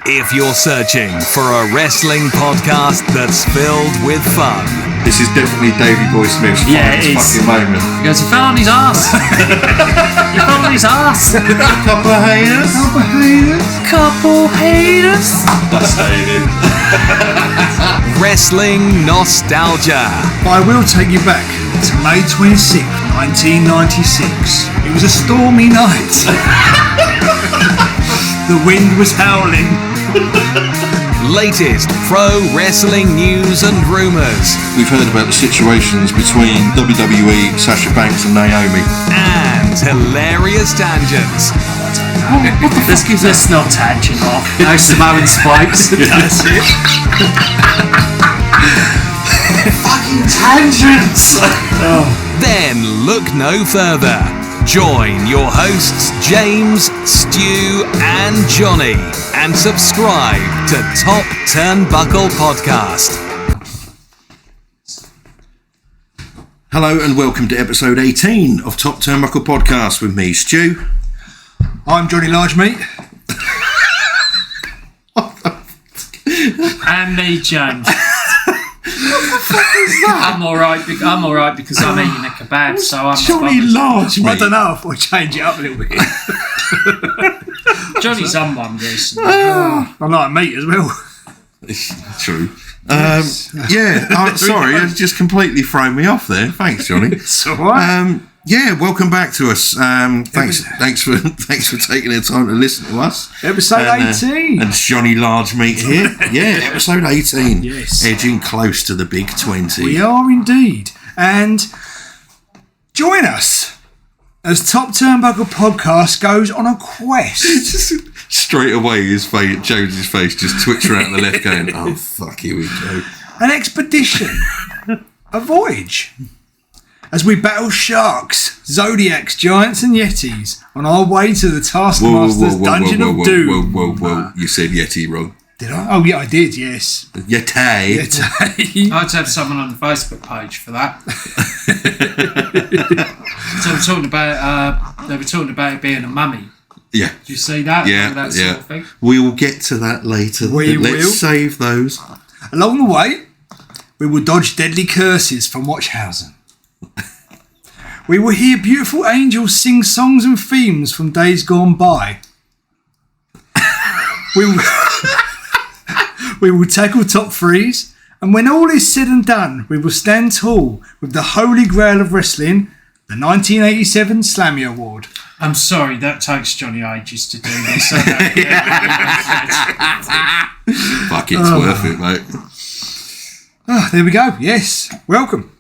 If you're searching for a wrestling podcast that's filled with fun, this is definitely Davey Boy Smith's finest fucking moment. He goes, he fell on his ass. He fell on his ass. Couple haters. Couple haters. That's staying in. wrestling nostalgia. I will take you back to May 26th, 1996. It was a stormy night. The wind was howling. Latest pro wrestling news and rumours. We've heard about the situations between WWE, Sasha Banks and Naomi. And hilarious tangents. Let's not tangent off. No Samoan spikes. That's it. Fucking tangents. Then look no further. Join your hosts James, Stu and Jonny and subscribe to Top Turnbuckle Podcast. Hello and welcome to episode 18 of Top Turnbuckle Podcast with me, Stu. I'm Johnny Largemeat. And me, James. I'm alright because I'm eating a kebab, so I'm Johnny Largemeat. I don't know if I'll change it up a little bit. Johnny's on one recently. I like meat as well. True. Yeah, I'm sorry, it's just completely thrown me off there. Thanks, Johnny. It's alright. Yeah, welcome back to us. Thanks for taking the time to listen to us. Episode 18. And Johnny Largemeat here. Yeah, episode 18. Yes. Edging close to the big 20. We are indeed. And join us as Top Turnbuckle Podcast goes on a quest. Straight away, Jones's face just twitched around the left going, oh, fuck, here we go. An expedition. A voyage. As we battle sharks, zodiacs, giants and yetis on our way to the Taskmaster's Dungeon of Doom. Whoa. You said yeti wrong. Did I? Oh, yeah, I did, yes. Yeti. Yeti. I'd have someone on the Facebook page for that. So they were talking about it being a mummy. Yeah. Did you see that? Yeah, that sort of thing? We will get to that later. Let's save those. Along the way, we will dodge deadly curses from Watchhausen. We will hear beautiful angels sing songs and themes from days gone by. We will tackle top threes, and when all is said and done, we will stand tall with the holy grail of wrestling, the 1987 Slammy Award. I'm sorry, that takes Johnny ages to do this. Fuck, it's worth it, mate. There we go. Yes, welcome.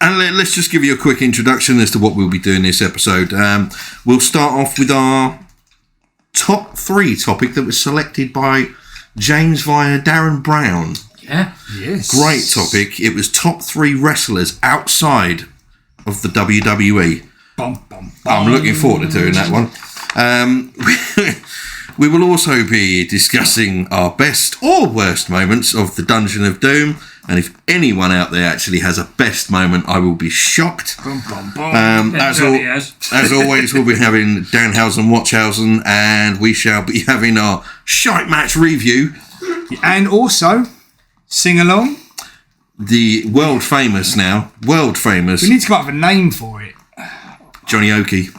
And let's just give you a quick introduction as to what we'll be doing this episode. We'll start off with our top three topic that was selected by James via Darren Brown. Yeah. Yes. Great topic. It was top three wrestlers outside of the WWE. Bum, bum, bum. I'm looking forward to doing that one. We will also be discussing our best or worst moments of the Dungeon of Doom. And if anyone out there actually has a best moment, I will be shocked. Bum, bum, bum. As always, we'll be having Danhausen, Watchhausen, and we shall be having our shite match review. And also, sing along. The world famous. We need to come up with a name for it. Johnny Oki.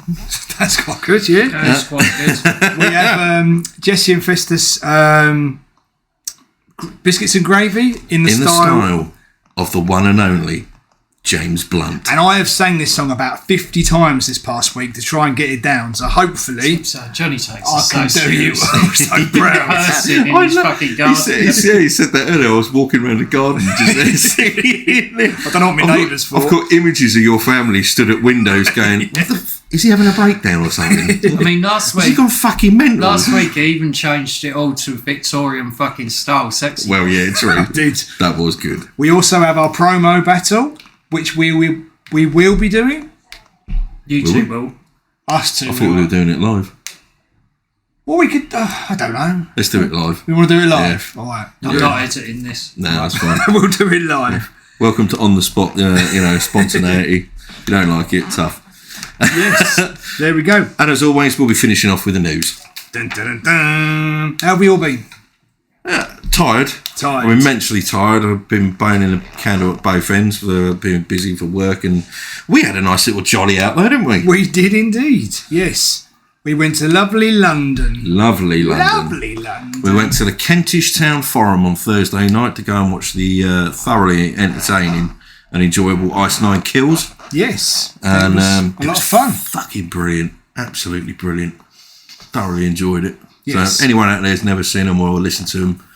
That's quite good, yeah. That's quite good. We have Jessie and Festus biscuits and gravy in the style of the one and only JamesBlunt. And I have sang this song about 50 times this past week to try and get it down. So hopefully, so Johnny takes I can so do you. I'm so proud. In his fucking garden. He said that earlier. I was walking around the garden just I don't know what my neighbours for. I've got images of your family stood at windows going, is he having a breakdown or something? I mean, last week... Has he gone fucking mental? Last week he even changed it all to Victorian fucking style sexy. Well, yeah, true. Did. That was good. We also have our promo battle, which we will be doing. You two will. Us two. I thought we were doing it live. Well, we could... I don't know. Let's do it live. We want to do it live? Yeah. All right. I'm not editing this. No, that's fine. We'll do it live. Yeah. Welcome to on the spot, spontaneity. If you don't like it, tough. Yes, there we go. And as always, we'll be finishing off with the news. Dun, dun, dun, dun. How have we all been? Tired. Tired. I'm immensely tired. I've been burning a candle at both ends for being busy for work, and we had a nice little jolly out there, didn't we? We did indeed, yes. We went to lovely London. Lovely London. Lovely London. We went to the Kentish Town Forum on Thursday night to go and watch the thoroughly entertaining and enjoyable Ice Nine Kills. Yes. And it was a lot of fun. Fucking brilliant. Absolutely brilliant. Thoroughly enjoyed it. Yes. So anyone out there who's never seen them or listened to them,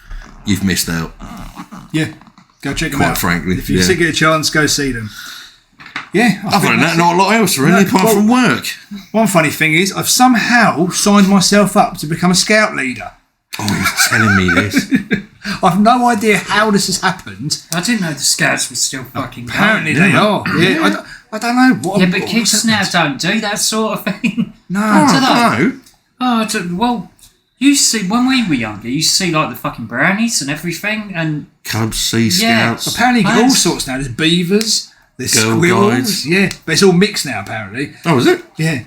you've missed out. Yeah. Go check them out. Quite frankly. If you get a chance, go see them. Yeah. Other than that, not a lot else really, apart from work. One funny thing is, I've somehow signed myself up to become a scout leader. Oh, you're telling me this. I've no idea how this has happened. I didn't know the Scouts were still fucking Apparently going. they are. Yeah. I don't know. What Yeah, but kids now don't do that sort of thing. No. No. Well, you see, when we were younger, you see like the fucking brownies and everything, and Cubs, Sea Yeah. Scouts. Apparently you get all sorts now. There's beavers, there's Girl squirrels. Guides. Yeah. But it's all mixed now, apparently. Oh, is it? Yeah.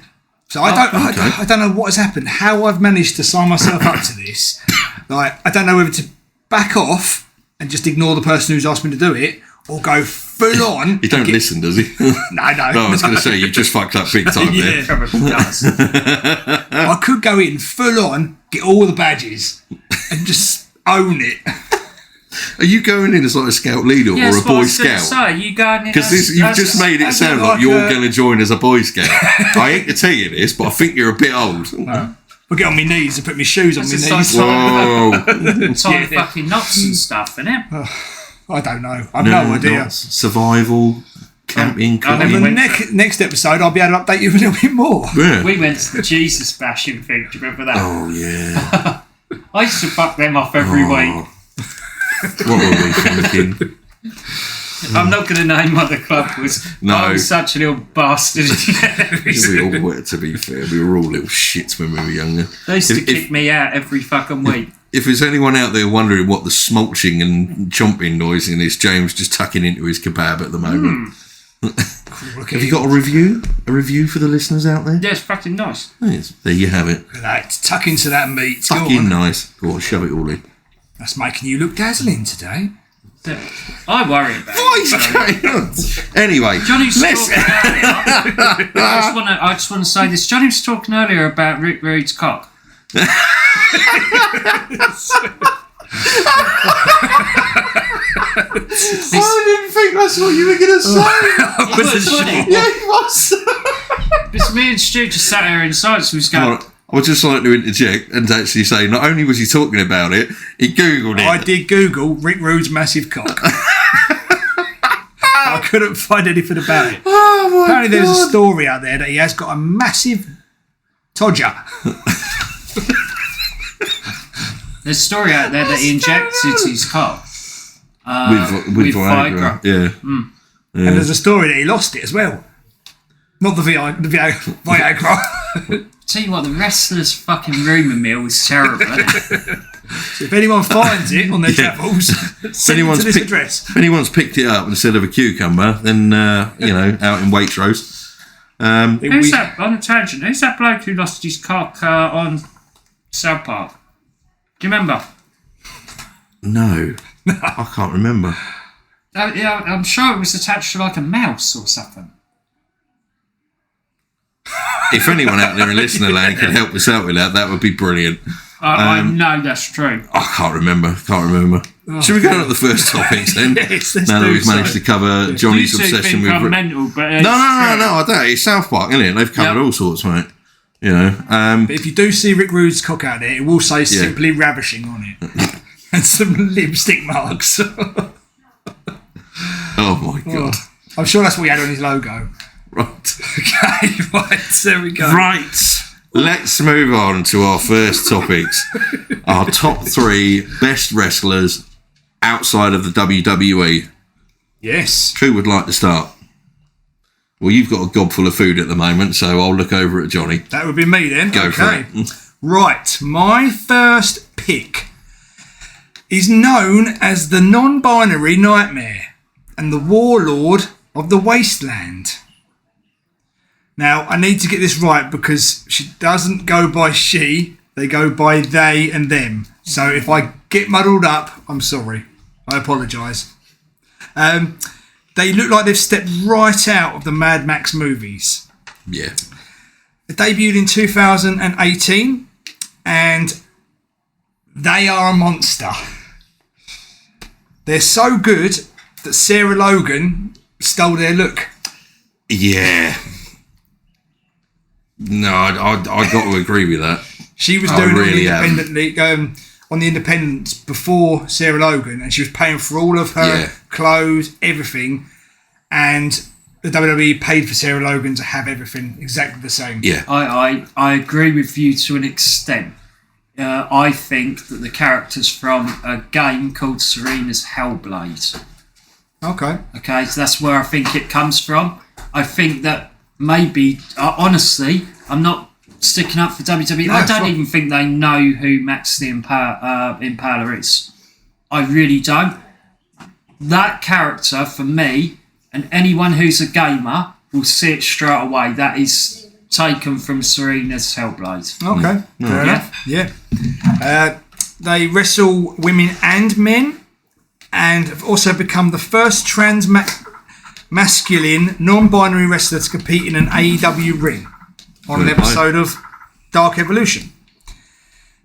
So I don't know what has happened. How I've managed to sign myself up to this. Like, I don't know whether to back off and just ignore the person who's asked me to do it, or go full on. He don't listen, does he? No. I was going to say, you just fucked up big time there. probably does. I could go in full on, get all the badges, and just own it. Are you going in as like a scout leader or a Boy Scout? Say, you going in Because you've just made it sound like you're going to join as a Boy Scout. I hate to tell you this, but I think you're a bit old. No. I'll get on my knees and put my shoes on my That's knees. Whoa. Tie fucking knots and stuff, innit? I don't know. I've no idea. Not survival, camping, I cooking. never And next episode, I'll be able to update you a little bit more. Yeah. We went to the Jesus bashing thing. Do you remember that? Oh, yeah. I used to fuck them off every week. What were we thinking? I'm not going to name what the club was. No. I was such a little bastard. We all were, to be fair. We were all little shits when we were younger. They used to kick me out every fucking week. If there's anyone out there wondering what the smulching and chomping noise in is, James just tucking into his kebab at the moment. Have you got a review? A review for the listeners out there? Yeah, it's fucking nice. Yes, there you have it. Right, tuck into that meat. Go Fucking on. nice. Go on, shove it all in. That's making you look dazzling today. I worry about What is it. going on? Anyway, Johnny was let's... talking earlier. I just want to say this. Johnny was talking earlier about Rick Rude's cock. I didn't think that's what you were going to say. Yeah, it was. Because me and Stu just sat here in silence. We was going, I would just like to interject and actually say, not only was he talking about it, he Googled it. I did Google Rick Rude's massive cock. I couldn't find anything about it. Oh my Apparently God. there's a story out there that he has got a massive todger. there's a story out there that he injected his cock with Viagra. Yeah. And there's a story that he lost it as well. Not the Viagra. Tell you what, the wrestler's fucking rumour mill is terrible. So if anyone finds it on their travels, send it to this address. If anyone's picked it up instead of a cucumber, then, out in Waitrose. Who's that, on a tangent, who's that bloke who lost his cock on South Park? Do you remember? No. I can't remember. Yeah, I'm sure it was attached to like a mouse or something. If anyone out there in listener land can help us out with that, that would be brilliant. I know that's true. I can't remember. Should we go on to the first topics then? Yes, let's now that do we've managed so. to cover Johnny's You two obsession think with... I'm mental, but No, I don't. It's South Park, isn't it? They've covered all sorts, mate. You know. But if you do see Rick Rude's cock out there, it will say simply ravishing on it. And some lipstick marks. Oh my God. I'm sure that's what he had on his logo. Right. Okay, right, there we go. Right. Let's move on to our first topics. Our top 3 best wrestlers outside of the WWE. Yes. Who would like to start? Well, you've got a gob full of food at the moment, so I'll look over at Johnny. That would be me then. Go for it. Right, my first pick is known as the non-binary nightmare and the warlord of the wasteland. Now, I need to get this right because she doesn't go by she. They go by they and them. So if I get muddled up, I'm sorry. I apologise. They look like they've stepped right out of the Mad Max movies. Yeah. They debuted in 2018 and they are a monster. They're so good that Sarah Logan stole their look. Yeah. No, I got to agree with that. She was doing on the independents before Sarah Logan, and she was paying for all of her clothes, everything, and the WWE paid for Sarah Logan to have everything exactly the same. Yeah. I agree with you to an extent. I think that the character's from a game called Serena's Hellblade. Okay, so that's where I think it comes from. I think that maybe, honestly, I'm not sticking up for WWE. No, I don't even think they know who Max the Impaler is. I really don't. That character, for me, and anyone who's a gamer will see it straight away. That is taken from Serena's Hellblade. Okay, fair enough. Yeah. They wrestle women and men, and have also become the first masculine, non-binary wrestler to compete in an AEW ring on an episode of Dark Evolution.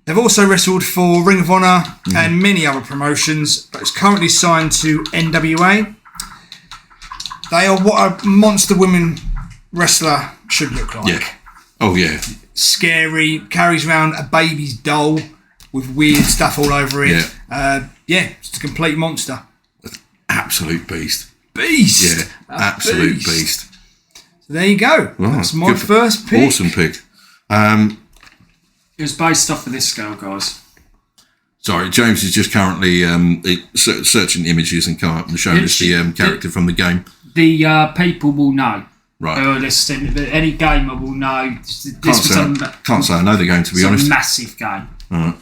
They've also wrestled for Ring of Honor and many other promotions, but is currently signed to NWA. They are what a monster women wrestler should look like. Yeah. Oh, yeah. Scary, carries around a baby's doll with weird stuff all over it. Yeah. It's a complete monster. Absolute beast. Beast! Yeah, absolute beast. So there you go. Wow, that's my first pick. Awesome pick. It was based off of this girl, guys. Sorry, James is just currently searching images and come up and showing us the character from the game. The people will know. Right. Who are listening. Any gamer will know. Can't say I know the game, to be honest. It's a massive game. Right.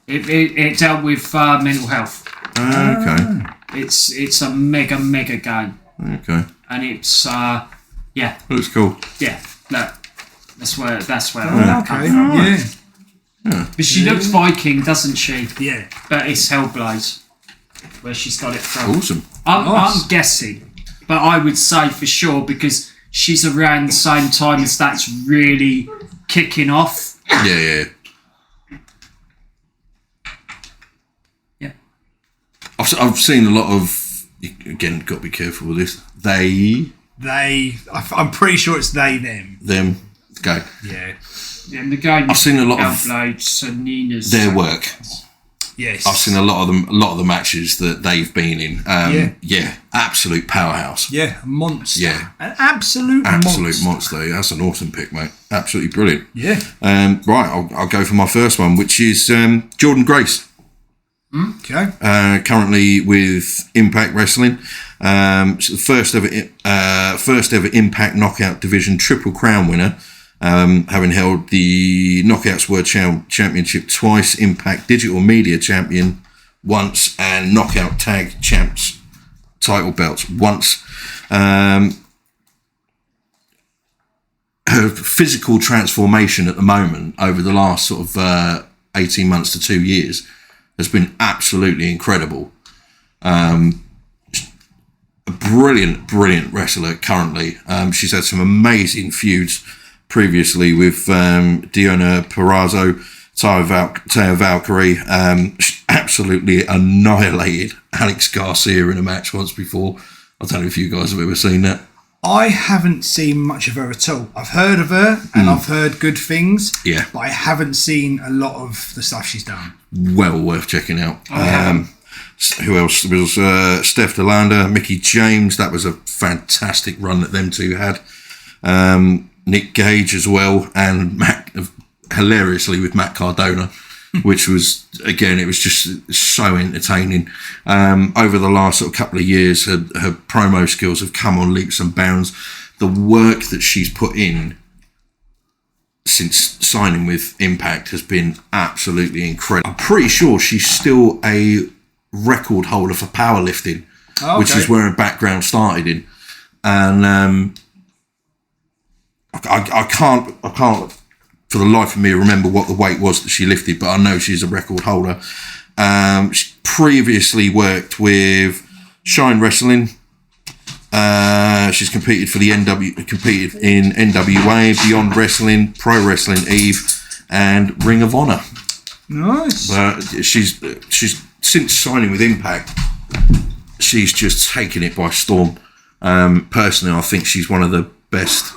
It dealt with mental health. Okay. It's a mega game. Okay. And it's Looks cool. Yeah. Look, that's where Okay. from. Yeah. But she looks Viking, doesn't she? Yeah. But it's Hellblade, where she's got it from. Awesome. I'm guessing, but I would say for sure because she's around the same time as that's really kicking off. Yeah. I've seen a lot of. Again, got to be careful with this. I'm pretty sure it's them. Okay. Yeah. In the game, I've seen a lot of Hellblade, and Nina's their work. Yes. I've seen a lot of the matches that they've been in. Absolute powerhouse. Yeah, a monster. Yeah. An absolute monster. That's an awesome pick, mate. Absolutely brilliant. Yeah. Right, I'll go for my first one, which is Jordan Grace. Okay. Currently with Impact Wrestling. She's the first ever Impact Knockout Division Triple Crown winner. Having held the Knockouts World Championship twice, Impact Digital Media Champion once, and Knockout Tag Champs title belts once. Her physical transformation at the moment over the last sort of 18 months to 2 years has been absolutely incredible. A brilliant wrestler currently. She's had some amazing feuds previously with Diona Perazzo, Taya Valkyrie. Absolutely annihilated Alex Garcia in a match once before. I don't know if you guys have ever seen that. I haven't seen much of her at all. I've heard of her and I've heard good things. Yeah. But I haven't seen a lot of the stuff she's done. Well worth checking out. Who else? There was Steph DeLanda, Mickey James. That was a fantastic run that them two had. Nick Gage as well, and Matt, hilariously with Matt Cardona, which was, again, it was just so entertaining. Over the last sort of couple of years, her promo skills have come on leaps and bounds. The work that she's put in since signing with Impact has been absolutely incredible. I'm pretty sure she's still a record holder for powerlifting, which is where her background started in. And I can't for the life of me remember what the weight was that she lifted, but I know she's a record holder. She previously worked with Shine Wrestling. She's competed for the competed in NWA, Beyond Wrestling, Pro Wrestling Eve, and Ring of Honor. Nice. She's since signing with Impact, she's just taken it by storm. Personally, I think she's one of the best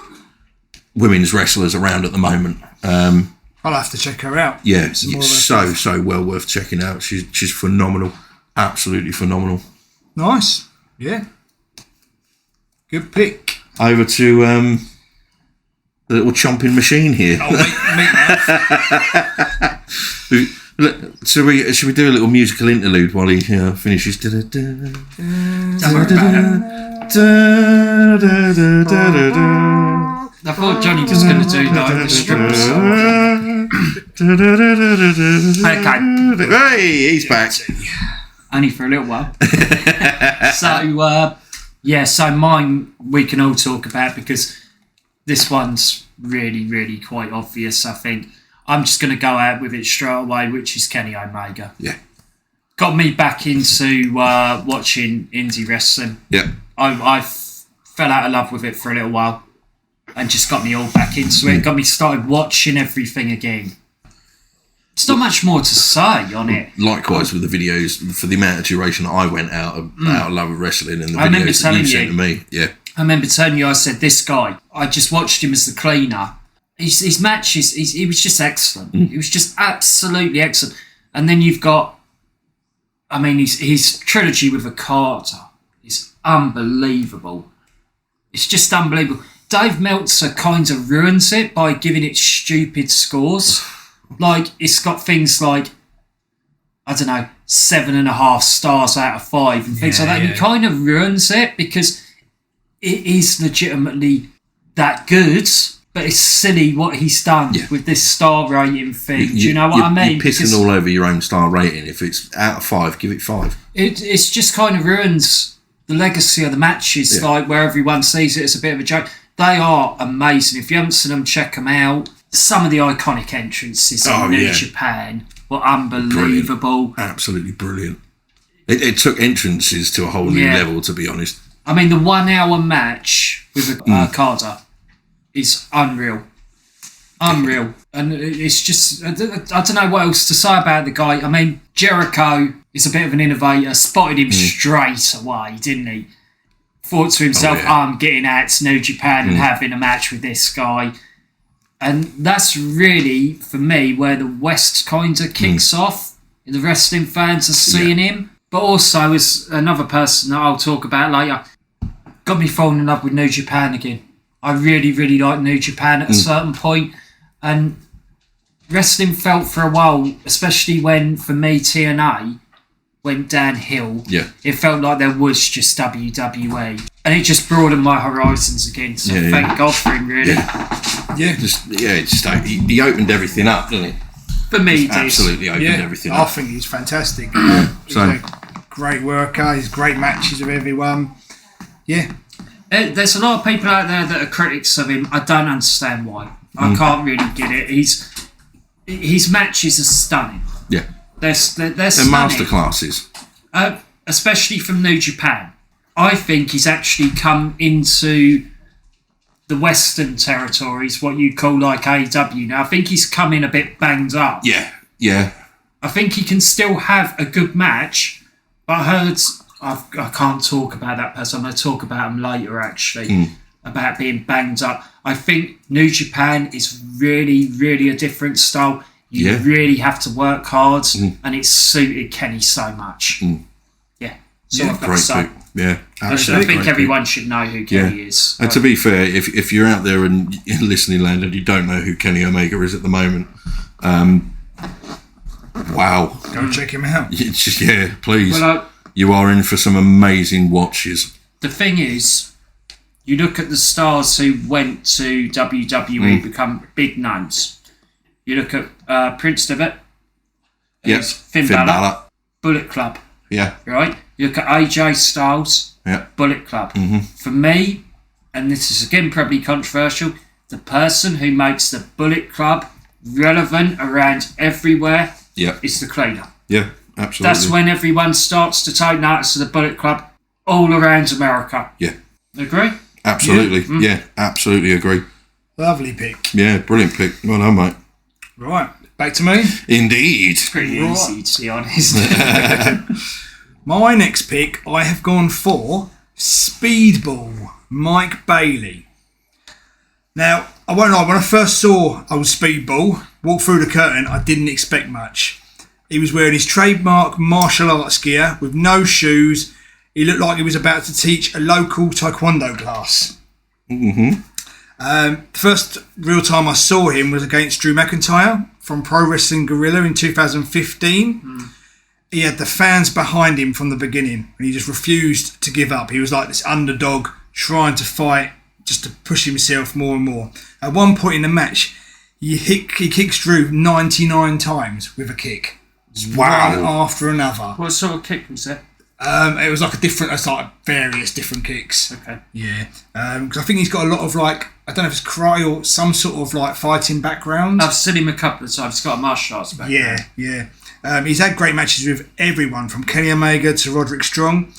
women's wrestlers around at the moment. I'll have to check her out. Yeah, it's so well worth checking out. She's phenomenal, absolutely phenomenal. Nice. Yeah. Good pick. Over to the little chomping machine here. Oh, meat. Should we do a little musical interlude while he finishes? I thought Jonny was going to do the strip song. Okay. Hey, he's back. Only for a little while. So mine we can all talk about because this one's really, really quite obvious, I think. I'm just going to go out with it straight away, which is Kenny Omega. Yeah. Got me back into watching indie wrestling. Yeah. I fell out of love with it for a little while and just got me all back into it. Got me started watching everything again. There's not much more to say on it. Likewise with the videos, for the amount of duration I went out of love of wrestling and the videos that you sent to me. Yeah. I remember telling you, I said, this guy, I just watched him as the cleaner. His matches, he was just excellent. He was just absolutely excellent. And then you've got, his trilogy with Okada is unbelievable. It's just unbelievable. Dave Meltzer kind of ruins it by giving it stupid scores. Like, it's got things like, 7.5 stars out of 5 and things like that. He kind of ruins it because it is legitimately that good, but it's silly what he's done with this star rating thing. Do you know what I mean? You're pissing all over your own star rating. If it's out of 5, give it 5. It's just kind of ruins the legacy of the matches, like where everyone sees it as a bit of a joke. They are amazing. If you haven't seen them, check them out. Some of the iconic entrances in New Japan were unbelievable. Brilliant. Absolutely brilliant. It took entrances to a whole new level, to be honest. I mean, the 1 hour match with Okada is unreal. Unreal. And it's just, I don't know what else to say about the guy. I mean, Jericho is a bit of an innovator, spotted him straight away, didn't he? Thought to himself, I'm getting out to New Japan and having a match with this guy. And that's really, for me, where the West kind of kicks off. The wrestling fans are seeing him. But also, as another person that I'll talk about later, got me falling in love with New Japan again. I really, really liked New Japan at a certain point. And wrestling felt for a while, especially when, for me, TNA went downhill. Yeah. It felt like there was just WWE. And it just broadened my horizons again. So thank God for him, really. He opened everything up, didn't he? For me, he absolutely opened everything up. I think he's fantastic. He's a great worker. He's great matches with everyone. Yeah. There's a lot of people out there that are critics of him. I don't understand why. I can't really get it. His matches are stunning. Yeah. They're masterclasses. Especially from New Japan. I think he's actually come into the Western territories, what you call like AEW now. I think he's come in a bit banged up. Yeah. I think he can still have a good match, but I heard... I can't talk about that person. I'm going to talk about him later, actually, about being banged up. I think New Japan is really, really a different style. You really have to work hard, and it's suited Kenny so much. Yeah. So I've got to say. Yeah, absolutely. I think everyone should know who Kenny is. And to be fair, if you're out there and in listening land and you don't know who Kenny Omega is at the moment, wow. Go check him out. Please. Well, you are in for some amazing watches. The thing is, you look at the stars who went to WWE, become big names. You look at Prince Devitt, Finn Balor, Bullet Club. Yeah. Right? You look at AJ Styles, Bullet Club. For me, and this is again probably controversial, the person who makes the Bullet Club relevant around everywhere, Yeah. it's the cleaner. Yeah, absolutely. That's when everyone starts to take notice of the Bullet Club all around America. Yeah. Agree? Absolutely. Yeah, absolutely agree. Lovely pick. Yeah, brilliant pick. Well done, mate. Right, back to me. Indeed. Pretty easy, to be honest. My next pick, I have gone for Speedball, Mike Bailey. Now, I won't lie, when I first saw old Speedball walk through the curtain, I didn't expect much. He was wearing his trademark martial arts gear with no shoes. He looked like he was about to teach a local taekwondo class. Mm-hmm. The first real time I saw him was against Drew McIntyre from Pro Wrestling Guerrilla in 2015. He had the fans behind him from the beginning, and he just refused to give up. He was like this underdog trying to fight just to push himself more and more. At one point in the match, he kicks Drew 99 times with a kick. Wow. One after another. What sort of kick was that? It was like various different kicks. Okay. Yeah. Because I think he's got a lot of I don't know if it's karate or some sort of fighting background. I've seen him a couple of times. He's got a martial arts background. Yeah. He's had great matches with everyone from Kenny Omega to Roderick Strong.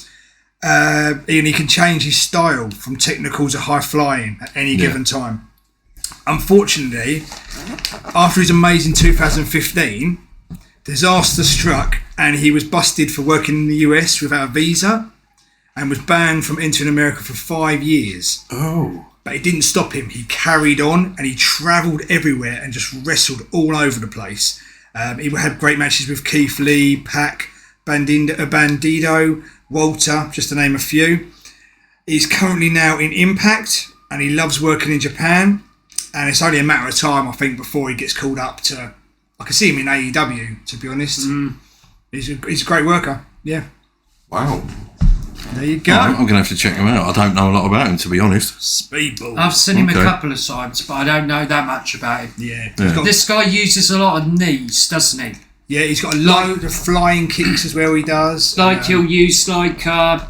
And he can change his style from technical to high flying at any given time. Unfortunately, after his amazing 2015, disaster struck and he was busted for working in the US without a visa and was banned from entering America for 5 years. Oh. But it didn't stop him. He carried on and he travelled everywhere and just wrestled all over the place. He had great matches with Keith Lee, Pac, Bandido, Walter, just to name a few. He's currently now in Impact and he loves working in Japan. And it's only a matter of time, I think, before he gets called up to... I can see him in AEW, to be honest. He's a great worker. Yeah. Wow. There you go. I'm going to have to check him out. I don't know a lot about him, to be honest. Speedball. I've seen him a couple of times, but I don't know that much about him. Yeah. This guy uses a lot of knees, doesn't he? Yeah, he's got a load of flying kicks as well. He does. He'll use he'll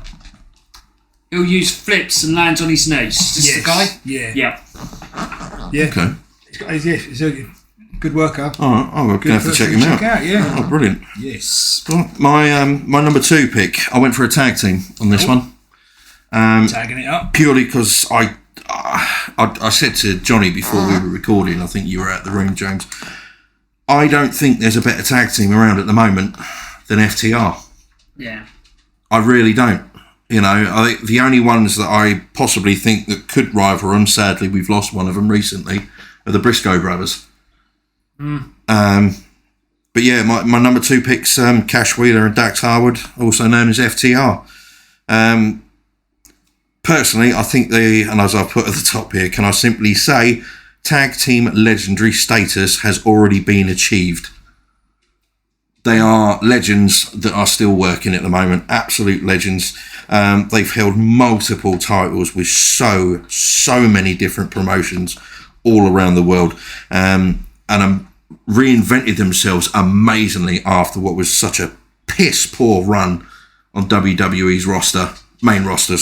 use flips and lands on his knees. Is this the guy? Yeah. Okay. He's a good worker. All right. I'm going to have to check him out. Yeah. Oh, brilliant. Yes. Well, my number 2 pick, I went for a tag team on this one. Tagging it up. Purely because I said to Jonny before we were recording, I think you were at the room, James, I don't think there's a better tag team around at the moment than FTR. Yeah. I really don't. I think the only ones that I possibly think that could rival them, sadly we've lost one of them recently, are the Briscoe brothers. But yeah, my number 2 picks, Cash Wheeler and Dax Harwood, also known as FTR. Personally, I think and as I've put at the top here, can I simply say, tag team legendary status has already been achieved. They are legends that are still working at the moment, absolute legends. They've held multiple titles with so many different promotions all around the world, and reinvented themselves amazingly after what was such a piss poor run on WWE's main roster.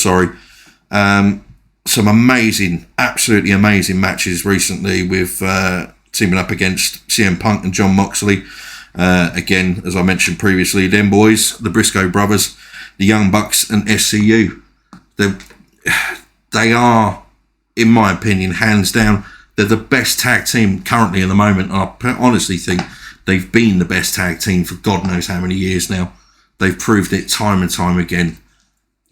Some amazing, absolutely amazing matches recently with teaming up against CM Punk and Jon Moxley. Again, as I mentioned previously, them boys, the Briscoe brothers, the Young Bucks and SCU, they are, in my opinion, hands down, they're the best tag team currently in the moment. I honestly think they've been the best tag team for God knows how many years now. They've proved it time and time again.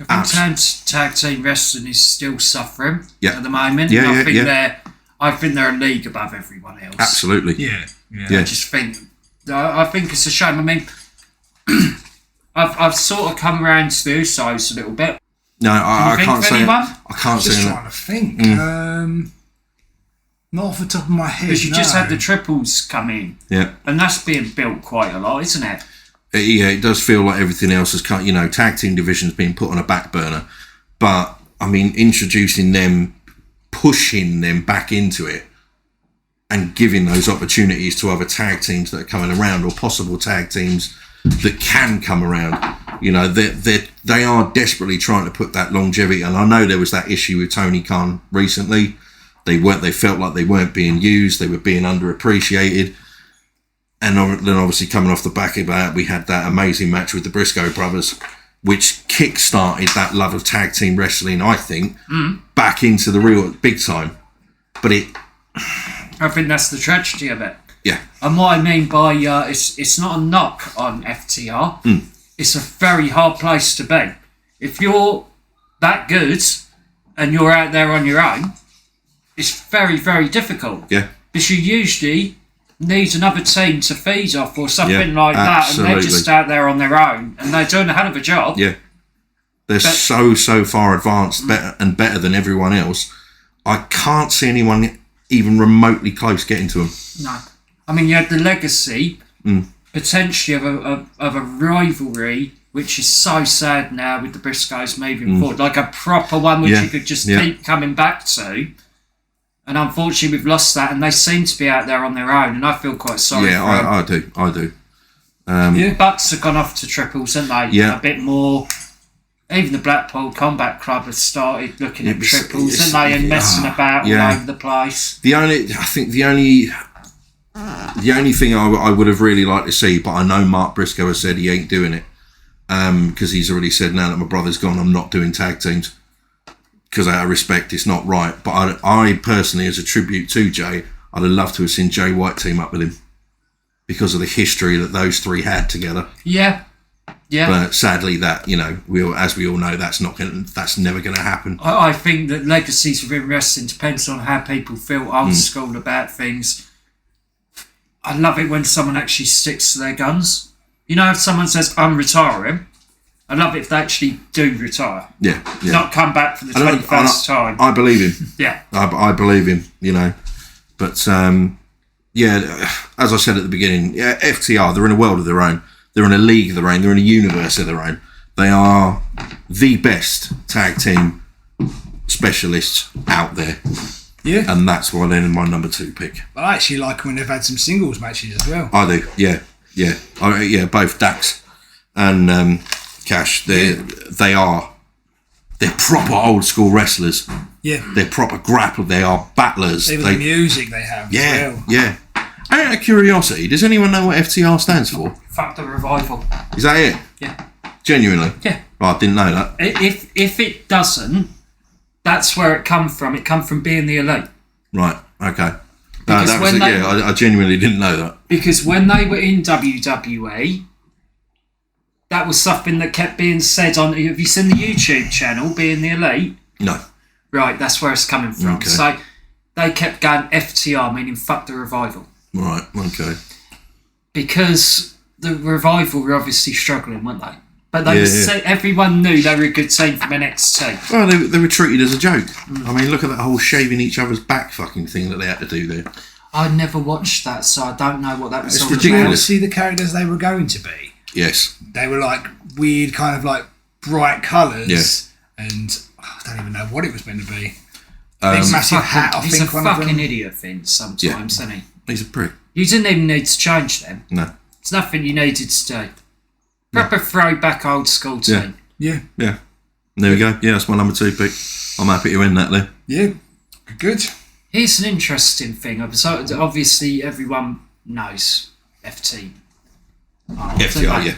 I think tag team wrestling is still suffering at the moment. I think they're a league above everyone else. Absolutely. Yeah. I think it's a shame. I mean, I've sort of come around to the Usos a little bit. No, I can't say. I'm just trying to think. Not off the top of my head. Because you just had the triples come in. Yeah. And that's being built quite a lot, isn't it? Yeah, it does feel like everything else has come, tag team division's been put on a back burner. But, I mean, introducing them, pushing them back into it, and giving those opportunities to other tag teams that are coming around, or possible tag teams that can come around. They are desperately trying to put that longevity. And I know there was that issue with Tony Khan recently. They felt like they weren't being used. They were being underappreciated. And then obviously coming off the back of that, we had that amazing match with the Briscoe brothers, which kick-started that love of tag team wrestling, I think, back into the real big time. But I think that's the tragedy of it. Yeah. And what I mean by it's not a knock on FTR. It's a very hard place to be. If you're that good and you're out there on your own, it's very, very difficult. Yeah. Because you usually need another team to feed off or something like that, absolutely. and they're just out there on their own, and they're doing a hell of a job. Yeah. They're so far advanced, better than everyone else. I can't see anyone even remotely close getting to them. No. I mean, you had the legacy, potentially, of a rivalry, which is so sad now with the Briscoes moving forward. Like a proper one which you could just keep coming back to. And unfortunately, we've lost that, and they seem to be out there on their own, and I feel quite sorry for them. I do. Bucks have gone off to triples, haven't they? Yeah. A bit more. Even the Blackpool Combat Club has started looking at triples, haven't they, and messing about all over the place. The only thing I would have really liked to see, but I know Mark Briscoe has said he ain't doing it, because he's already said, now that my brother's gone, I'm not doing tag teams. Because out of respect, it's not right. But I personally, as a tribute to Jay, I'd have loved to have seen Jay White team up with him because of the history that those three had together. Yeah. But sadly, that as we all know, that's never going to happen. I think that legacies within wrestling depends on how people feel old school about things. I love it when someone actually sticks to their guns. If someone says, I'm retiring, I love it if they actually do retire. Yeah. Not come back for the 21st time. I believe him. Yeah. I believe him, But, as I said at the beginning, FTR, they're in a world of their own. They're in a league of their own. They're in a universe of their own. They are the best tag team specialists out there. Yeah. And that's why they're my number 2 pick. I actually like when they've had some singles matches as well. I do, yeah. Both Dax and Cash, they're proper old school wrestlers. Yeah. They're proper grapplers. They are battlers. Even the music they have as well. Yeah. Out of curiosity, does anyone know what FTR stands for? Fuck the Revival. Is that it? Yeah. Genuinely? Yeah. Oh, I didn't know that. If it doesn't, that's where it come from. It come from being the elite. Right, okay. Because I genuinely didn't know that. Because when they were in WWE, that was something that kept being said on... Have you seen the YouTube channel, Being the Elite? No. Right, that's where it's coming from. Okay. So they kept going FTR, meaning fuck the Revival. Right, okay. Because the Revival were obviously struggling, weren't they? But everyone knew they were a good team from NXT. Well, they were treated as a joke. I mean, look at that whole shaving each other's back fucking thing that they had to do there. I never watched that, so I don't know what that was all ridiculous. about. Did you see the characters they were going to be? Yes. They were like weird, kind of like bright colours. Yeah. And I don't even know what it was meant to be. Big massive hat, I think. He's a one of fucking them. idiot, Vince, sometimes, isn't he? He's a prick. You didn't even need to change them. No. It's nothing you needed to do. Proper throwback old school team. Yeah. Yeah. There we go. Yeah, that's my number 2 pick. I'm happy to win that there. Yeah. Good. Here's an interesting thing. So obviously, everyone knows FT. FTR,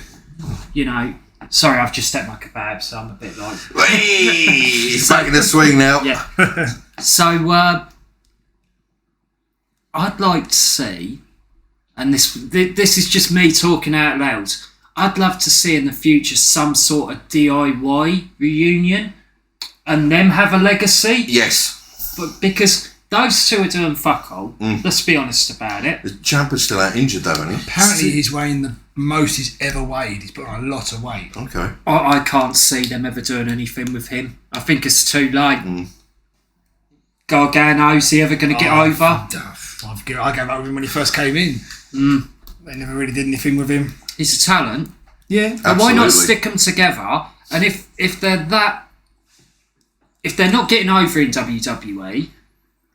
yeah. Sorry, I've just stepped my kebab, so I'm a bit like... He's back in the swing now. Yeah. So, I'd like to see, and this is just me talking out loud, I'd love to see in the future some sort of DIY reunion and them have a legacy. Yes. But because those two are doing fuck all, let's be honest about it. The Ciampa's still out injured though, isn't he? Apparently he's weighing the most he's ever weighed. He's put on a lot of weight. Okay. I can't see them ever doing anything with him. I think it's too late. Gargano's he ever going to get over? I gave up with him when he first came in. They never really did anything with him. He's a talent. Yeah. But why not stick them together? And if they're not getting over in WWE,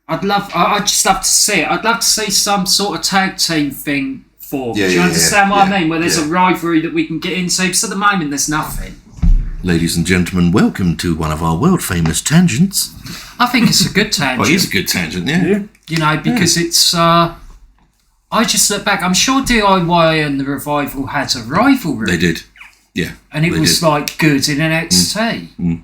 I'd just love to see it. I'd love to see some sort of tag team thing formed. Do you understand what I mean? Where there's a rivalry that we can get into. Because at the moment, there's nothing. Ladies and gentlemen, welcome to one of our world famous tangents. I think it's a good tangent. Well, it is a good tangent, yeah. You know, because it's... I just look back. I'm sure DIY and the Revival had a rivalry. They did. Yeah. And it was like good in NXT. Mm.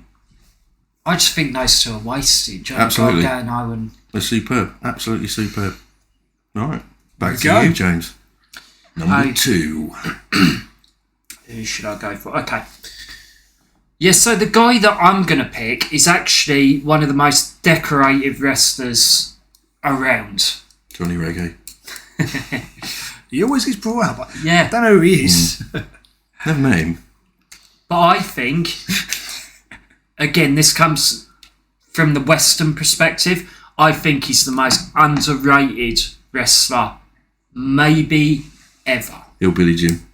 I just think those two are wasted. Johnny Absolutely. Gargano and... They're superb. Absolutely superb. All right. Back to go. you, James. Number 2. Who should I go for? Okay. Yeah, so the guy that I'm going to pick is actually one of the most decorated wrestlers around. Johnny Reggae. He always gets brought up. Yeah. I don't know who he is. Never met him. But I think, again, this comes from the Western perspective. I think he's the most underrated wrestler, maybe ever. Hillbilly Jim.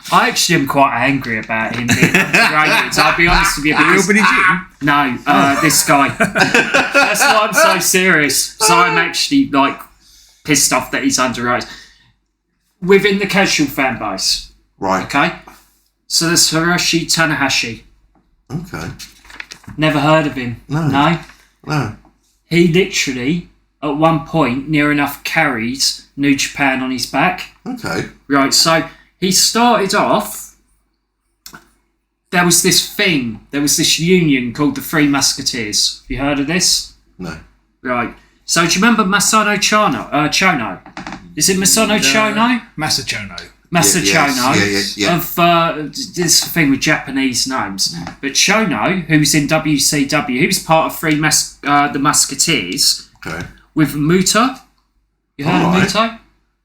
I actually am quite angry about him being underrated. I'll be honest with you. Hillbilly Jim? No, this guy. That's why I'm so serious. So I'm actually like pissed off that he's underrated. Within the casual fan base. Right. Okay? So there's Hiroshi Tanahashi. Okay. Never heard of him. No. He literally, at one point, near enough carried New Japan on his back. Okay. Right, so he started off... There was this thing, there was this union called the Three Musketeers. Have you heard of this? No. Right. So do you remember Masato Chono? Is it Masato Chono? Masa Chono. Masa Chono. Yeah. Of this thing with Japanese names. But Chono, who was in WCW, he was part of the Musketeers. Okay. With Muta. You heard of Muta?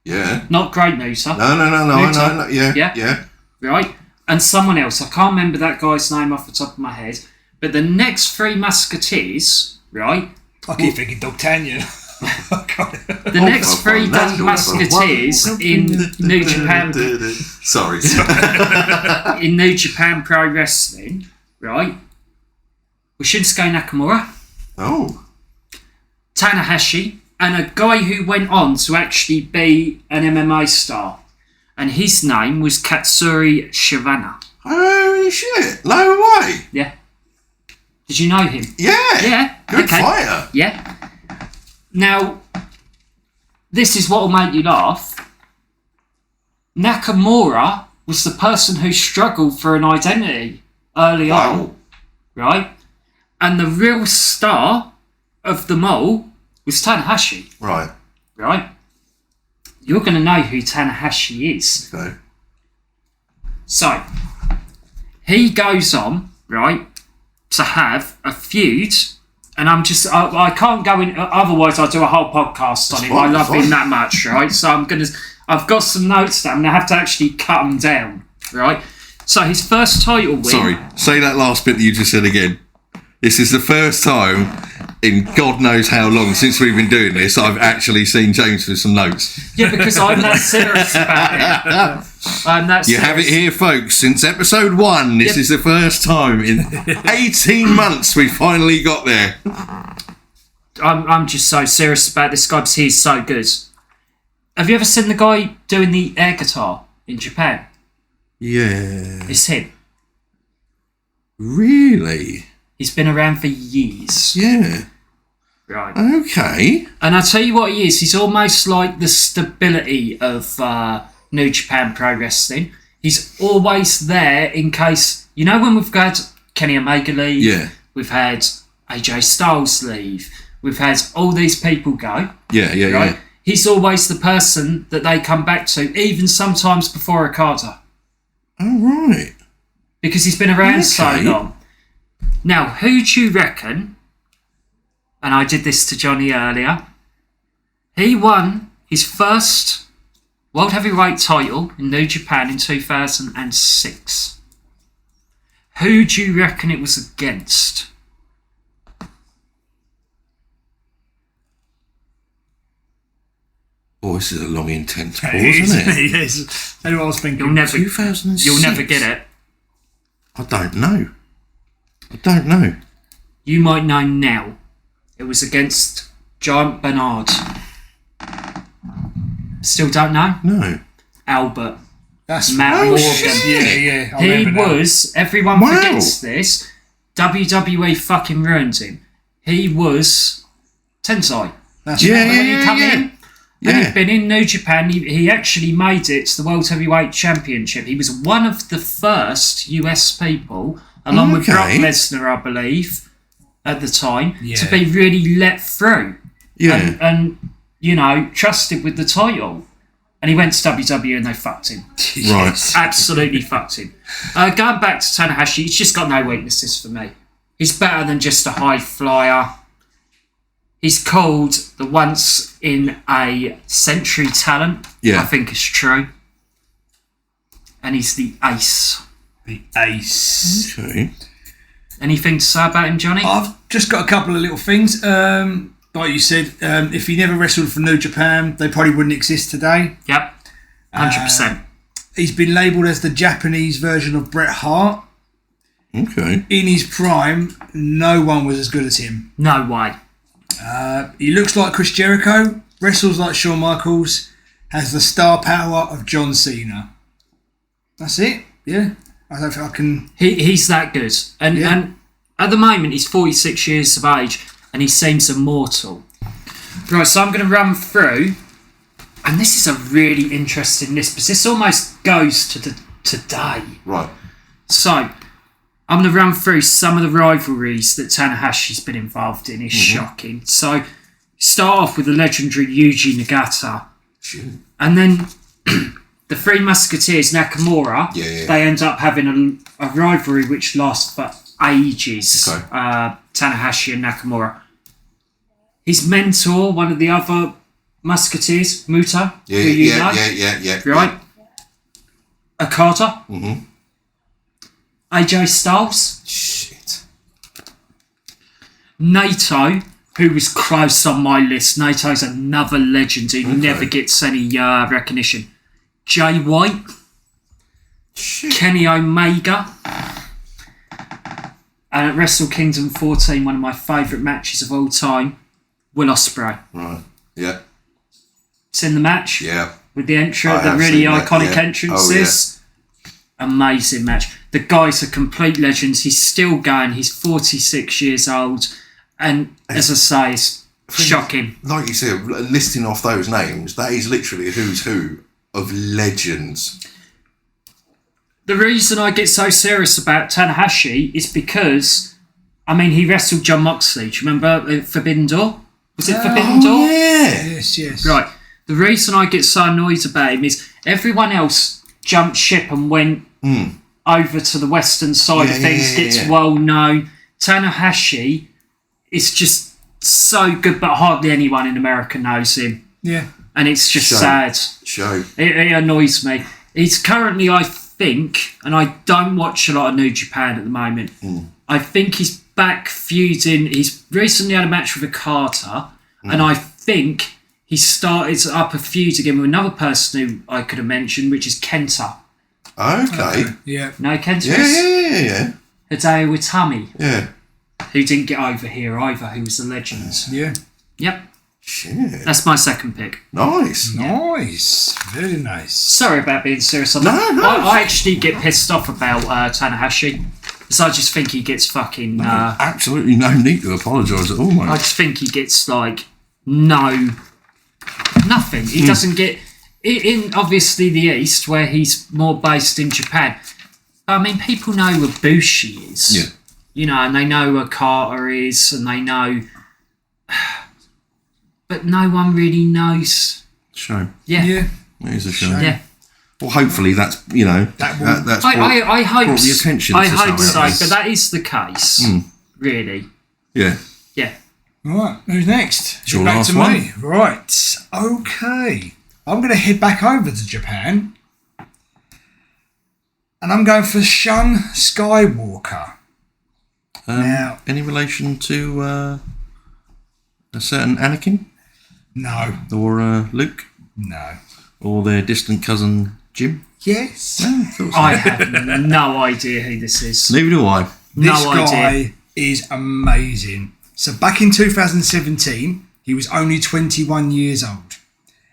Yeah. Not Great Muta. No. Muta. I know. Yeah. Right. And someone else. I can't remember that guy's name off the top of my head. But the next Three Musketeers, right? I keep thinking D'Artagnan. The next Three Musketeers in New Japan. Sorry. In New Japan Pro Wrestling, right? Was Shinsuke Nakamura, Oh. Tanahashi, and a guy who went on to actually be an MMA star. And his name was Katsuri Shibata. Holy shit. No way. Yeah. Did you know him? Yeah. Good fighter. Yeah. Now, this is what will make you laugh. Nakamura was the person who struggled for an identity early on, right? And the real star of them all was Tanahashi, Right. right? You're going to know who Tanahashi is. Okay. So, he goes on, right, to have a feud, and I can't go in, otherwise I'll do a whole podcast on him. I love him that much, right? So I've got some notes that I'm going to have to actually cut them down, right? So his first title win... Sorry, say that last bit that you just said again. This is the first time in God knows how long since we've been doing this I've actually seen James with some notes. Yeah, because I'm that serious about it. I'm that You serious. have it here, folks. Since episode 1, this is the first time in 18 months we finally got there. I'm just so serious about this guy because he's so good. Have you ever seen the guy doing the air guitar in Japan? Yeah. It's him. Really? He's been around for years. Yeah. Right. Okay. And I'll tell you what he is. He's almost like the stability of New Japan Pro Wrestling. He's always there in case... You know when we've had Kenny Omega leave? Yeah. We've had AJ Styles leave. We've had all these people go. Yeah. Right? He's always the person that they come back to, even sometimes before Okada. All right. Because he's been around so long. Now, who do you reckon, and I did this to Jonny earlier, he won his first World Heavyweight title in New Japan in 2006. Who do you reckon it was against? Oh, this is a long, intense pause, isn't it? Yes. That's what I was thinking. You'll never 2006. You'll never get it. I don't know. You might know now. It was against Giant Bernard. Still don't know? No. Albert. That's Matt Morgan. Yeah. I He remember now. was, everyone forgets this, WWE fucking ruined him. He was Tensai. That's When he come in, Yeah. and he'd been in New Japan. He actually made it to the World Heavyweight Championship. He was one of the first US people, along with Brock Lesnar, I believe, at the time, to be really let through. Yeah. And you know, trusted with the title. And he went to WWE and they fucked him. Right. Absolutely fucked him. Going back to Tanahashi, he's just got no weaknesses for me. He's better than just a high flyer. He's called the once in a century talent. Yeah. I think it's true. And he's the ace. The ace. Okay. Anything to say about him, Jonny? I've just got a couple of little things. Like you said, if he never wrestled for New Japan, they probably wouldn't exist today. Yep. 100%. He's been labelled as the Japanese version of Bret Hart. Okay. In his prime, no one was as good as him. No way. He looks like Chris Jericho, wrestles like Shawn Michaels, has the star power of John Cena. That's it. Yeah. I don't think I can... He's that good. And at the moment, he's 46 years of age and he seems immortal. Right, so I'm going to run through, and this is a really interesting list because this almost goes to today. Right. So, I'm going to run through some of the rivalries that Tanahashi's been involved in. It's shocking. So, start off with the legendary Yuji Nagata. Sure. And then the Three Musketeers, Nakamura, they end up having a rivalry which lasts for ages. Okay. Tanahashi and Nakamura. His mentor, one of the other Musketeers, Muta, who you know. Yeah. Right? Okada. Mm-hmm. AJ Styles. Shit. Naito, who was close on my list. Nato's another legend who never gets any recognition. Jay White. Shit. Kenny Omega. And at Wrestle Kingdom 14, one of my favourite matches of all time, Will Ospreay. Right. Yeah. It's in the match. Yeah. With the entrance, I the have really seen that, iconic yeah. entrances. Amazing match. The guy's a complete legend. He's still going. He's 46 years old. And as I say, it's shocking. Like you said, listing off those names, that is literally a who's who of legends. The reason I get so serious about Tanahashi is because, I mean, he wrestled John Moxley. Do you remember Forbidden Door? Was it Forbidden Door? Yeah. Yes. Right. The reason I get so annoyed about him is everyone else jumped ship and went over to the western side of things, gets well known. Tanahashi is just so good, but hardly anyone in America knows him. Yeah. And it's just sad. It annoys me. He's currently, I think, and I don't watch a lot of New Japan at the moment, I think he's back feuding. He's recently had a match with Okada, and I think he started up a feud again with another person who I could have mentioned, which is Kenta. Okay. Yeah. No, Kenta Yeah. Hideo Itami, Yeah. who didn't get over here either, who was a legend. Yeah. Yep. Shit. That's my second pick. Nice. Nice. Very nice. Sorry about being serious on No. I actually get pissed off about Tanahashi. Because I just think he gets fucking... Absolutely no need to apologise at all, mate. I just think he gets, nothing. He doesn't get... In, obviously, the East, where he's more based in Japan. I mean, people know who Bushi is. Yeah. You know, and they know who Carter is, and they know... But no one really knows. Shame. Yeah. It is a shame. Yeah. Well, hopefully that's, that's I hope brought the attention I to hope so, something. but that is the case, really. Yeah. Yeah. Right, who's next? It's your Back last to one. me. Right, okay. I'm going to head back over to Japan. And I'm going for Shun Skywalker. Now, Any relation to a certain Anakin? no. Or Luke? No. Or their distant cousin Jim? Yes. I have no idea who this is. Neither do I. This No guy idea. is amazing. So back in 2017, he was only 21 years old.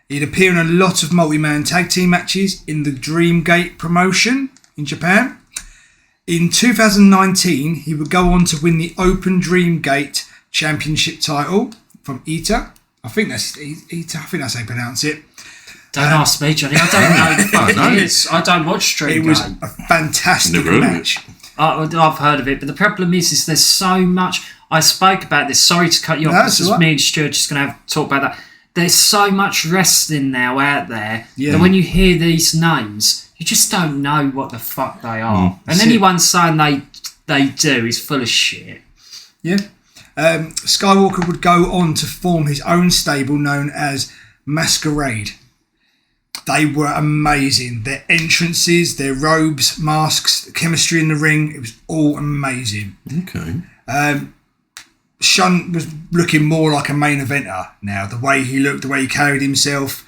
He'd appear in a lot of multi-man tag team matches in the Dreamgate promotion in Japan. In 2019, he would go on to win the Open Dream Gate Championship title from Ita. I think that's Ita. I think that's how you pronounce it. Don't ask me, Johnny. I don't know the fuck it is. I don't watch Dream It was Gate. a fantastic match. I've heard of it, but the problem is there's so much. I spoke about this. Sorry to cut you off. This is me and Stuart just going to have to talk about that. There's so much wrestling now out there that when you hear these names, you just don't know what the fuck they are. And anyone saying they do is full of shit. Yeah. Skywalker would go on to form his own stable known as Masquerade. They were amazing. Their entrances, their robes, masks, the chemistry in the ring, it was all amazing. Okay. Shun was looking more like a main eventer now. The way he looked, the way he carried himself.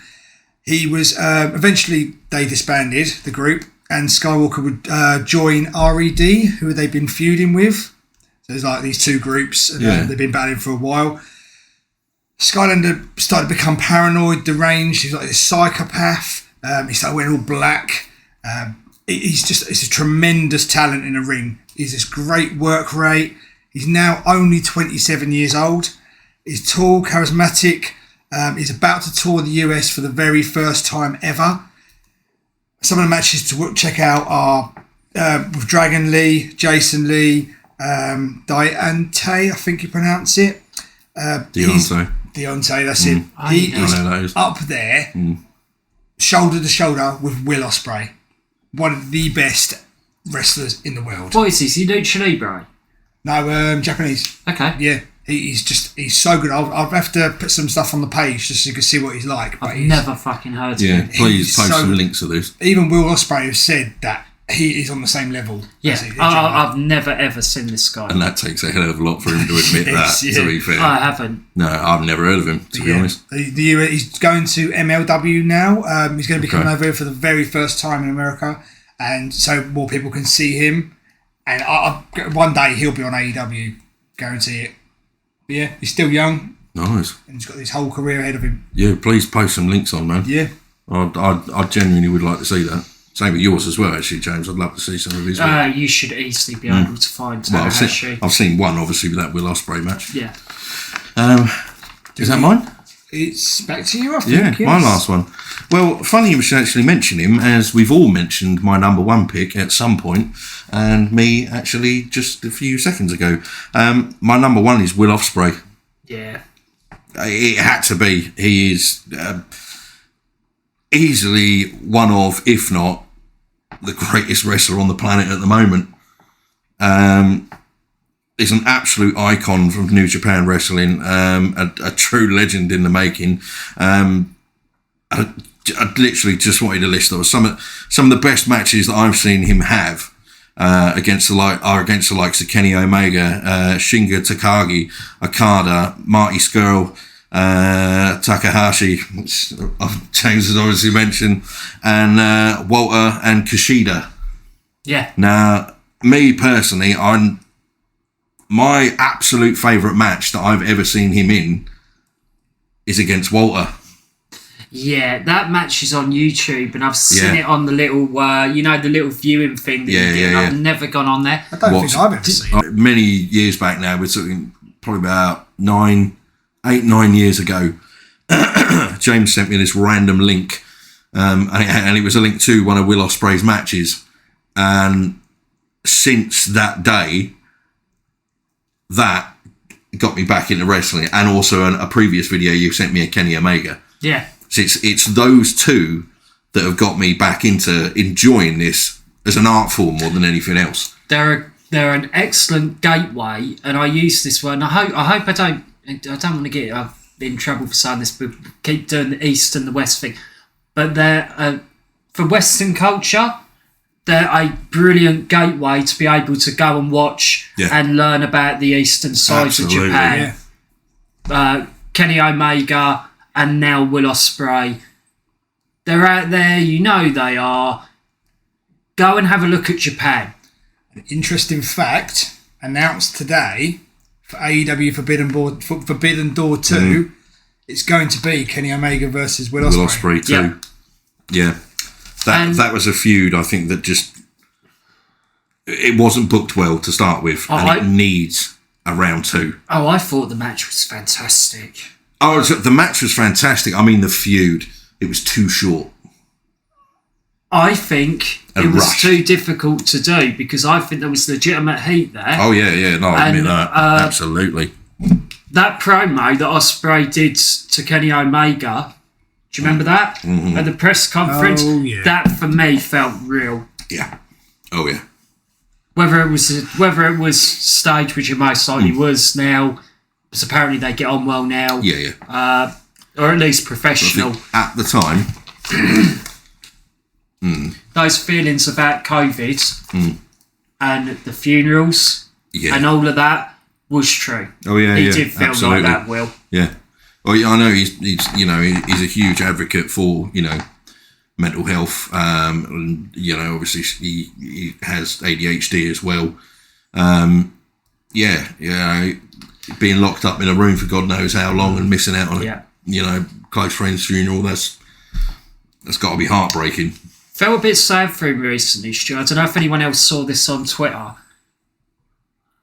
He was eventually they disbanded the group, and Skywalker would join RED, who they've been feuding with. So there's like these two groups, and they've been battling for a while. Skylander started to become paranoid, deranged. He's like this psychopath. He started wearing all black. He's a tremendous talent in the ring. He's this great work rate. He's now only 27 years old. He's tall, charismatic. He's about to tour the US for the very first time ever. Some of the matches to check out are with Dragon Lee, Jason Lee, Deontay, I think you pronounce it. Deontay, that's it. He is up there, shoulder to shoulder with Will Ospreay. One of the best wrestlers in the world. What is this? You Lucha Libre? No, Japanese. Okay. Yeah. He's so good. I'll have to put some stuff on the page just so you can see what he's like. But I've never fucking heard of him. Yeah, please post some links of this. Even Will Ospreay has said that he is on the same level. Yeah, I've never ever seen this guy. And that takes a hell of a lot for him to admit that, to be fair. I haven't. No, I've never heard of him, to be honest. He's going to MLW now. He's going to be coming over here for the very first time in America. And so more people can see him. And one day he'll be on AEW. Guarantee it. But yeah, he's still young. Nice. And he's got his whole career ahead of him. Yeah, please post some links on, man. Yeah. I genuinely would like to see that. Same with yours as well, actually, James. I'd love to see some of his work. You should easily be able to find Tanahashi. I've seen one, obviously, with that Will Ospreay match. Yeah. Is that mine? It's back to you, I think. Yeah, my last one. Well, funny you should actually mention him, as we've all mentioned my number one pick at some point, and me actually just a few seconds ago. My number one is Will Ospreay. Yeah. It had to be. He is easily one of, if not, the greatest wrestler on the planet at the moment. He's an absolute icon from New Japan Wrestling, a true legend in the making. I literally just wanted to list those. Some of the best matches that I've seen him have against the likes of Kenny Omega, Shingo Takagi, Okada, Marty Scurll, Takahashi, which James has obviously mentioned, and Walter and Kushida. Yeah. Now, me personally, my absolute favourite match that I've ever seen him in is against Walter. Yeah, that match is on YouTube, and I've seen it on the little, the little viewing thing that you get. I've never gone on there. I don't think I've ever seen it. Many years back now, we're talking probably about 9 years ago, James sent me this random link, and it was a link to one of Will Ospreay's matches. And since that day, that got me back into wrestling, and also a previous video you sent me of Kenny Omega. Yeah. So it's those two that have got me back into enjoying this as an art form more than anything else. They're an excellent gateway, and I use this one. I hope I don't want to get in trouble for saying this, but keep doing the East and the West thing. But they're for Western culture, they're a brilliant gateway to be able to go and watch and learn about the Eastern sides of Japan. Yeah. Kenny Omega and now Will Ospreay. They're out there, you know they are. Go and have a look at Japan. An interesting fact, announced today for AEW Forbidden Door 2, it's going to be Kenny Omega versus Will Ospreay. Will Ospreay too. Yeah. That was a feud, I think, that just it wasn't booked well to start with, and it needs a round 2. Oh, I thought the match was fantastic. Oh, the match was fantastic. I mean, the feud, it was too short. I think it was too difficult to do because I think there was legitimate heat there. Oh, yeah. No, I admit that. Absolutely. That promo that Ospreay did to Kenny Omega, do you remember that? Mm-hmm. At the press conference? Oh, yeah. That, for me, felt real. Yeah. Oh, yeah. Whether it was staged, which it most likely was now, because apparently they get on well now. Yeah. Or at least professional. At the time... Those feelings about COVID and the funerals and all of that was true. Oh yeah, he did feel absolutely. like that. Will. Yeah. Well, yeah, I know he's he's a huge advocate for mental health. And, obviously he has ADHD as well. Being locked up in a room for God knows how long and missing out on a close friend's funeral. That's got to be heartbreaking. Felt a bit sad for him recently, Stu. I don't know if anyone else saw this on Twitter.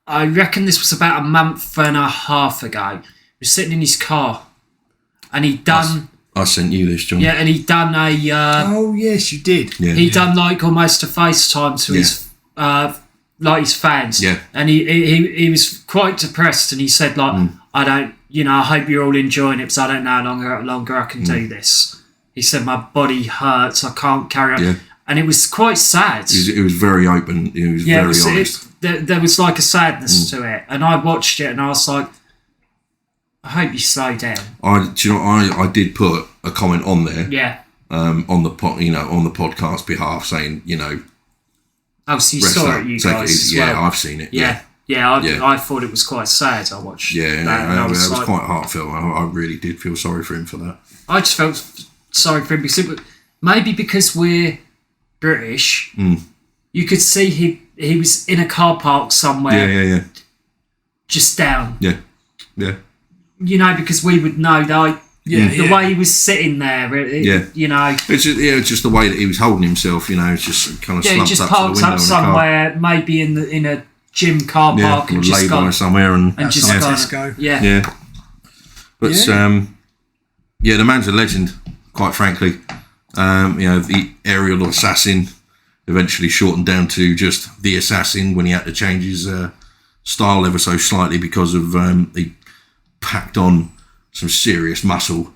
I reckon this was about a month and a half ago. He was sitting in his car, and he'd done. I sent you this, John. Yeah, and he'd done a. Oh yes, you did. Yeah, he'd done like almost a FaceTime to his his fans. Yeah, and he was quite depressed, and he said like, I don't, I hope you're all enjoying it because I don't know how longer I can do this. He said, my body hurts, I can't carry on. Yeah. And it was quite sad. It was very open. It was very honest. There was like a sadness to it. And I watched it and I was like, I hope you slow down. I did put a comment on there. Yeah. On the podcast behalf saying, Oh, so you saw it, you guys as well. Yeah, I've seen it. Yeah. I thought it was quite sad. I watched that. And it was quite heartfelt. I really did feel sorry for him for that. I just felt sorry for him because maybe because we're British, you could see he was in a car park somewhere. Yeah. Just down. Yeah. Because we would know that. The way he was sitting there. It's just the way that he was holding himself. It's just kind of slumped just up parked to the window up somewhere, maybe in a gym car park, and just gone somewhere and just gone. Yeah. But the man's a legend. Quite frankly, the aerial assassin eventually shortened down to just the assassin when he had to change his style ever so slightly because of he packed on some serious muscle,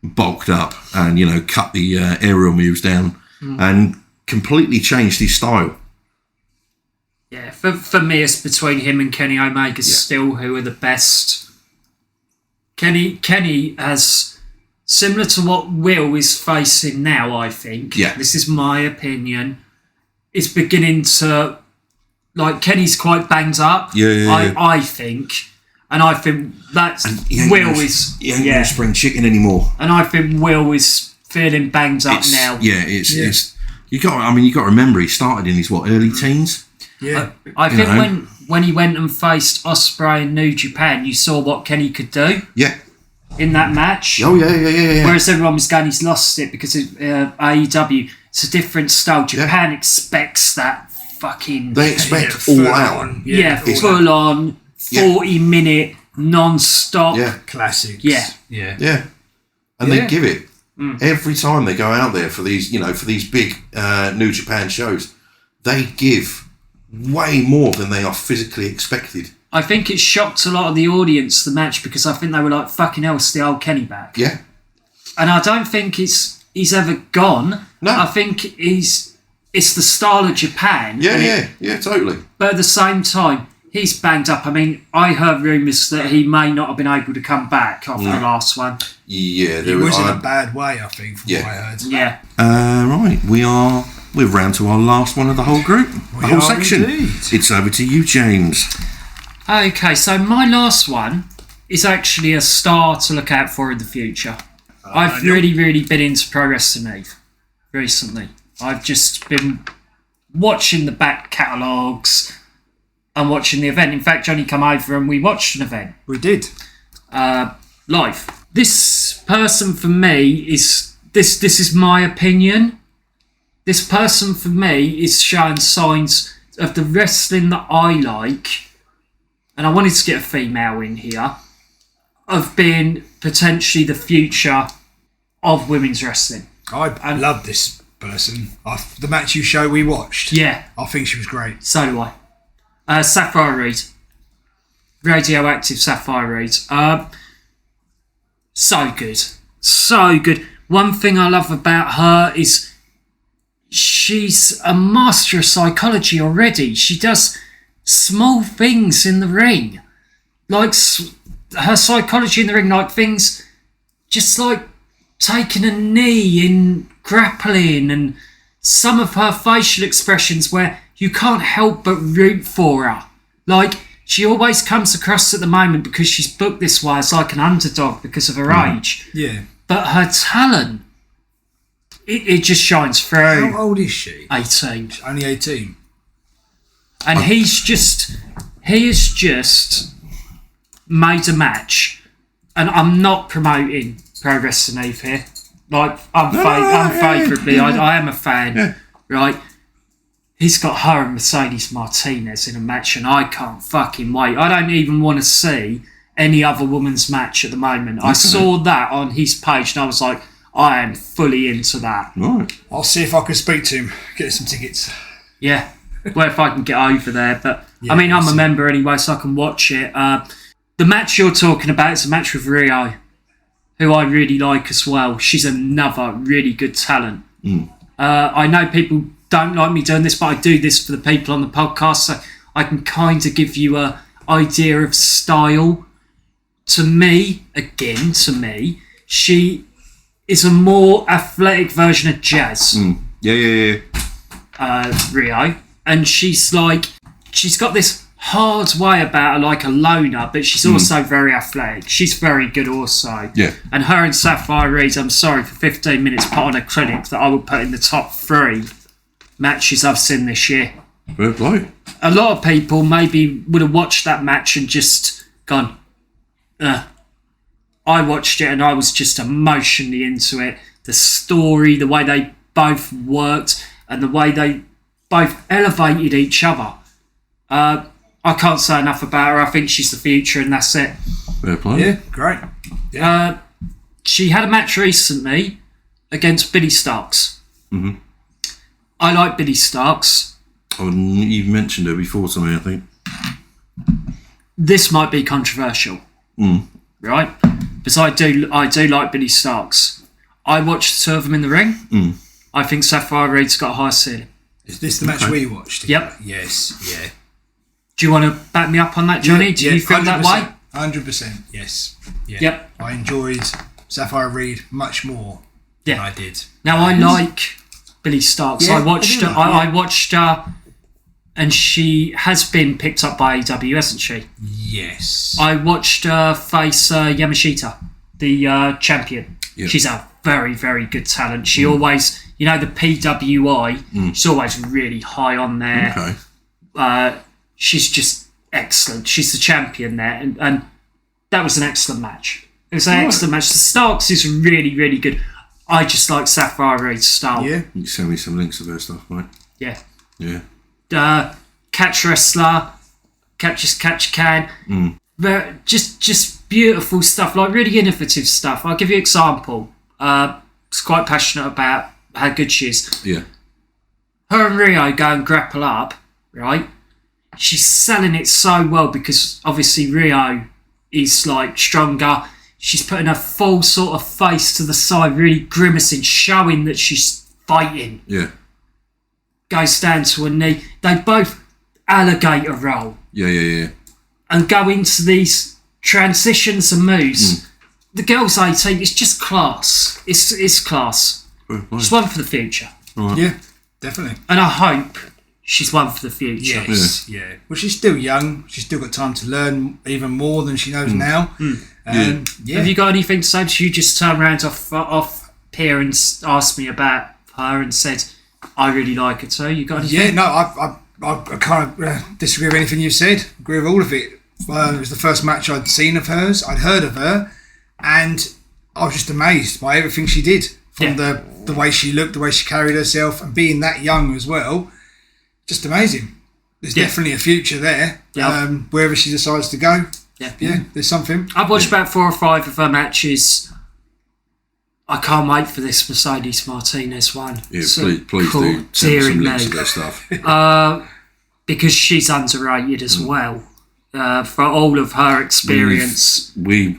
bulked up, and cut the aerial moves down and completely changed his style. Yeah, for me, it's between him and Kenny Omega still who are the best. Kenny has. Similar to what Will is facing now, I think. Yeah. This is my opinion. It's beginning to... Kenny's quite banged up. Yeah. I think. And I think that's... Will is... He ain't no spring chicken anymore. And I think Will is feeling banged up now. Yeah, it's... You got to remember, he started in his, early teens? Yeah. I think when he went and faced Ospreay in New Japan, you saw what Kenny could do. Yeah. In that match. Oh, yeah. Whereas everyone was going, he's lost it because of AEW. It's a different style. Japan expects that fucking... They expect all out. Full on, 40-minute, non-stop. Yeah. Classics. Yeah. And they give it. Every time they go out there for these, for these big New Japan shows, they give way more than they are physically expected. I think it shocked a lot of the audience, the match, because I think they were like, fucking hell, it's the old Kenny back. Yeah. And I don't think he's ever gone. No. I think it's the style of Japan. Yeah, totally. But at the same time, he's banged up. I mean, I heard rumours that he may not have been able to come back after the last one. Yeah. He was in a bad way, I think, from what I heard. Yeah. Right, we're round to our last one of the whole group. The whole section. Indeed. It's over to you, James. Okay, so my last one is actually a star to look out for in the future. I've really been into Pro Wrestling recently. I've just been watching the back catalogues and watching the event. In fact, Jonny come over and we watched an event. We did. Live. This person for me is... This is my opinion. This person for me is showing signs of the wrestling that I like, and I wanted to get a female in here, of being potentially the future of women's wrestling. I love this person. The match we watched. Yeah. I think she was great. So do I. Safire Reed. Radioactive Safire Reed. So good. So good. One thing I love about her is she's a master of psychology already. She does small things in the ring. Like her psychology in the ring, like things just like taking a knee in grappling, and some of her facial expressions where you can't help but root for her. Like, she always comes across at the moment, because she's booked this way, as like an underdog because of her age. Yeah. But her talent, it just shines through. How old is she? 18. She's only 18. And he has just made a match, and I'm not promoting Pro Wrestling Eve here. Like, unfavourably, I am a fan, right? He's got her and Mercedes Martinez in a match, and I can't fucking wait. I don't even want to see any other women's match at the moment. Okay. I saw that on his page, and I was like, I am fully into that. Right. I'll see if I can speak to him, get some tickets. Yeah. Well, if I can get over there. But, yeah, I mean, I'm a member anyway, so I can watch it. The match you're talking about is a match with Rio, who I really like as well. She's another really good talent. I know people don't like me doing this, but I do this for the people on the podcast, so I can kind of give you an idea of style. To me, she is a more athletic version of Jazz. Yeah. Rio. And she's got this hard way about her, like a loner, but she's also very athletic. She's very good also. Yeah. And her and Safire Reed, I'm sorry, for 15 minutes put on a clinic that I would put in the top 3 matches I've seen this year. Fair play. A lot of people maybe would have watched that match and just gone, I watched it and I was just emotionally into it. The story, the way they both worked, and the way they both elevated each other. I can't say enough about her. I think she's the future, and that's it. Fair play. Yeah, great. Yeah. She had a match recently against Billy Starks. Mm-hmm. I like Billy Starks. Oh, you've mentioned her before to me, I think. This might be controversial, right? Because I do like Billy Starks. I watched the two of them in the ring. I think Safire Reed's got a high ceiling. Is this the match we watched? Yep. Yes. Yeah. Do you want to back me up on that, Jonny? Do you feel that way? 100%. Yes. Yeah. Yep. I enjoyed Safire Reed much more than I did. Now I like Billy Starks. Yeah, I watched her, and she has been picked up by AEW, hasn't she? Yes. I watched her face Yamashita, the champion. Yep. She's a very, very good talent. She always, the PWI, she's always really high on there. Okay. She's just excellent. She's the champion there, and that was an excellent match. It was an excellent match. The Starks is really, really good. I just like Safire Reed's style. Yeah. You can send me some links of her stuff, mate. Yeah. Yeah. Catch wrestler, catch can. But just beautiful stuff, like really innovative stuff. I'll give you an example. It's quite passionate about how good she is. Yeah. Her and Rio go and grapple up, right? She's selling it so well because obviously Rio is like stronger. She's putting her full sort of face to the side, really grimacing, showing that she's fighting. Yeah. Goes down to her knee. They both alligator roll. Yeah. And go into these transitions and moves. The girl's 18. It's just class. It's class. It's one for the future. Right. Yeah, definitely. And I hope she's one for the future. Yes, yeah. Well, she's still young. She's still got time to learn even more than she knows now. Yeah. Have you got anything to say? You just turned around off here and asked me about her and said, I really like her too. You got anything? Yeah, no, I can't disagree with anything you've said. Agree with all of it. It was the first match I'd seen of hers. I'd heard of her, and I was just amazed by everything she did. From the way she looked, the way she carried herself, and being that young as well. Just amazing. there's definitely a future there. Yeah. Wherever she decides to go. Yeah. There's something. I've watched about 4 or 5 of her matches. I can't wait for this Mercedes Martinez one. Yeah, please do send some links to their stuff. Because she's underrated as well. For all of her experience.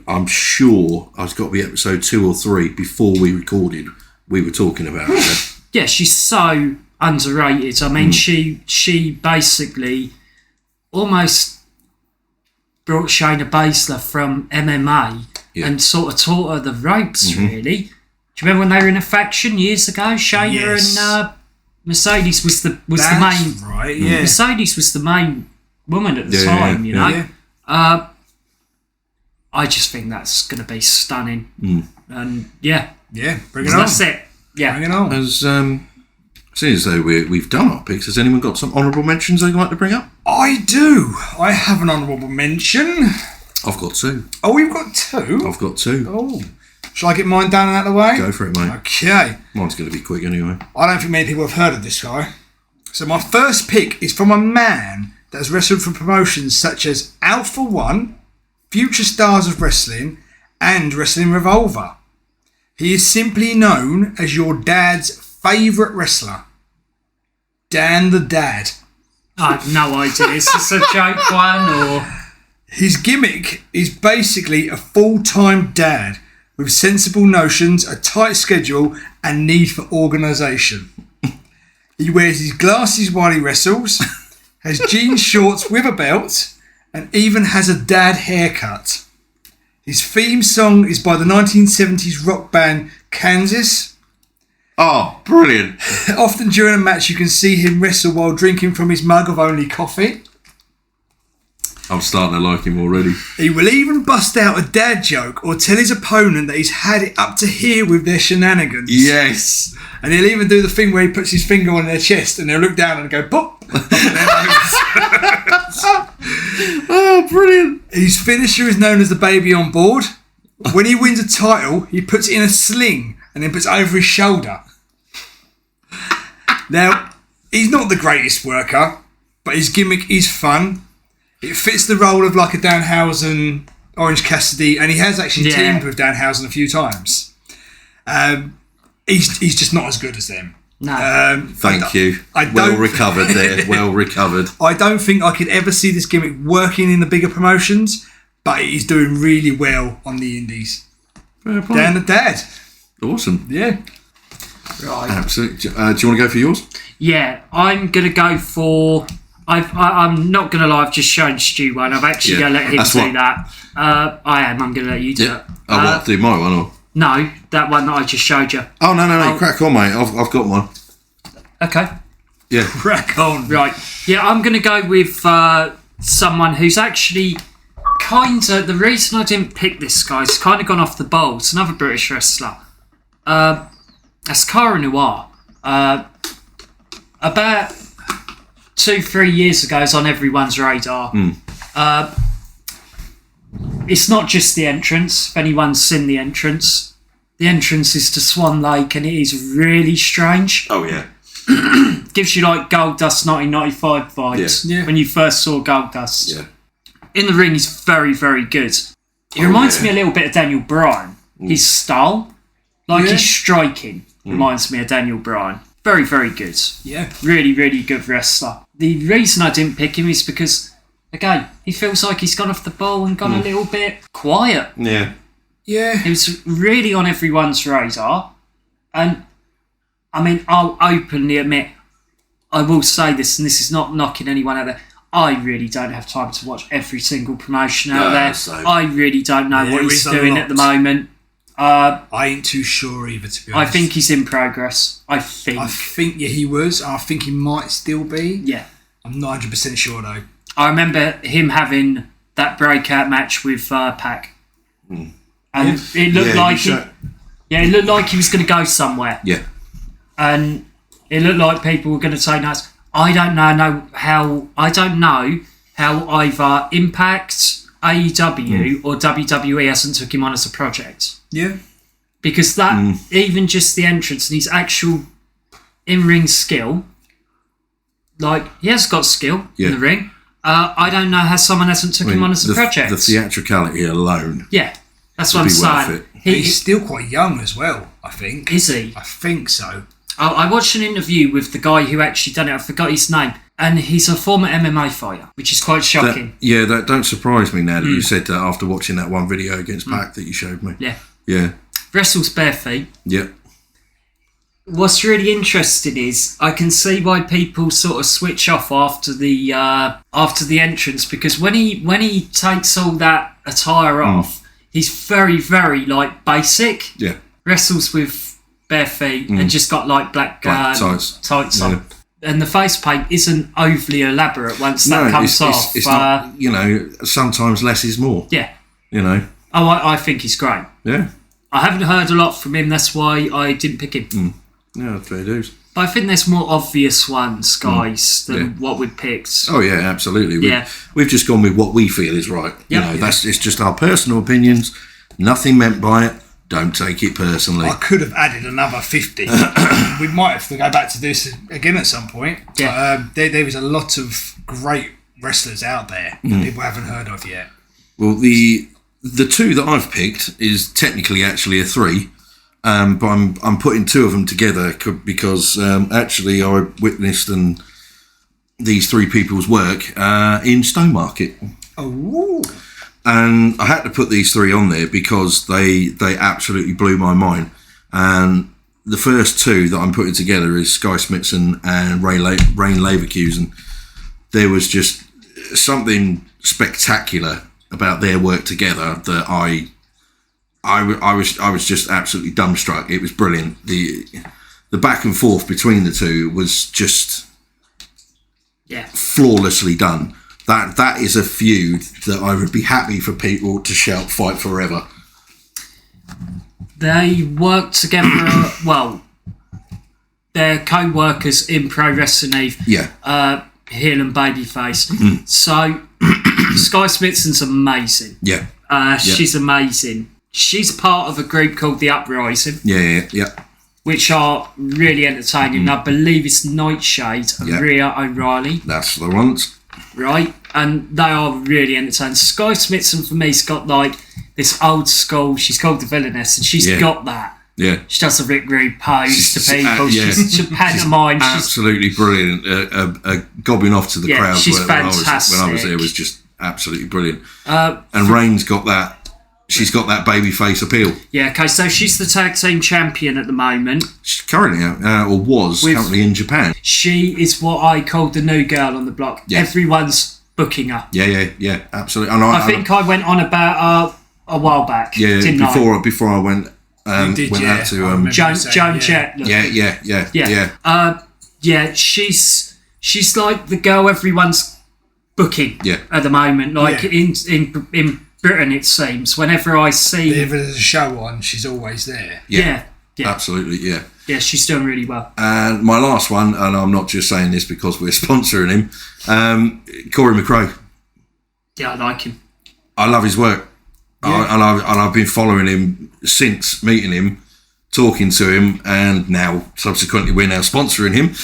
I'm sure it's got to be episode 2 or 3 before we recorded. We were talking about her. Yeah, she's so underrated. I mean, she basically almost brought Shayna Baszler from MMA and sort of taught her the ropes, really. Do you remember when they were in a faction years ago? Shayna and Mercedes was the main. Right, yeah. Mercedes was the main woman at the time, you know. Yeah. I just think that's going to be stunning. And bring it so on. that's it. Yeah, bring it on. As seeing as though we've done our picks, has anyone got some honourable mentions they'd like to bring up? I do. I have an honourable mention. I've got 2. Oh, we've got 2? I've got 2. Oh. Shall I get mine down and out of the way? Go for it, mate. Okay. Mine's going to be quick anyway. I don't think many people have heard of this guy. So my first pick is from a man that has wrestled for promotions such as Alpha One, Future Stars of Wrestling, and Wrestling Revolver. He is simply known as your dad's favourite wrestler, Dan the Dad. I have no idea. Is this a joke one or? His gimmick is basically a full-time dad with sensible notions, a tight schedule, and need for organisation. He wears his glasses while he wrestles, has jean shorts with a belt, and even has a dad haircut. His theme song is by the 1970s rock band Kansas. Oh, brilliant. Often during a match you can see him wrestle while drinking from his mug of only coffee. I'm starting to like him already. He will even bust out a dad joke or tell his opponent that he's had it up to here with their shenanigans. Yes. And he'll even do the thing where he puts his finger on their chest and they'll look down and go, pop. Oh, brilliant. His finisher is known as the baby on board. When he wins a title, he puts it in a sling and then puts it over his shoulder. Now, he's not the greatest worker, but his gimmick is fun. It fits the role of like a Danhausen, Orange Cassidy, and he has actually teamed with Danhausen a few times. He's just not as good as them. No. Thank you. Well recovered there. Well recovered. I don't think I could ever see this gimmick working in the bigger promotions, but he's doing really well on the indies. Dan the Dad. Awesome. Yeah. Right. Absolutely. Do you want to go for yours? Yeah, I'm going to go for... I'm not going to lie, I've just shown Stu one. I've actually going to let him do that. I'm going to let you do it. Oh, what? Do my one or? No, that one that I just showed you. Oh, no, crack on, mate. I've got one. Okay. Yeah. Crack on. Right. Yeah, I'm going to go with someone who's actually kind of... The reason I didn't pick this guy is kind of gone off the bowl. It's another British wrestler. That's Cara Noir. About 2-3 years ago, it's on everyone's radar. It's not just the entrance. If anyone's seen the entrance is to Swan Lake, and it is really strange. Oh, yeah. Gives you like Goldust 1995 vibes when you first saw Goldust. Yeah. In the ring, he's very, very good. He reminds me a little bit of Daniel Bryan. His style, his striking, reminds me of Daniel Bryan. Very, very good. Yeah. Really, really good wrestler. The reason I didn't pick him is because, again, he feels like he's gone off the ball and gone a little bit quiet. Yeah. Yeah. He was really on everyone's radar. And, I mean, I'll openly admit, I will say this, and this is not knocking anyone out there, I really don't have time to watch every single promotion out there. Same. I really don't know what he's doing at the moment. I ain't too sure either, to be honest. I think he's in progress. I think he was. I think he might still be. Yeah. I'm not 100% sure, though. I remember him having that breakout match with Pac. And it looked it looked like he was going to go somewhere. Yeah. And it looked like people were going to say no. I don't know how either Impact, AEW or WWE hasn't took him on as a project. Yeah. Because that, even just the entrance and his actual in-ring skill, Like, he has got skill Yeah. in the ring. I don't know how someone hasn't took him on as a project. The theatricality alone. Yeah, that's what I'm would be worth saying. it. He's still quite young as well, I think. Is he? I think so. I watched an interview with the guy who actually done it. I forgot his name. And he's a former MMA fighter, which is quite shocking. That don't surprise me now that you said that after watching that one video against Pac that you showed me. Yeah. Yeah. Wrestles bare feet. Yeah. What's really interesting is I can see why people sort of switch off after the entrance, because when he takes all that attire off, he's very, very like basic. Yeah. Wrestles with bare feet and just got like black tights on. And the face paint isn't overly elaborate once that comes off. It's not, sometimes less is more. Yeah. Oh, I think he's great. Yeah. I haven't heard a lot from him, that's why I didn't pick him. Yeah, fair dues. But I think there's more obvious ones, guys, than what we'd picked. Oh, yeah, absolutely. Yeah. We've just gone with what we feel is right. Yep. It's just our personal opinions. Nothing meant by it. Don't take it personally. I could have added another 50. We might have to go back to this again at some point. Yeah. But, there was a lot of great wrestlers out there that people haven't heard of yet. Well, the two that I've picked is technically actually a three, but I'm putting two of them together because actually I witnessed these three people's work in Stowmarket. Oh. And I had to put these three on there because they absolutely blew my mind. And the first two that I'm putting together is Sky Smithson and Rain Leverkusen. There was just something spectacular about their work together that I was just absolutely dumbstruck. It was brilliant. The back and forth between the two was just flawlessly done. That is a feud that I would be happy for people to shout fight forever. They work together, they're co-workers in Pro Wrestling Eve, heel and babyface. So, Sky Smithson's amazing. Yeah. She's amazing. She's part of a group called The Uprising. Yeah. Which are really entertaining. I believe it's Nightshade and Rhea O'Reilly. That's the ones. Right? And they are really entertaining. Sky Smithson, for me, has got like this old school, she's called the villainess, and she's got that. Yeah. She does the Rick Rude pose to people. Yeah. She's pantomime. Absolutely brilliant. Gobbing off to the crowd she's when fantastic. I was there was just absolutely brilliant. And Rain's got that. She's got that baby face appeal. Yeah, okay, so she's the tag team champion at the moment. She's currently currently in Japan. She is what I called the new girl on the block. Yeah. Everyone's booking her. Yeah, absolutely. And I think I went on about a while back. Didn't before I went out to Joan Jett. Yeah. She's like the girl everyone's booking at the moment. Like in Britain, it seems. Whenever I see... If there's a show on, she's always there. Yeah. Absolutely, yeah. Yeah, she's doing really well. And my last one, and I'm not just saying this because we're sponsoring him, Corey McRae. Yeah, I like him. I love his work. Yeah. I've been following him since meeting him, talking to him, and now, subsequently, we're now sponsoring him.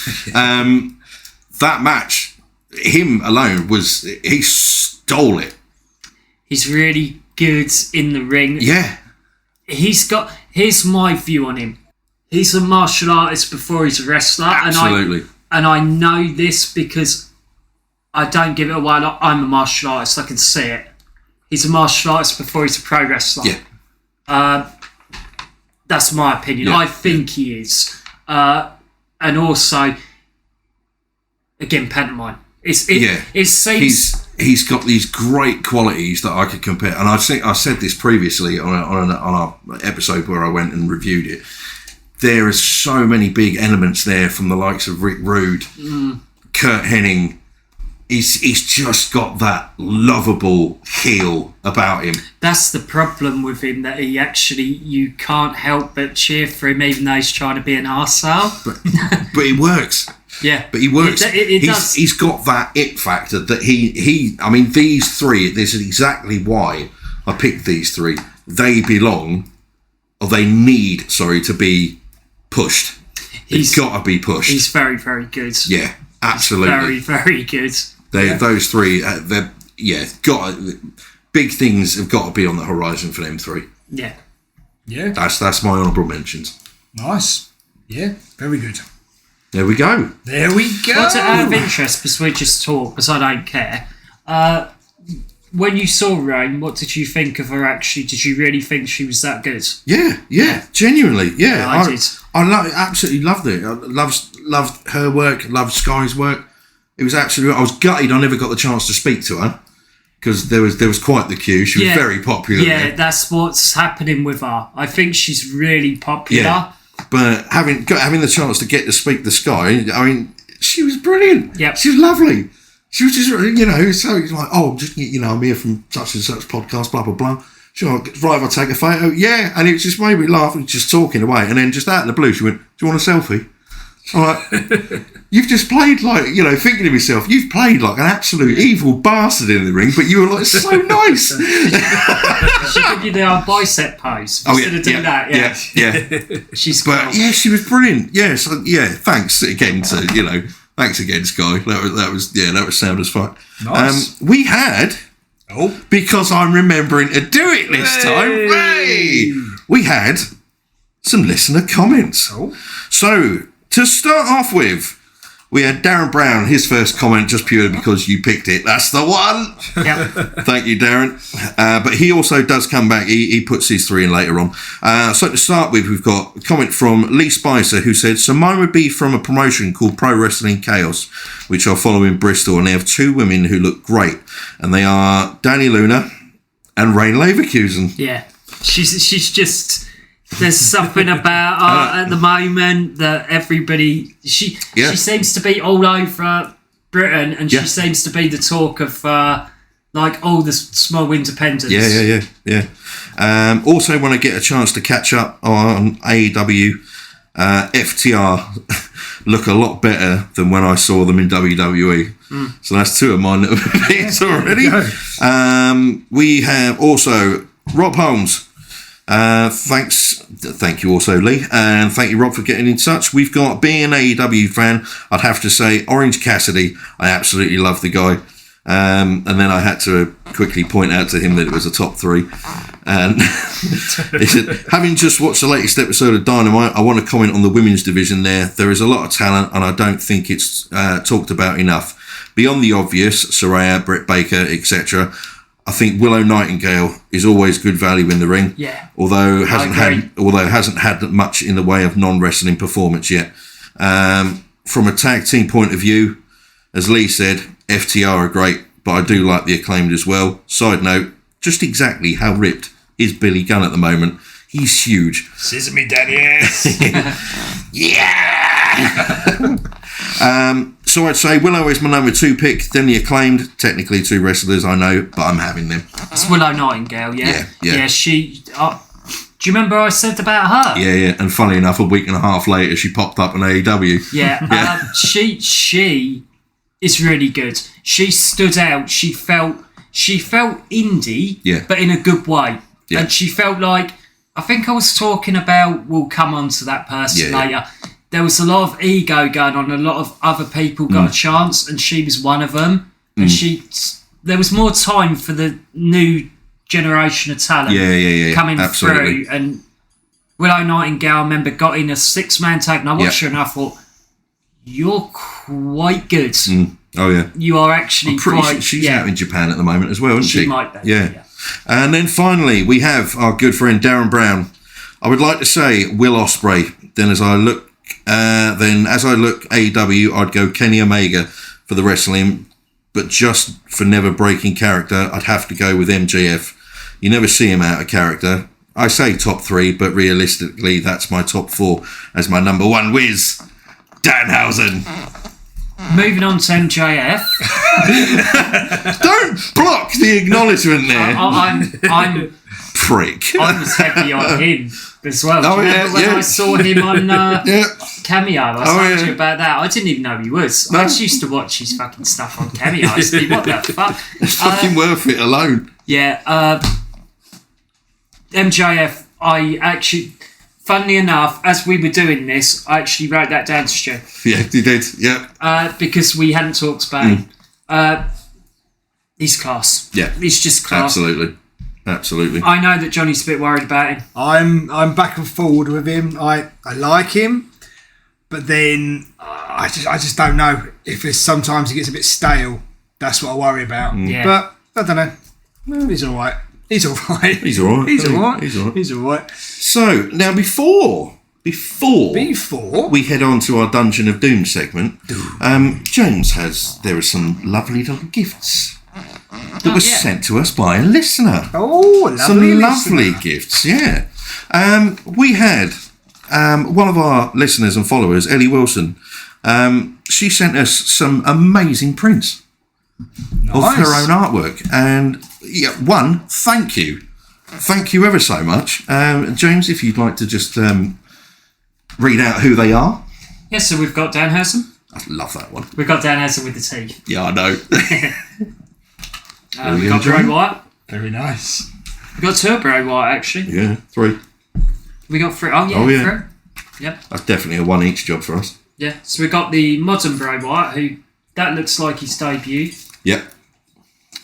That match, him alone, he stole it. He's really good in the ring. Yeah. Here's my view on him. He's a martial artist before he's a wrestler. Absolutely. And I know this because I don't give it away. I'm a martial artist. I can see it. He's a martial artist before he's a pro wrestler. Yeah. That's my opinion. I think he is. And also, again, pantomime. It seems... He's got these great qualities that I could compare, and I think I said this previously on our episode where I went and reviewed it. There are so many big elements there from the likes of Rick Rude, Kurt Hennig. He's just got that lovable heel about him. That's the problem with him, that you can't help but cheer for him even though he's trying to be an arsehole. But it works. Yeah, but he works. It does. He's got that it factor that I mean, these three. This is exactly why I picked these three. They belong, or they need, to be pushed. He's got to be pushed. He's very, very good. Yeah. Absolutely. Very, very good. Those three, big things have got to be on the horizon for them three. Yeah. Yeah. That's my honourable mentions. Nice. Yeah, very good. There we go. What's out of interest, because we just talk, because I don't care. When you saw Rain, what did you think of her actually? Did you really think she was that good? Yeah, genuinely. Yeah, I did. I absolutely loved it. I loved her work, loved Sky's work. It was absolutely... I was gutted I never got the chance to speak to her, because there was quite the queue. She was very popular. Yeah, that's what's happening with her. I think she's really popular. Yeah. But having the chance to get to speak to Sky, I mean, she was brilliant. Yeah, she was lovely. She was just, so it's like, just, I'm here from such and such podcast, blah blah blah. Sure, right, I'll take a photo. Yeah, and it just made me laugh and just talking away. And then just out of the blue, she went, "Do you want a selfie?" I'm like, you've just played thinking to myself, you've played like an absolute evil bastard in the ring, but you were like so nice. She gave you the bicep pose. Instead of doing that, yeah. She's cool. But yeah, she was brilliant. Yeah, so, yeah. Thanks again to thanks again, Sky. That was sound as fuck. Nice. We had. Because I'm remembering to do it this time. Hey! We had some listener comments. So, to start off with, we had Darren Brown, his first comment, just purely because you picked it. That's the one. Yep. Thank you, Darren. But he also does come back. He puts his three in later on. So to start with, we've got a comment from Lee Spicer, who said, so mine would be from a promotion called Pro Wrestling Chaos, which I follow in Bristol, and they have two women who look great. And they are Danny Luna and Rain Leverkusen. Yeah. She's just... There's something about her at the moment that everybody... She seems to be all over Britain, and she seems to be the talk of all the small independents. Yeah. Also, when I get a chance to catch up on AEW, FTR look a lot better than when I saw them in WWE. So that's two of mine that have been already. We have also Rob Holmes. Thank you also, Lee, and thank you, Rob, for getting in touch. We've got, being an AEW fan, I'd have to say Orange Cassidy. I absolutely love the guy, and then I had to quickly point out to him that it was a top three. And he said, having just watched the latest episode of Dynamite, I want to comment on the women's division there. There is a lot of talent, and I don't think it's talked about enough. Beyond the obvious, Saraya, Britt Baker, etc., I think Willow Nightingale is always good value in the ring. Yeah. Although hasn't had much in the way of non-wrestling performance yet. From a tag team point of view, as Lee said, FTR are great, but I do like the Acclaimed as well. Side note, just exactly how ripped is Billy Gunn at the moment? He's huge. Sesame Daddy ass. Yeah. So I'd say Willow is my number 2 pick, then the Acclaimed, technically two wrestlers I know, but I'm having them. It's Willow Nightingale, yeah. Yeah. She... do you remember I said about her? Yeah. And funny enough, a week and a half later, she popped up on AEW. Yeah. She is really good. She stood out. She felt indie, but in a good way. Yeah. And she felt like... I think I was talking about... We'll come on to that person later. There was a lot of ego going on. A lot of other people got a chance, and she was one of them. And there was more time for the new generation of talent coming through. And Willow Nightingale, I remember, got in a 6-man tag, and I watched her and I thought, you're quite good. Oh, yeah. You are actually quite... She's out in Japan at the moment as well, isn't she? She might be. Yeah. And then finally, we have our good friend Darren Brown. I would like to say Will Ospreay. Then as I look AEW, I'd go Kenny Omega for the wrestling, but just for never breaking character, I'd have to go with MJF. You never see him out of character. I say top 3, but realistically, that's my top 4 as my number 1 whiz, Danhausen. Moving on to MJF. Don't block the acknowledgement there. I'm prick. I was heavy on him as well. Oh, Do you remember when I saw him on Cameo? I told you about that. I didn't even know he was. No. I just used to watch his fucking stuff on Cameo. I used to think, what the fuck? It's fucking worth it alone. Yeah. MJF, I actually... funnily enough, as we were doing this, I actually wrote that down to Stu. Yeah, you did. Yeah. Because we hadn't talked about him. He's class. Yeah. He's just class. Absolutely. I know that Johnny's a bit worried about him. I'm back and forward with him. I like him, but then I just don't know if it's sometimes he gets a bit stale. That's what I worry about. Yeah. But I don't know. Well, he's all right. He's all right. He's all right. He's all right. He's all right. He's all right. So now before we head on to our Dungeon of Doom segment, James there are some lovely little gifts that were sent to us by a listener. Oh, lovely gifts, yeah. We had one of our listeners and followers, Ellie Wilson. She sent us some amazing prints of her own artwork, and thank you ever so much, James. If you'd like to just read out who they are. Yes, so we've got Danhausen. I love that one. We've got Danhausen with the T. Yeah, I know. We've got Bray Wyatt. Very nice. We've got two Bray Wyatt, actually. Yeah, 3. We got 3. Oh, yeah. 3. Yep. That's definitely a one each job for us. Yeah, so we've got the modern Bray Wyatt, who that looks like his debut. Yep.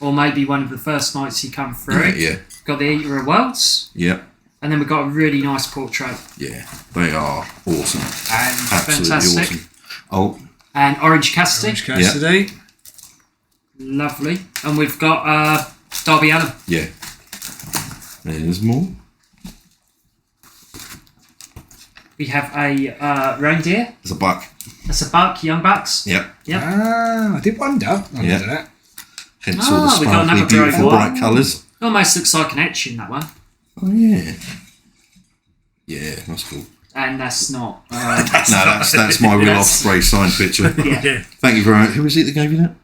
Or maybe one of the first nights he come through. Yeah. We've got the Eater of Worlds. Yep. And then we've got a really nice portrait. Yeah, they are awesome. And absolutely fantastic. Awesome. Oh. And Orange Cassidy. Yep. Lovely. And we've got Darby Allin. Yeah. There's more. We have a reindeer. There's a buck. That's a buck, young bucks. Yep. I did wonder. That. Hence all the we got sparkly, another beautiful, Bray bright colours. Almost looks like an etch in that one. Oh, yeah. Yeah, that's cool. And that's not... that's my real Ospreay signed picture. Yeah. Thank you very much. Who was it that gave you that?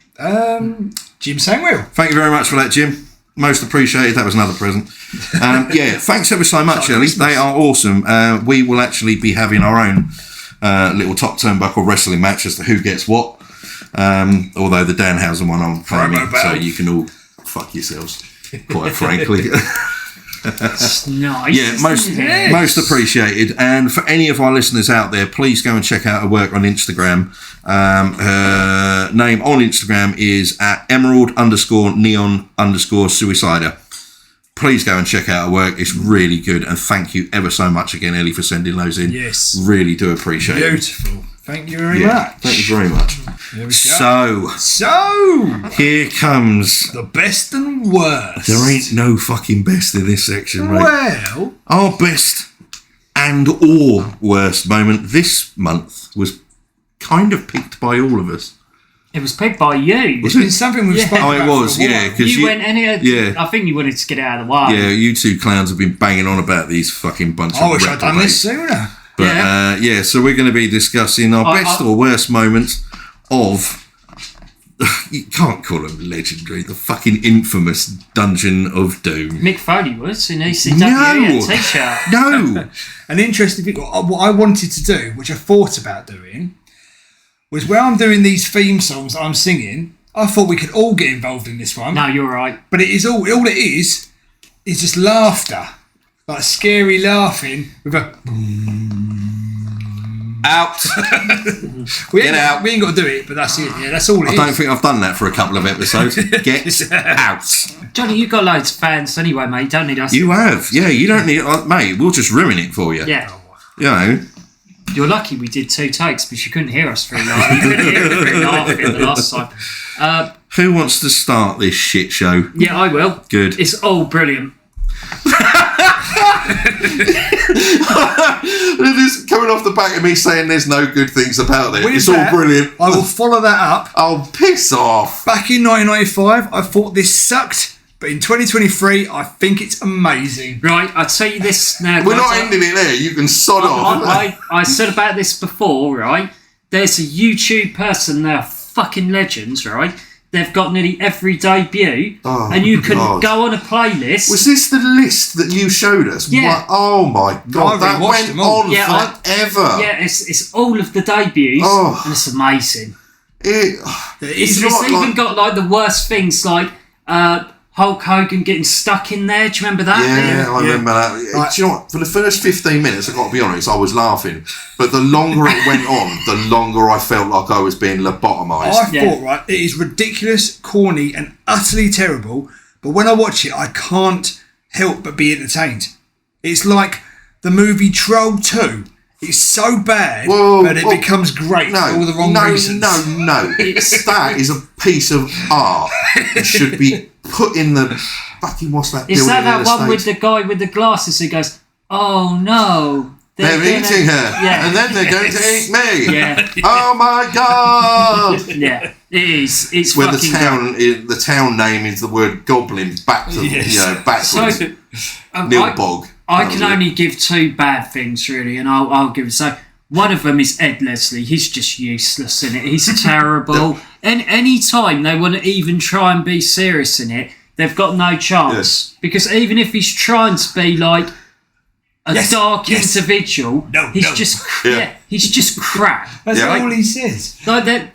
Jim Sangwell. Thank you very much for that, Jim. Most appreciated. That was another present. Thanks ever so much, Ellie. They are awesome. We will actually be having our own little top turnbuckle wrestling match as to who gets what. Although the Danhausen one I'm playing, so you can all fuck yourselves, quite frankly. It's nice. Yeah, most appreciated. And for any of our listeners out there, please go and check out her work on Instagram. Her name on Instagram is at emerald_neon_suicider. Please go and check out her work. It's really good. And thank you ever so much again, Ellie, for sending those in. Yes. Really do appreciate it. Beautiful. Thank you very much. Thank you very much. There we go. So here comes the best and worst. There ain't no fucking best in this section, mate. Well, our best and or worst moment this month was kind of picked by all of us. It was picked by you. Was it? It's something we've spoken about. Oh, it was, yeah. You went I think you wanted to get it out of the way. Yeah, you two clowns have been banging on about these fucking bunch of I wish I'd done this sooner. But so we're going to be discussing our best or worst moments of... You can't call them legendary. The fucking infamous Dungeon of Doom. Mick Foley was in ECW t-shirt. No. An interesting thing. What I wanted to do, which I thought about doing, was where I'm doing these theme songs that I'm singing, I thought we could all get involved in this one. No, you're right. But it is all it is just laughter. Like scary laughing with a... Out. Get out. We ain't got to do it, but that's it. Yeah, that's all it is. I don't think I've done that for a couple of episodes. Get out. Johnny, you've got loads of fans anyway, mate. You don't need us. You have. Yeah, you don't need... mate, we'll just ruin it for you. Yeah. You know. You're lucky we did 2 takes, but you couldn't hear us very long. You couldn't hear us very laughing the last time. Who wants to start this shit show? Yeah, I will. Good. It's all brilliant. This coming off the back of me saying there's no good things about it. It's all brilliant. I will follow that up. Oh, piss off. Back in 1995, I thought this sucked, but in 2023, I think it's amazing. Right, I'll tell you this now. We're not ending it there. You can sod off. I said about this before, right? There's a YouTube person, they're fucking legends, right? They've got nearly every debut, and you can go on a playlist. Was this the list that you showed us? Yeah. What? Oh my god, that went on forever. Yeah, it's all of the debuts, and it's amazing. It's even got like the worst things, like Hulk Hogan getting stuck in there. Do you remember that? Yeah, I remember that. Right. Do you know what? For the first 15 minutes, I've got to be honest, I was laughing. But the longer it went on, the longer I felt like I was being lobotomised. I thought, right, it is ridiculous, corny, and utterly terrible. But when I watch it, I can't help but be entertained. It's like the movie Troll 2. It's so bad that it becomes great for all the wrong reasons. No. That is a piece of art. It should be put in the fucking, what's that? Is that building in one the with States? the guy with the glasses who goes, "Oh no, They're eating her, and then they're going to eat me. Yeah. Oh my god! Yeah, it is. It's Where fucking the town name is the word goblin backwards. So, Nilbog. I can only give two bad things really, and I'll give it. So one of them is Ed Leslie. He's just useless in it. He's terrible. And any time they want to even try and be serious in it, they've got no chance. Because even if he's trying to be like a dark individual, he's just crap. That's all he says. Like that.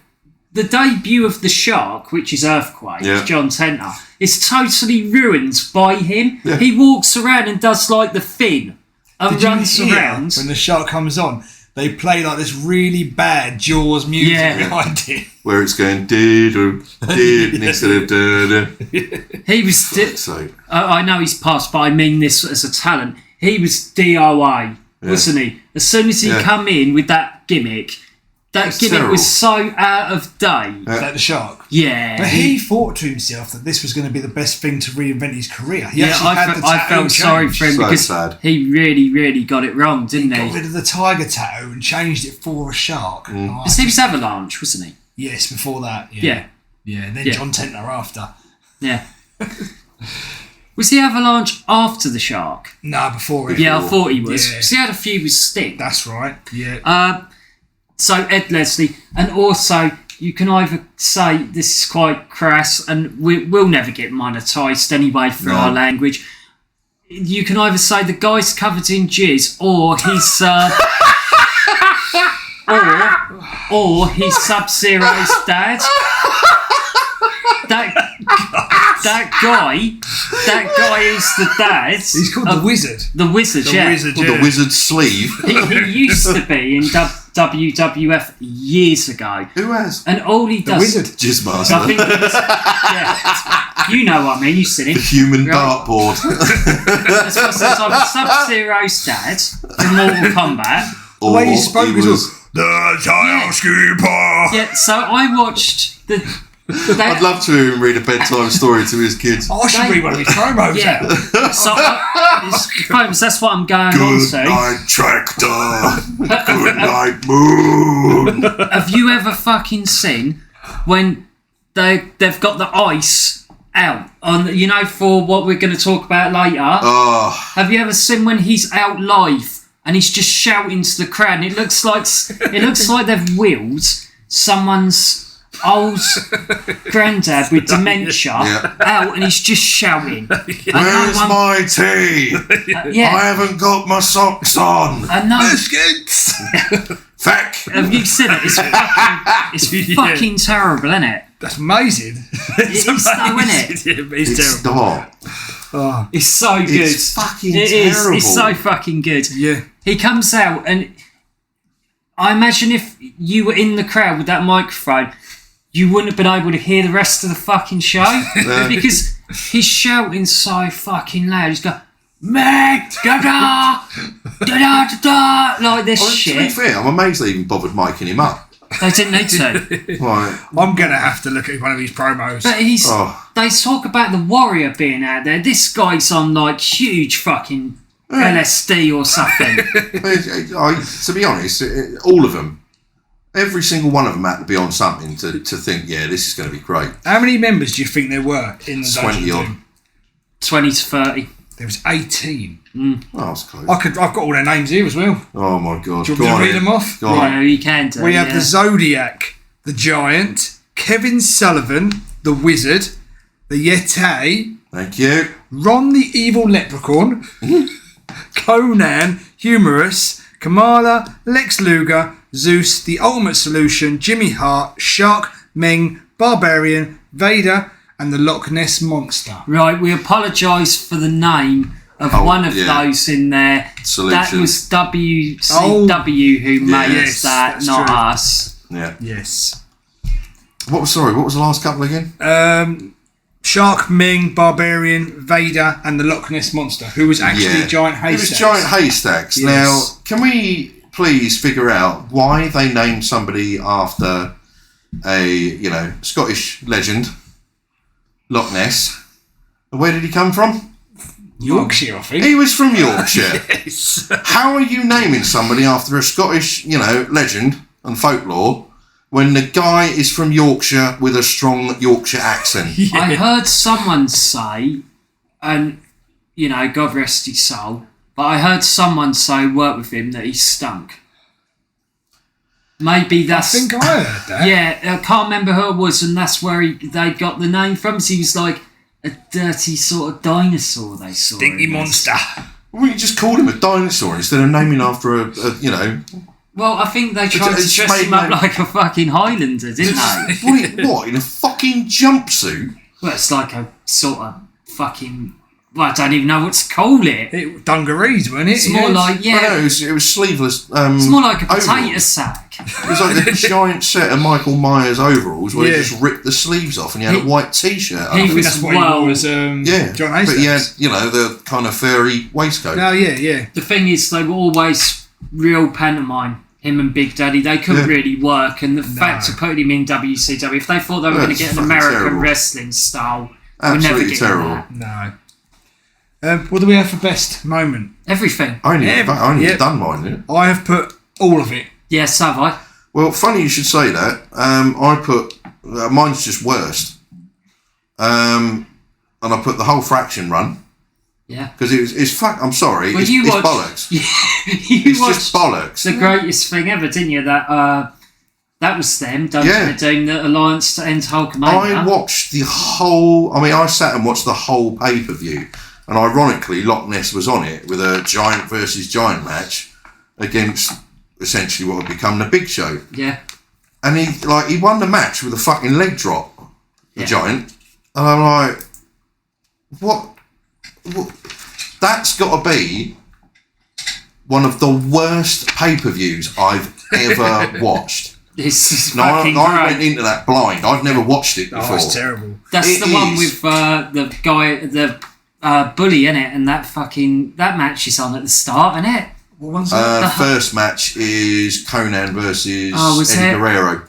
The debut of the Shark, which is Earthquake, John Tenter, is totally ruined by him. Yeah. He walks around and does like the Finn and runs around. When the Shark comes on, they play like this really bad Jaws music behind it. Where it's going instead of He was. I know he's passed, but I mean this as a talent. He was DOA, wasn't he? As soon as he come in with that gimmick. That gimmick was so out of date. Like the Shark? Yeah. But he thought to himself that this was going to be the best thing to reinvent his career. I felt sorry for him because he really, really got it wrong, didn't he? He got rid of the tiger tattoo and changed it for a shark. He was Avalanche, wasn't he? Yes, before that. Yeah. And then John Tenter after. Yeah. Was he Avalanche after the Shark? No, before it. Yeah, I thought he was. Yeah. Because he had a feud with Sting. That's right, yeah. So Ed Leslie, and also you can either say this is quite crass, and we'll never get monetised anyway for our language. You can either say the guy's covered in jizz, or he's or he's Sub-Zero's dad. That guy is the dad. He's called the Wizard. The Wizard, The Wizard's sleeve. He used to be in WWF years ago. Who has? And all he does... The Wizard. Jizzmaster. I think you know what I mean, you've seen it. The human dartboard. That's what I said. I'm Sub-Zero's dad from Mortal Kombat. The way he spoke was... The Housekeeper. Yeah, so I watched the... I'd love to hear him read a bedtime story to his kids. I should read one of his promos out. So that's what I'm going on to. Good night, tractor. Good night, moon. Have you ever fucking seen when they've got the ice out on, for what we're going to talk about later? Oh. Have you ever seen when he's out live and he's just shouting to the crowd? And it looks like they've wheeled someone's old granddad with dementia out, and he's just shouting. Where's my tea? I haven't got my socks on. Biscuits. Feck. Have you seen it? It's fucking terrible, isn't it? That's amazing. It's so, isn't it? It's terrible. Stop. It's so good. It's fucking terrible. It's so fucking good. Yeah. He comes out, and I imagine if you were in the crowd with that microphone, you wouldn't have been able to hear the rest of the fucking show because he's shouting so fucking loud. He's going, "Meg, da da, da da da," like this shit. To be fair, I'm amazed they even bothered miking him up. They didn't need to. Right. I'm gonna have to look at one of these promos. But they talk about the Warrior being out there. This guy's on like huge fucking LSD or something. To be honest, all of them. Every single one of them had to be on something to think, this is going to be great. How many members do you think there were in the 20 odd. 20 to 30. There was 18. Oh, that's close. I've got all their names here as well. Oh my god. Do you want me to read them off? Go on. Yeah, you can do. We have the Zodiac, the Giant, Kevin Sullivan, the Wizard, the Yeti. Thank you. Ron the Evil Leprechaun, Conan, Humorous, Kamala, Lex Luger, Zeus, The Ultimate Solution, Jimmy Hart, Shark, Meng, Barbarian, Vader, and the Loch Ness Monster. Right, we apologise for the name of one of those in there. Solution. That was WCW who made that, not true. us. Yeah. Yes. What was the last couple again? Shark, Ming, Barbarian, Vader, and the Loch Ness Monster, who was actually Giant Haystacks. It was Giant Haystacks. Yes. Now, can we please figure out why they named somebody after a, Scottish legend, Loch Ness? Where did he come from? Yorkshire, I think. He was from Yorkshire. Yes. How are you naming somebody after a Scottish, legend and folklore when the guy is from Yorkshire with a strong Yorkshire accent? Yeah. I heard someone say, and, God rest his soul, but I heard someone say, work with him, that he stunk. Maybe that's... I think I heard that. Yeah, I can't remember who it was, and that's where they got the name from. So he was like a dirty sort of dinosaur, they saw Stinky him as. monster. Well, you just called him a dinosaur instead of naming after a Well, I think they tried to It's dress made him up no- like a fucking Highlander, didn't they? What, in a fucking jumpsuit? Well, it's like a sort of fucking... Well, I don't even know what to call it. Dungarees, weren't it? It's more like, Oh, no, it was sleeveless. it's more like a potato overalls. sack. It was like a giant set of Michael Myers overalls where he Yeah. just ripped the sleeves off and he had a white t-shirt. he under. I think was that's what well- he was, John Haystacks. But he had, the kind of furry waistcoat. Oh, yeah. The thing is, they were always real pantomime. Him and Big Daddy, they couldn't really work, and the fact of putting him in WCW, if they thought they were going to get an fucking American terrible. wrestling style, Absolutely we'd never get terrible. that. No. What do we have for best moment? Everything. I only Yeah. done mine, didn't it? I have put all of it. Yes, have I? Well, funny you should say that. I put mine's just worst, and I put the whole fraction run Yeah. because it's I'm sorry, Well, it's bollocks. You It's watched just bollocks. the greatest thing ever, didn't you? That was them, Dungeon of Doom, the Alliance to End Hulkamania. I watched the whole. I mean, I sat and watched the whole pay-per-view, and ironically, Loch Ness was on it with a giant versus giant match against essentially what would become the Big Show. Yeah. And he won the match with a fucking leg drop, the Yeah. giant. And I'm like, what? That's got to be one of the worst pay-per-views I've ever watched. This is Now, fucking I went great. into that blind. I've never watched it before. Oh, it's terrible. That's It the one is. with the guy, the bully in it, and that match is on at the start, isn't it? What one's that? First match is Conan versus was Eddie it? Guerrero,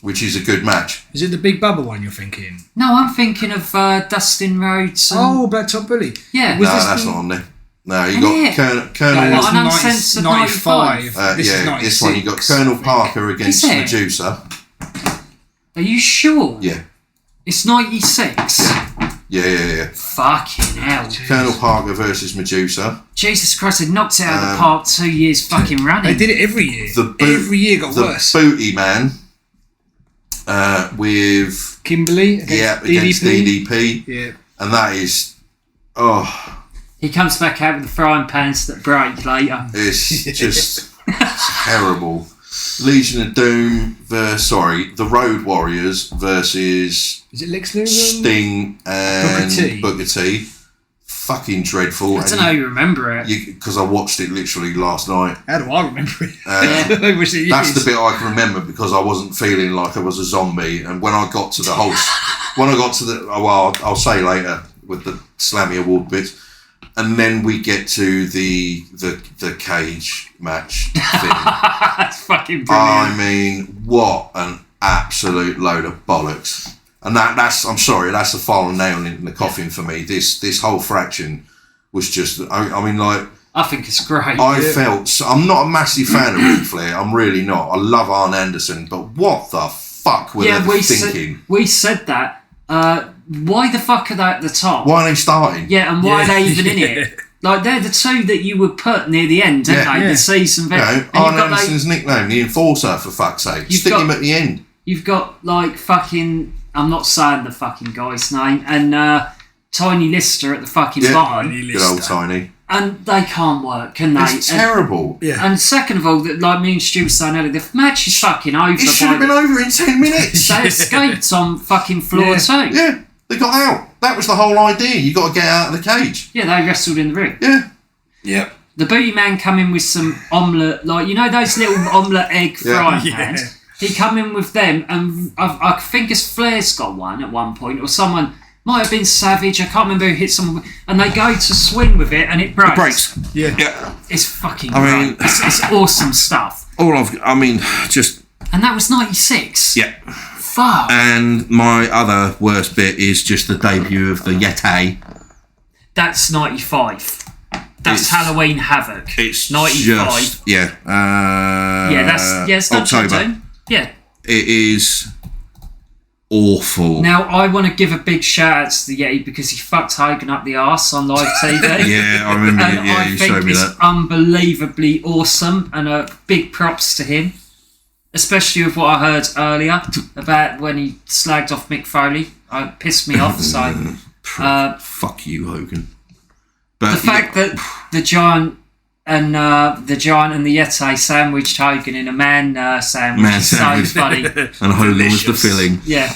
which is a good match. Is it the Big Bubba one you're thinking? No, I'm thinking of Dustin Rhodes. And, Oh, Black Top Bully. yeah. was No, this that's the- not on there. No, you Yeah. got Colonel. No, that's An Uncensored 95. This is This 96. one you got Colonel Parker against Is it? Medusa. Are you sure? Yeah. It's 96. Yeah. Fucking hell. Colonel Parker versus Medusa. Jesus Christ, they knocked it out of the park 2 years fucking running. They did it every year. Every year got worse. The Booty Man with Kimberly against against DDP. DDP. Yeah. And that is He comes back out with the frying pans that break later. it's just terrible. Legion of Doom the Road Warriors versus Is it Lex Luger? Sting and Booker T. Fucking dreadful. I don't know how you remember it. Because I watched it literally last night. How do I remember it? Yeah. Which it That's is. the bit I can remember because I wasn't feeling like I was a zombie. And when I got to the whole, I'll say later with the Slammy Award bits, and then we get to the cage match thing. That's fucking brilliant. I mean, what an absolute load of bollocks. And that's I'm sorry, that's the final nail in the coffin for me. This whole fraction was just, I mean, like, I think it's great. I'm not a massive fan of Ric Flair. I'm really not. I love Arn Anderson, but what the fuck were they thinking? We said that. Why the fuck are they at the top? Why are they starting? Yeah, and why are they even in it? Like, they're the two that you would put near the end, aren't they? Yeah. The season. You know, Arn Anderson's nickname, the Enforcer, for fuck's sake. Stick him at the end. You've got, like, fucking... I'm not saying the fucking guy's name. And Tiny Lister at the fucking bottom. Good old Tiny. And they can't work, can they? It's terrible. And second of all, like me and Stu were saying earlier, the match is fucking over. It should have been over in 10 minutes. They escaped on fucking floor 2. Yeah. They got out. That was the whole idea. You got to get out of the cage. Yeah, they wrestled in the ring. Yeah. Yep. The Booty Man come in with some omelette, like, you know those little omelette egg frying pans? He come in with them, and I think it's Flair's got one at one point, or someone, might have been Savage, I can't remember who hit someone, and they go to swing with it, and it breaks. It breaks. Yeah. It's fucking great. It's awesome stuff. Just... And that was 96. Yeah. Fuck. And my other worst bit is just the debut of the Yeti. That's 95. That's Halloween Havoc. It's 95. It's October. Yeah. It is awful. Now, I want to give a big shout out to the Yeti because he fucked Hogan up the arse on live TV. Yeah, I remember it. Yeah, you showed me that. I think it's unbelievably awesome, and big props to him. Especially with what I heard earlier about when he slagged off Mick Foley. It pissed me off, so... fuck you, Hogan. But the fact that the Giant and the Yeti sandwiched Hogan in a man sandwich is so funny. And Hogan was the filling. Yeah.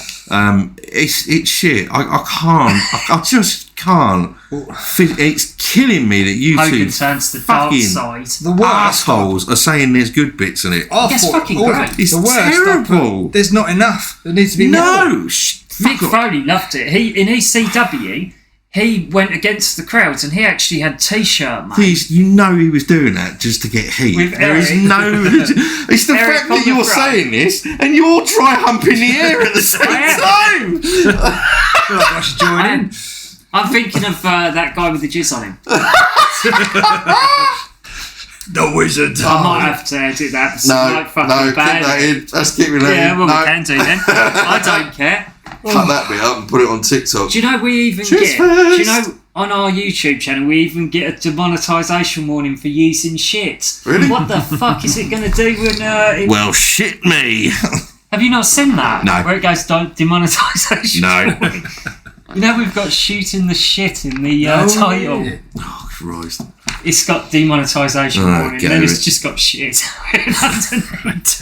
It's shit. I can't. I just can't. It's killing me that you Hogan two turns to the dark side. The worst assholes are saying there's good bits in it. It's fucking great. It's the worst. terrible. There's not enough. There needs to be more. Mick Foley loved it. In ECW, he went against the crowds and he actually had T-shirt, mate. Please, you know he was doing that just to get heat. There is no... It's the Eric fact that you're saying this and you all try humping the air at the same time. I should join in. I'm thinking of that guy with the jizz on him. The Wizard. I might have to edit that. No, keep that in. Let's keep it in. Yeah, well, we can do then. I don't care. Cut that bit up and put it on TikTok. Do you know we even get? Do you know on our YouTube channel we even get a demonetisation warning for using shit? Really? What the fuck is it going to do when? Well, shit me. Have you not seen that? No. Where it goes demonetisation. No. warning? You know we've got shooting the shit in the title. Yeah. Oh Christ. It's got demonetisation warning, and then it's just got shit underneath.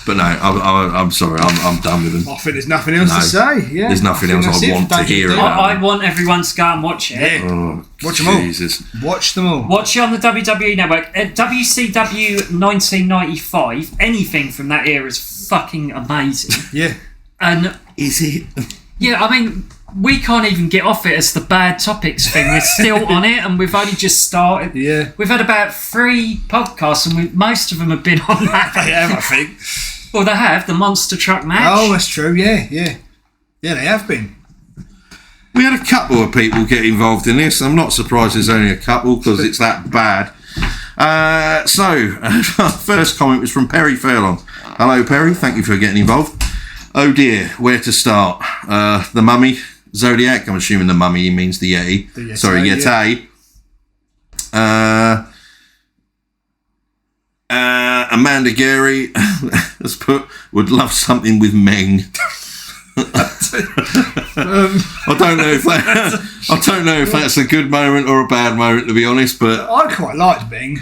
But no, I'm sorry, I'm done with them. I think there's nothing else to say. Yeah, there's nothing else I want to hear about. I want everyone to go and watch it. Yeah. Oh, watch them all. Jesus. Watch them all. Watch it on the WWE Network. At WCW 1995, anything from that era is fucking amazing. Yeah. And is it? Yeah, I mean, we can't even get off it as the bad topics thing. We're still on it, and we've only just started. Yeah. We've had about 3 podcasts, and most of them have been on that. They have, I think. Well, they have. The monster truck match. Oh, that's true. Yeah. Yeah, they have been. We had a couple of people get involved in this. I'm not surprised there's only a couple because it's that bad. So, our first comment was from Perry Fairlawn. Hello, Perry. Thank you for getting involved. Oh dear, where to start? The Mummy, Zodiac. I'm assuming the Mummy means the Yeti. Sorry, Yeti. Yeah. Amanda Gary has put, would love something with Meng. I don't know if that's a good moment or a bad moment, to be honest. But I quite liked Meng.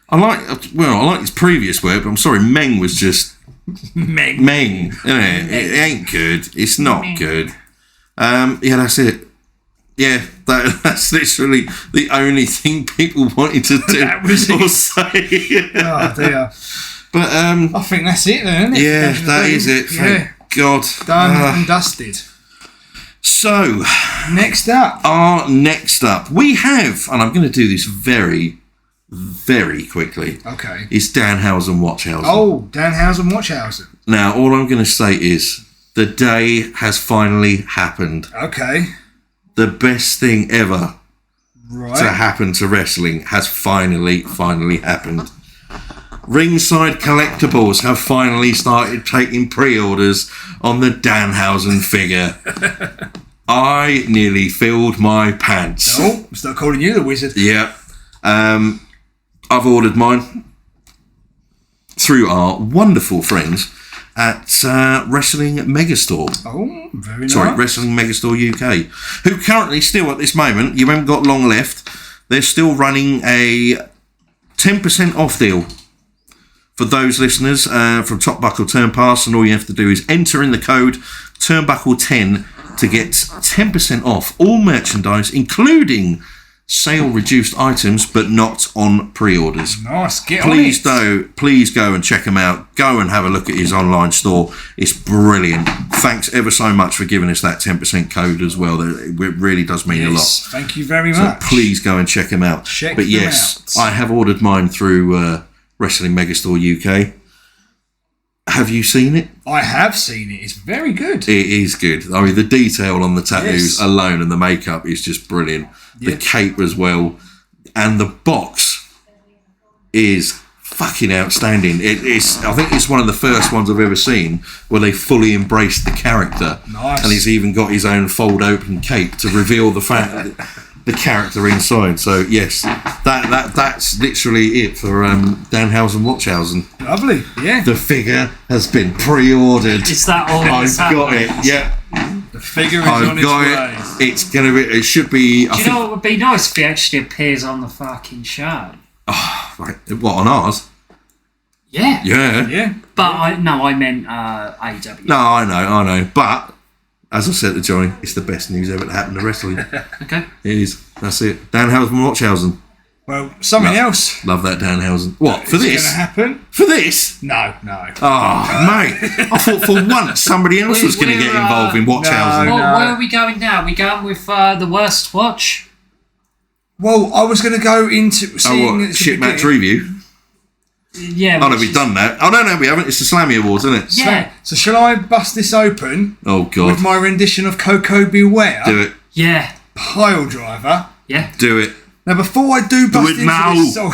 I like his previous work, but I'm sorry, Meng was just. Meng, isn't it? It ain't good. It's not good. Yeah, that's it. Yeah, that's literally the only thing people wanted to do or say. Oh dear. But I think that's it then, isn't it? Yeah, that is it. Thank God. Done and dusted. So, next up, we have, and I'm going to do this very, very quickly. Okay. It's Danhausen Watchhausen. Oh, Danhausen Watchhausen. Now, all I'm going to say is the day has finally happened. Okay. The best thing ever to happen to wrestling has finally happened. Ringside Collectibles have finally started taking pre-orders on the Danhausen figure. I nearly filled my pants. Oh, I'm still calling you the Wizard. Yeah. I've ordered mine through our wonderful friends at Wrestling Megastore. Oh, very nice. Sorry, Wrestling Megastore UK, who currently still at this moment, you haven't got long left, they're still running a 10% off deal for those listeners from Turnbuckle Turn Pass, and all you have to do is enter in the code Turnbuckle10 to get 10% off all merchandise, including sale reduced items, but not on pre-orders. Nice, get on it. Please go and check him out. Go and have a look at his online store. It's brilliant. Thanks ever so much for giving us that 10% code as well. It really does mean a lot. Thank you very much. So please go and check him out. But yes, I have ordered mine through Wrestling Megastore UK. Have you seen it? I have seen it. It's very good. It is good. I mean, the detail on the tattoos alone and the makeup is just brilliant. The cape as well. And the box is fucking outstanding. I think it's one of the first ones I've ever seen where they fully embraced the character. Nice. And he's even got his own fold-open cape to reveal the fact that the character inside. So yes, that's literally it for Danhausen Watchhausen. Lovely, yeah. The figure has been pre-ordered. Is that all? I've got it. Yeah. The figure is on its way. It's gonna be. It should be. Do you know what would be nice if he actually appears on the fucking show? Oh, right. What, on ours? Yeah. Yeah. But I meant AEW. No, I know. But as I said to Johnny, it's the best news ever to happen to wrestling. Okay. It is. That's it. Danhausen Watchhausen. Well, something else. Love that Danhausen. What, for this? It's going to happen? For this? No. Oh, mate. I thought for once somebody else was going to get involved in Watchhausen. Where are we going now? Are we going with the worst watch? Well, I was going to go into seeing... Shit match review? Yeah. Oh, no, we've done that. Oh, no, we haven't. It's the Slammy Awards, isn't it? Yeah. So shall I bust this open? Oh, God. With my rendition of Koko Beware? Do it. Yeah. Piledriver. Yeah. Do it. Now, before I do bust into now. this song...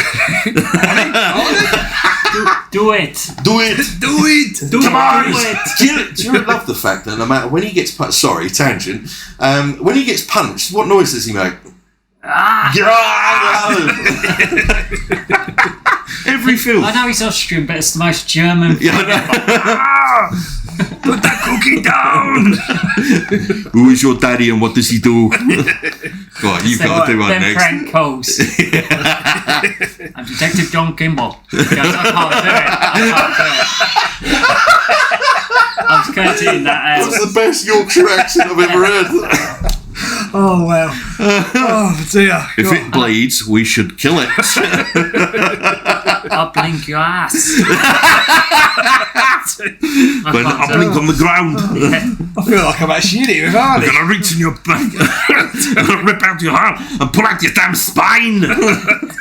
Do it. Come on. Do you love the fact that no matter when he gets punched... Sorry, tangent. When he gets punched, what noise does he make? Every film. I know he's Austrian, but it's the most German. Yeah, I know. Put that cookie down. Who is your daddy and what does he do? God, you've got to do one them next. Prank calls. I'm Detective John Kimball. I can't do it. I'm just going to in that. That's the best Yorkshire accent I've ever heard. Oh, wow. Oh, dear. If it bleeds, we should kill it. I'll blink your ass. When I blink on the ground. I feel like I'm actually in it with Arnie. I'm going to reach in your back. I'm going to rip out your heart and pull out your damn spine.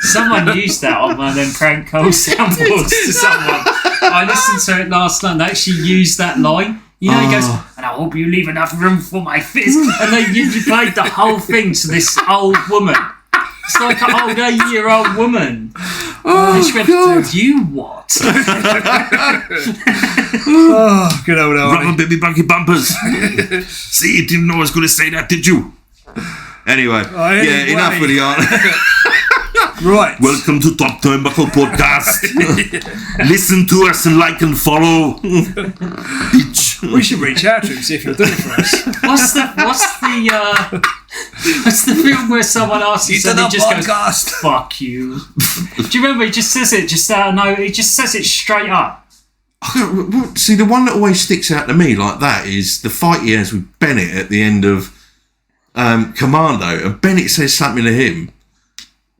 Someone used that on one of them prank call samples to someone. I listened to it last night and they actually used that line. You know, he goes, and I hope you leave enough room for my fist. And they usually played the whole thing to this old woman. It's like an old 8-year-old woman. And she went, God. You what? Oh, good old Arnie. Rubber baby bunky bumpers. See, you didn't know I was going to say that, did you? Anyway, enough with the art. Right. Welcome to Top Turnbuckle Podcast. Listen to us and like and follow. Bitch. We should reach out to him, see if he'll do it for us. What's the film where someone asks you and he just goes, fuck you? Do you remember? He just says it just out of nowhere. He just says it straight up. See, the one that always sticks out to me like that is the fight he has with Bennett at the end of Commando, and Bennett says something to him.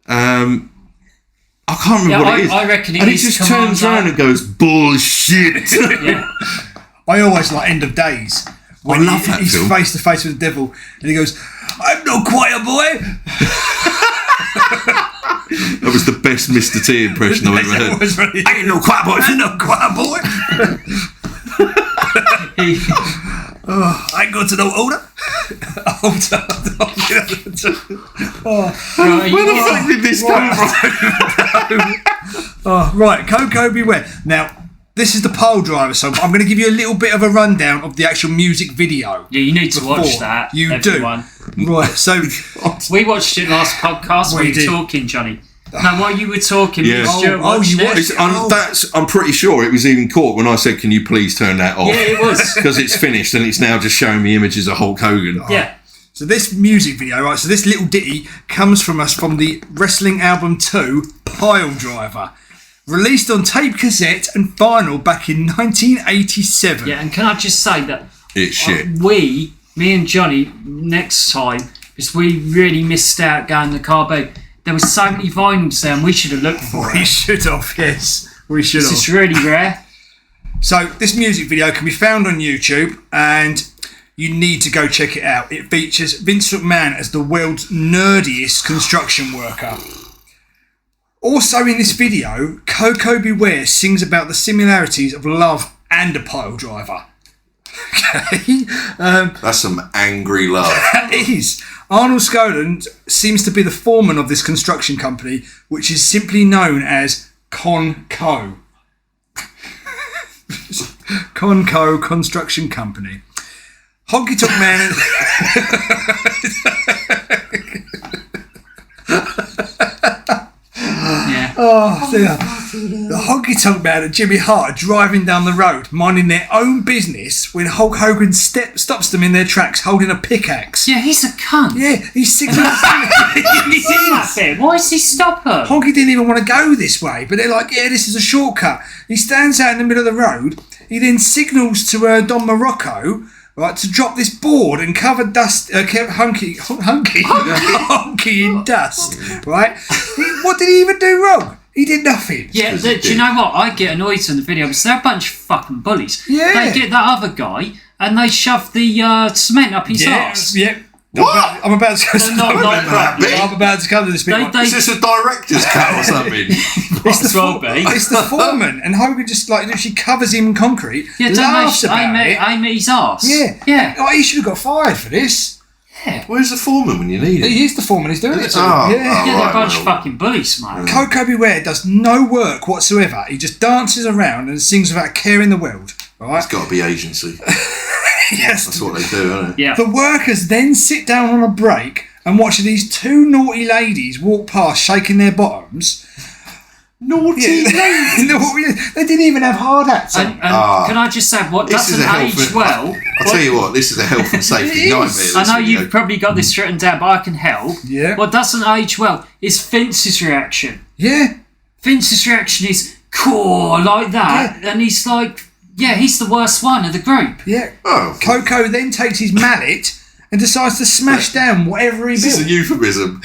I can't remember what it is. I reckon and he just turns around and goes, bullshit. Yeah. I always like End of Days. I love that he's film. face to face with the devil, and he goes, "I'm no choir boy." That was the best Mr. T impression I've ever heard. Was really, I ain't no choir boy. I ain't no choir boy. I ain't got to know older. Where the fuck did this come from? Right, Koko Beware. Now, this is the Piledriver song, but I'm going to give you a little bit of a rundown of the actual music video. Yeah, you need to watch that. You everyone. do. Right, so... We watched it last podcast when you were talking, Johnny. No, while you were talking, Yeah. you watched it. I'm pretty sure it was even caught when I said, can you please turn that off? Yeah, it was. Because it's finished and it's now just showing me images of Hulk Hogan. Yeah. So this music video, right, so this little ditty comes from us from the Wrestling Album 2, Piledriver. Released on tape cassette and vinyl back in 1987. Yeah, and can I just say that It's shit. we me and Jonny, next time, because we really missed out going to the car boot. There were so many vinyls there, and we should have looked for it. We should have, yes. We should have. It's really rare. So this music video can be found on YouTube, and you need to go check it out. It features Vince McMahon as the world's nerdiest construction worker. Also in this video, Koko B. Ware sings about the similarities of love and a pile driver. Okay. That's some angry love. It is. Arnold Skoland seems to be the foreman of this construction company, which is simply known as Conco. Conco Construction Company. Honky Tonk Man. Yeah. Oh, dear. The Honky Tonk Man and Jimmy Hart are driving down the road, minding their own business, when Hulk Hogan stops them in their tracks, holding a pickaxe. Yeah, he's a cunt. Yeah, he's signalling. He's in that bit. Why does he stop her? Honky didn't even want to go this way, but they're like, yeah, this is a shortcut. He stands out in the middle of the road. He then signals to Don Morocco, right, to drop this board and cover Hunky in dust, right? What did he even do wrong? He did nothing. Yeah, do you know what? I get annoyed in the video because they're a bunch of fucking bullies. Yeah. They get that other guy and they shove the cement up his arse. Yeah. What? I'm about to They're not like that. I'm about to come to this bit. Is this a director's cut or something? It's the foreman, and Hogan just like literally covers him in concrete. Yeah, laughs about it. aim at his arse. Yeah. Yeah. Like, he should have got fired for this. Where's the foreman when you need him? He is the foreman. He's doing it. Oh, Yeah, they're right, a bunch well. of fucking bullies, mate. Koko B. Ware does no work whatsoever. He just dances around and sings without a care in the world. Right? It's got to be agency. Yes. That's what they do, isn't it? Yeah. The workers then sit down on a break and watch these two naughty ladies walk past, shaking their bottoms. Naughty ladies. They didn't even have hard hats on. And can I just say, what This is doesn't a age health- well... I'll tell you what, this is a health and safety It is. nightmare. This I know video. you've probably got this written down, but I can help. Yeah. What doesn't age well is Vince's reaction. Yeah. Vince's reaction is cool like that, and he's like, yeah, he's the worst one of the group. Yeah. Oh. Koko then takes his mallet and decides to smash down whatever he This is a built. euphemism.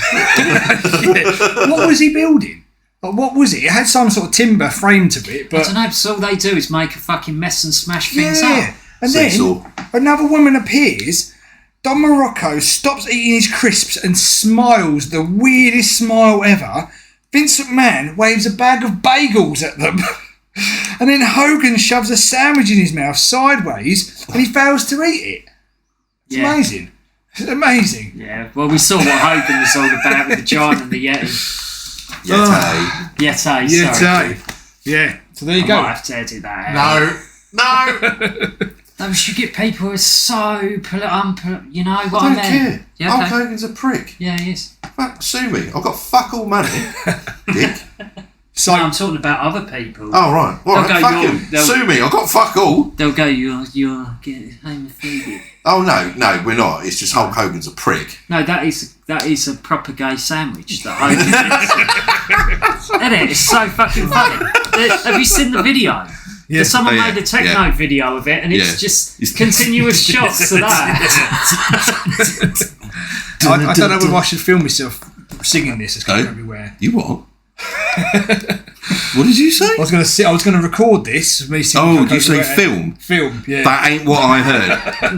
What was he building? Like, what was it? It had some sort of timber frame to it, I but don't know, so all they do is make a fucking mess and smash things yeah. up. And Seesaw. then another woman appears. Don Morocco stops eating his crisps and smiles the weirdest smile ever. Vince McMahon waves a bag of bagels at them. And then Hogan shoves a sandwich in his mouth sideways and he fails to eat it. It's amazing. It's amazing. Yeah, well, we saw what Hogan was all about with the giant and the Yeti. Yeti. Sorry. Yeah. So there you I go. might have to edit that out. No. No, we should get people who are so, you know what I I don't mean? care. Yeah, Hulk okay. Hogan's a prick. Yeah, he is. Fuck, sue me. I've got fuck all money. Dick. So No, I'm talking about other people. Oh, right. All They'll right, go, fuck "You're- him. they'll- Sue me. I've got fuck all. They'll go, you're getting homophobic. Oh, no, we're not. It's just Hulk Hogan's a prick. No, that is a proper gay sandwich that Hogan is. Isn't it? It's so fucking funny. Have you seen the video? Yeah. Someone Oh, yeah. made a techno video of it, and it's Yeah. just continuous shots of that. I don't know whether I should film myself singing this as Koko everywhere. You what? What did you say? I was going to record this of me singing. Oh, Koko you say Everywhere. film? Film, yeah. That ain't what I heard.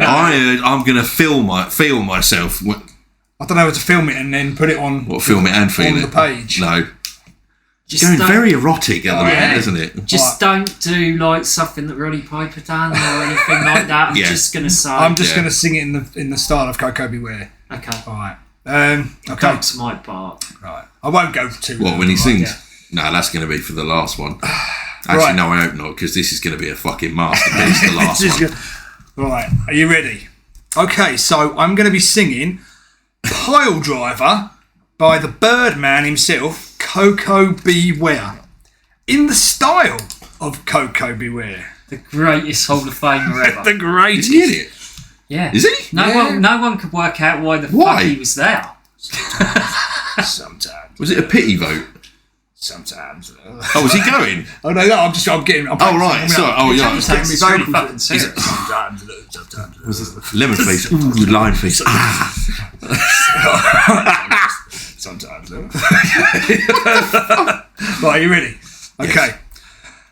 I heard I'm going to feel myself. What, I don't know how to film it and then put it on. film it and feel on it? the page. No. Just Going don't- very erotic at the Yeah. moment, isn't it? Just don't do like something that Roddy Piper done or anything like that. I'm Yeah. just gonna say. I'm just Yeah. going to sing it in the style of Koko Beware. okay. All right. Okay. Come to my part. Right. I won't go too. What, long, when he right? sings? yeah. No, that's going to be for the last one. Actually, Right. no, I hope not, because this is going to be a fucking masterpiece, the last This is one. good. Right. Are you ready? Okay. So I'm going to be singing "Piledriver" by the Birdman himself, Koko Beware, in the style of Koko Beware. The greatest Hall of Famer ever. The greatest. Is he in it? Yeah. Is he? No one could work out why the Why? fuck he was there. Sometimes. Was it a pity vote? Sometimes. Oh, was he going? Oh no, I'm getting. Oh right, sorry. Oh yeah. It's really fucking serious. Sometimes. Lemon face. Ooh, lime face. Ah. Sometimes. Right, are you ready? Okay. Yes.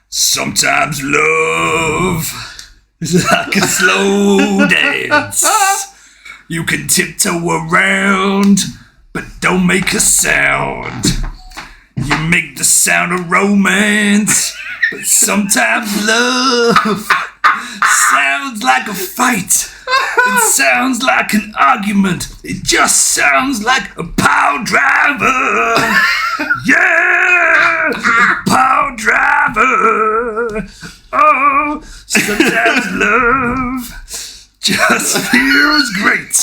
Sometimes love is like a slow dance. You can tiptoe around, but don't make a sound. You make the sound of romance, but sometimes love sounds like a fight. It sounds like an argument. It just sounds like a power driver. Yeah, a power driver. Oh, sometimes love just feels great.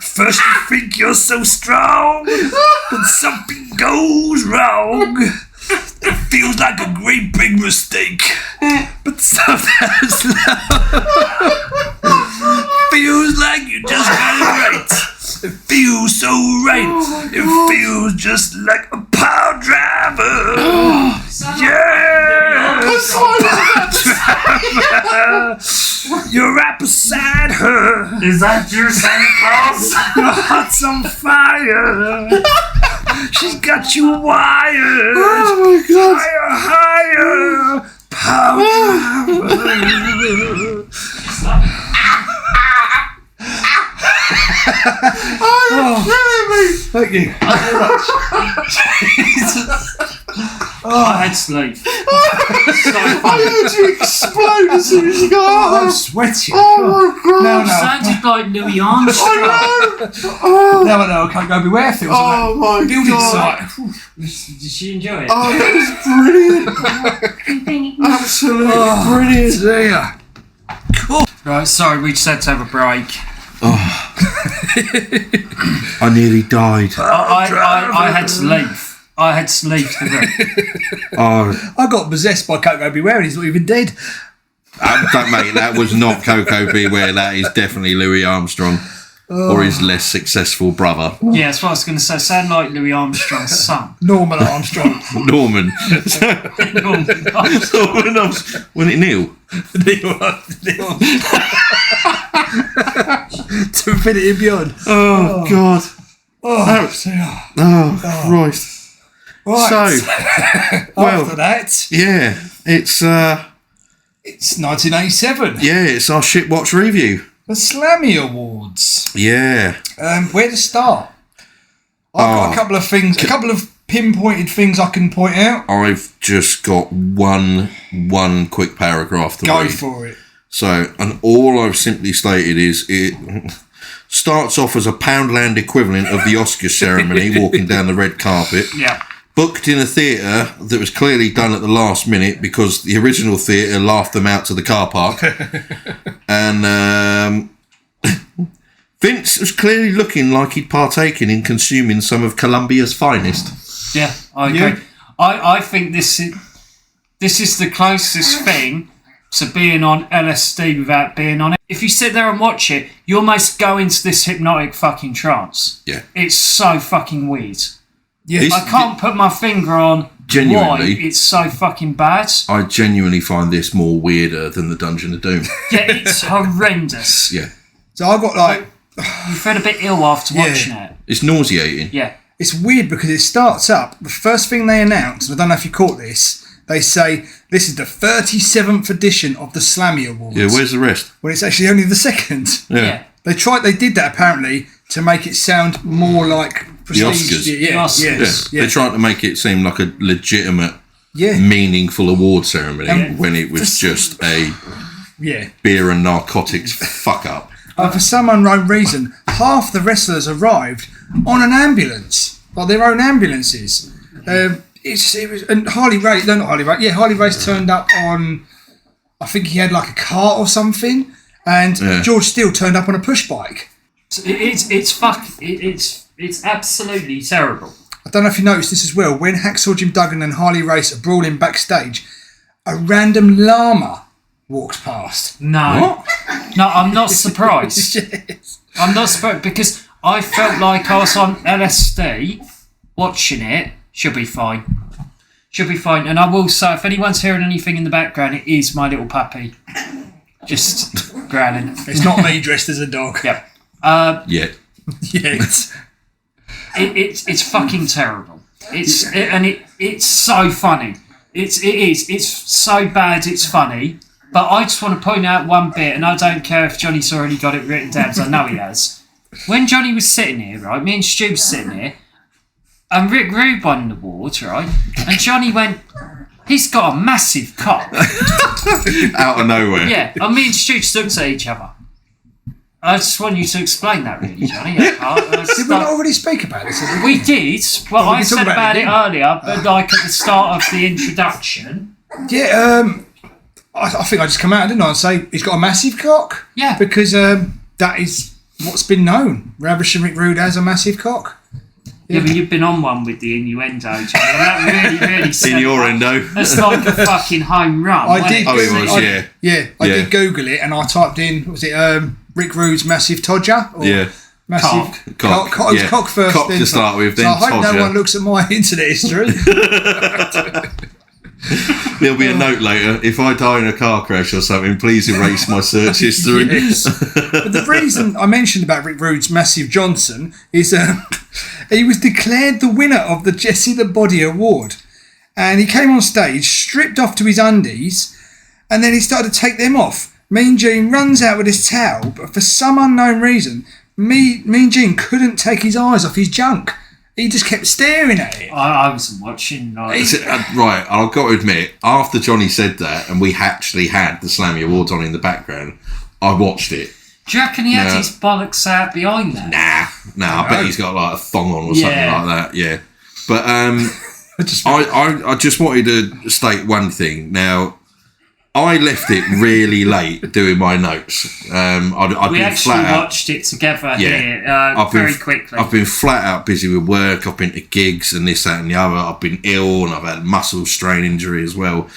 First you think you're so strong, but something goes wrong. It feels like a great big mistake, but sometimes love feels like you just got it right. It feels so right. It feels just like a power driver. Yeah, power driver. You're right beside her. Is that your Santa Claus? Your heart's on fire. She's got you wired. Oh my God. Higher, higher. Power driver. Thank you. I had sleep. I heard you explode as soon as you got I'm sweating. Oh my God. No, no. Sounded like Louis Armstrong. No, I can't go beware feels Oh my building God. site. Did you enjoy it? Oh, that was brilliant. Absolutely brilliant. Dear. Cool. Right, sorry, we just had to have a break. I nearly died. I had to leave. I had to leave the room. Oh, I got possessed by Koko Beware and he's not even dead. mate, that was not Koko Beware. That is definitely Louis Armstrong or his less successful brother, Yeah, that's what I was going to say. Sound like Louis Armstrong's son. Norman Armstrong. Norman. Norman Norman Armstrong. Wasn't it Neil? Neil. To infinity and beyond. Oh God. Oh, Christ. right. So, well, After that, yeah, it's 1987. yeah, it's our shit watch review. The Slammy Awards. Yeah. Where to start? I've got a couple of things, a couple of pinpointed things I can point out. I've just got one quick paragraph to Go read. for it. So, and all I've simply stated is it starts off as a Poundland equivalent of the Oscars ceremony, walking down the red carpet. Yeah. Booked in a theatre that was clearly done at the last minute because the original theatre laughed them out to the car park. And Vince was clearly looking like he'd partaken in consuming some of Colombia's finest. Yeah, I agree. Yeah. I think this is the closest thing to being on LSD without being on it. If you sit there and watch it, you almost go into this hypnotic fucking trance. Yeah. It's so fucking weird. Yeah, This- I can't put my finger on why Genuinely. it's so fucking bad. I genuinely find this more weirder than the Dungeon of Doom. Yeah, it's horrendous. Yeah. so I got like, You feel a bit ill after watching it. It's nauseating. Yeah. it's weird because it starts up, the first thing they announce, and I don't know if you caught this, they say, this is the 37th edition of the Slammy Awards. Yeah, where's the rest? When it's actually only the second. Yeah. They did that apparently to make it sound more like prestige. Oscars. Yeah, Oscars. They're trying to make it seem like a legitimate, Yeah. meaningful award ceremony Yeah. when it was just a Yeah. beer and narcotics fuck up. For some unknown reason, half the wrestlers arrived on an ambulance, like their own ambulances. It was, and Harley Race turned up on, I think he had like a cart or something, and George Steele turned up on a push bike. It's absolutely terrible. I don't know if you noticed this as well. When Hacksaw Jim Duggan and Harley Race are brawling backstage, a random llama walks past. No. No, I'm not surprised. Yes. I'm not surprised because I felt like I was on LSD watching it. She'll be fine. Should be fine. And I will say, if anyone's hearing anything in the background, it is my little puppy. Just growling. It's not me dressed as a dog. Yep. Yeah. Yes. It's fucking terrible. It's so funny. It is. It's so bad it's funny. But I just want to point out one bit, and I don't care if Johnny's already got it written down, because I know he has. When Johnny was sitting here, right, me and Stu was sitting here, and Rick Rude won the award, right, and Johnny went, he's got a massive cock. Out of nowhere. Yeah, and me and Stu just looked at each other. I just want you to explain that, really, Johnny. Did we not already speak about this? We did. Well, I said about it earlier, but like at the start of the introduction. Yeah, I think I just come out, didn't I, and say he's got a massive cock? Yeah. Because that is what's been known. Ravishing Rick Rude has a massive cock. Yeah, but you've been on one with the innuendo, Johnny. That really set Innuendo. That's like a fucking home run. I did. Oh, it was, yeah. Yeah, I did Google it, and I typed in, was it Rick Rude's massive todger? Or Yeah. Massive Cock. It was cock first. Cock then to start with, then I hope todger. no one looks at my internet history. There'll be a note later. If I die in a car crash or something, please erase my search history. Yes. But the reason I mentioned about Rick Rude's massive Johnson is he was declared the winner of the Jessie the Body Award. And he came on stage, stripped off to his undies, and then he started to take them off. Mean Gene runs out with his towel, but for some unknown reason, Mean Gene couldn't take his eyes off his junk. He just kept staring at it. I wasn't watching. Right, I've got to admit, after Johnny said that, and we actually had the Slammy Awards on in the background, I watched it. Do you reckon he had his bollocks out behind that? Nah, I bet he's got like a thong on or something like that, yeah. But I just wanted to state one thing. Now, I left it really late doing my notes. I've we been actually flat out, watched it together here very quickly. I've been flat out busy with work. I've been to gigs and this, that and the other. I've been ill and I've had muscle strain injury as well.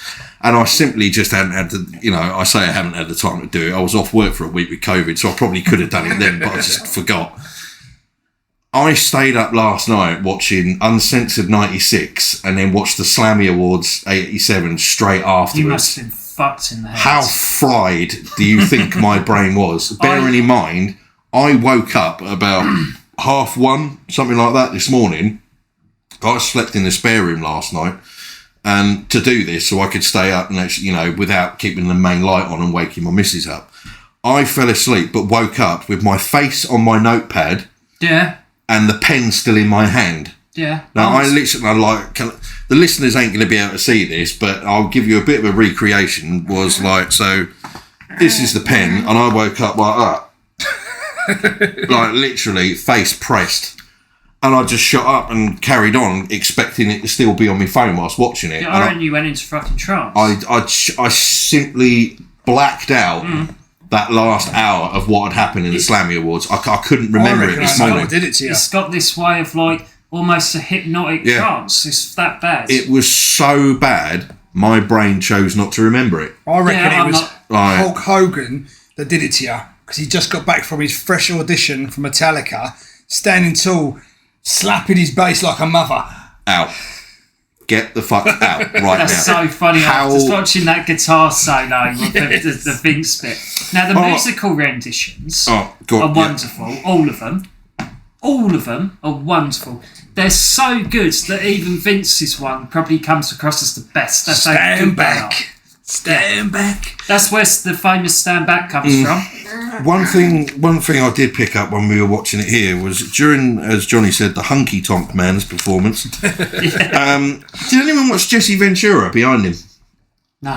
And I simply just hadn't had the, I say I haven't had the time to do it. I was off work for a week with COVID, so I probably could have done it then, but I just forgot. I stayed up last night watching Uncensored 96 and then watched the Slammy Awards 87 straight afterwards. You must have been fucked in the head. How fried do you think my brain was? Bearing in mind, I woke up about 1:30, something like that, this morning. I slept in the spare room last night, and to do this, so I could stay up and actually, without keeping the main light on and waking my missus up. I fell asleep, but woke up with my face on my notepad. Yeah. And the pen still in my hand. Yeah. Now, the listeners ain't going to be able to see this, but I'll give you a bit of a recreation. So this is the pen, and I woke up like that. Like, literally, face pressed. And I just shut up and carried on, expecting it to still be on my phone whilst watching it. Yeah, and you went into fucking trance. I simply blacked out that last hour of what had happened in the Slammy Awards. I couldn't remember it this morning. Did it to you? It's got this way of like almost a hypnotic trance. It's that bad. It was so bad, my brain chose not to remember it. I reckon it was Right. Hulk Hogan that did it to you, because he just got back from his fresh audition for Metallica, standing tall, slapping his bass like a mother. Out. Get the fuck out right now. That's so funny. I was just watching that guitar solo with the Vince bit. Now, the musical renditions are wonderful. Yeah. All of them are wonderful. They're so good that even Vince's one probably comes across as the best. That's Stand back. Stand back. That's where the famous Stand Back comes from. One thing I did pick up when we were watching it here was during, as Johnny said, the Hunky Tonk Man's performance. Did anyone watch Jesse Ventura behind him? No.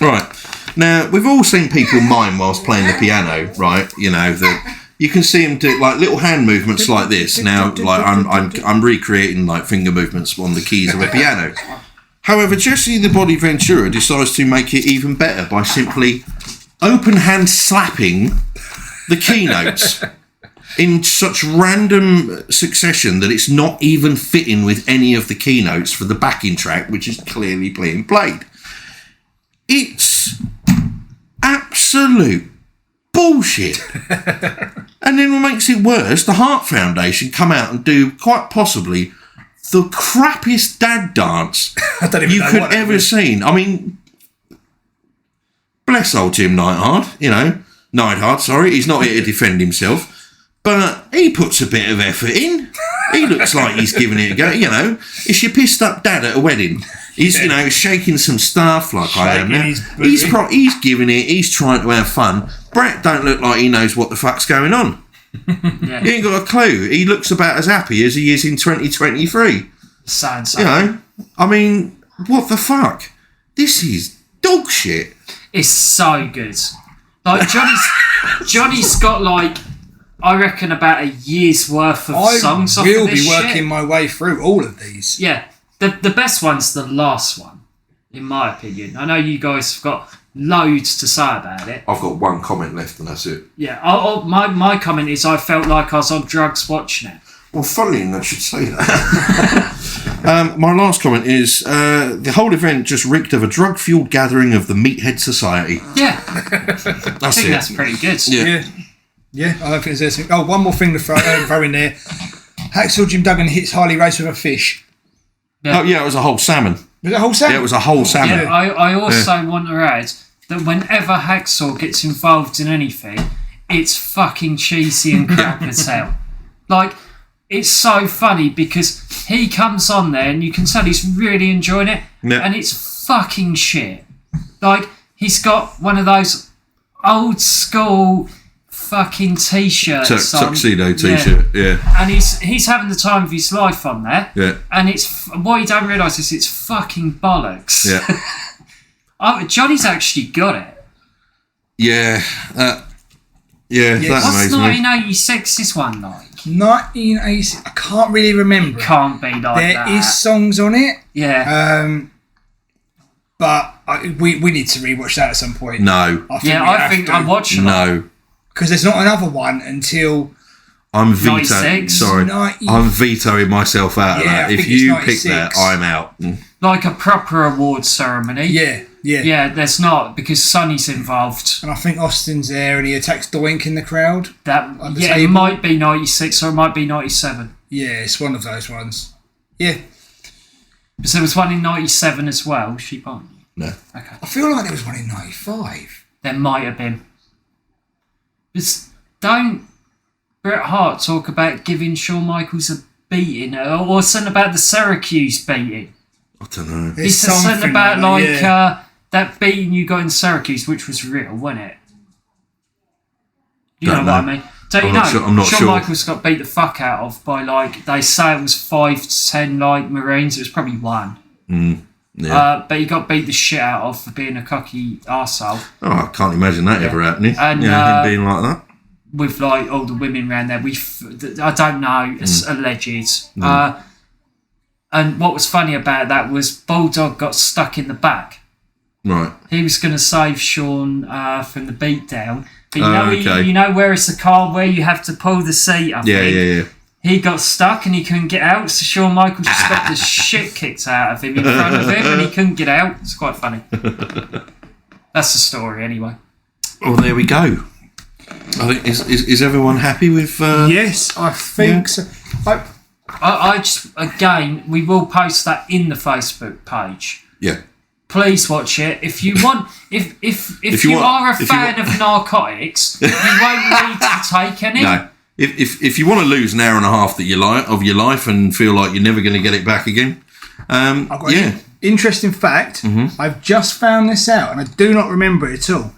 Right. Now, we've all seen people mime whilst playing the piano, right? That you can see him do like little hand movements like this. Now, like I'm recreating like finger movements on the keys of a piano. However, Jesse the Body Ventura decides to make it even better by simply open hand slapping the keynotes in such random succession that it's not even fitting with any of the keynotes for the backing track, which is clearly being played. It's absolute bullshit. And then what makes it worse, the Heart Foundation come out and do quite possibly the crappiest dad dance you could ever seen. I mean, bless old Jim Neidhart, sorry, he's not here to defend himself, but he puts a bit of effort in. He looks like he's giving it a go, It's your pissed up dad at a wedding. He's, shaking some stuff like I am now. He's giving it, he's trying to have fun. Brett don't look like he knows what the fuck's going on. Yeah. He ain't got a clue. He looks about as happy as he is in 2023. Sounds I mean, what the fuck? This is dog shit. It's so good. Like Johnny's got like, I reckon about a year's worth of songs off of this I will be working shit. my way through all of these. Yeah. The best one's the last one, in my opinion. I know you guys have got loads to say about it. I've got one comment left and that's it. Yeah. My comment is I felt like I was on drugs watching it. Well, funny I should say that. My last comment is the whole event just reeked of a drug-fueled gathering of the Meathead Society. Yeah. I think that's pretty good. Yeah, I don't think there's anything. Oh, one more thing to throw in there. Hacksaw Jim Duggan hits Harley Race with a fish. Yeah. Oh, yeah, it was a whole salmon. Was it a whole salmon? Yeah, it was a whole salmon. Yeah, I also want to add that whenever Hacksaw gets involved in anything, it's fucking cheesy and crap as hell. Like, it's so funny because he comes on there and you can tell he's really enjoying it, and it's fucking shit. Like, he's got one of those old school fucking t-shirts on. Tuxedo t-shirt, yeah. And he's having the time of his life on there. Yeah. And it's what you don't realise is it's fucking bollocks. Yeah. Johnny's actually got it. Yeah. That What's amazing. 1986 this one like? 1986. I can't really remember. Can't be like that. There is songs on it. Yeah. But we need to rewatch that at some point. No. I think I'm watching it. No. Because there's not another one until... I'm 96. Sorry. I'm vetoing myself out of that. If you pick that, I'm out. Like a proper awards ceremony. Yeah. Yeah, there's not, because Sonny's involved. And I think Austin's there and he attacks Doink in the crowd. It might be 96 or it might be 97. Yeah, it's one of those ones. Yeah. Because there was one in 97 as well. She might. No. Okay. I feel like there was one in 95. There might have been. Just don't Bret Hart talk about giving Shawn Michaels a beating or something about the Syracuse beating. I don't know. He said something about that beating you got in Syracuse, which was real, wasn't it? You know what I mean? Don't you know? I'm not Shawn sure. Michaels got beat the fuck out of by they say it was 5 to 10 Marines. It was probably 1. Yeah. But he got beat the shit out of for being a cocky arsehole. Oh, I can't imagine that ever happening. And, him being like that. With all the women around there, I don't know. It's alleged. And what was funny about that was Bulldog got stuck in the back. Right. He was going to save Shawn from the beatdown, but you know where it's a car where you have to pull the seat up. Yeah. He got stuck and he couldn't get out, so Shawn Michaels just got the shit kicked out of him in front of him and he couldn't get out. It's quite funny. That's the story anyway. Well, there we go. I think is everyone happy with... Yes, I think so. I just, again, we will post that in the Facebook page. Yeah. Please watch it. If you want, if you are a fan of narcotics, you won't need to take any. No. If you want to lose an hour and a half of your life and feel like you're never going to get it back again, I've got an interesting fact. I've just found this out and I do not remember it at all.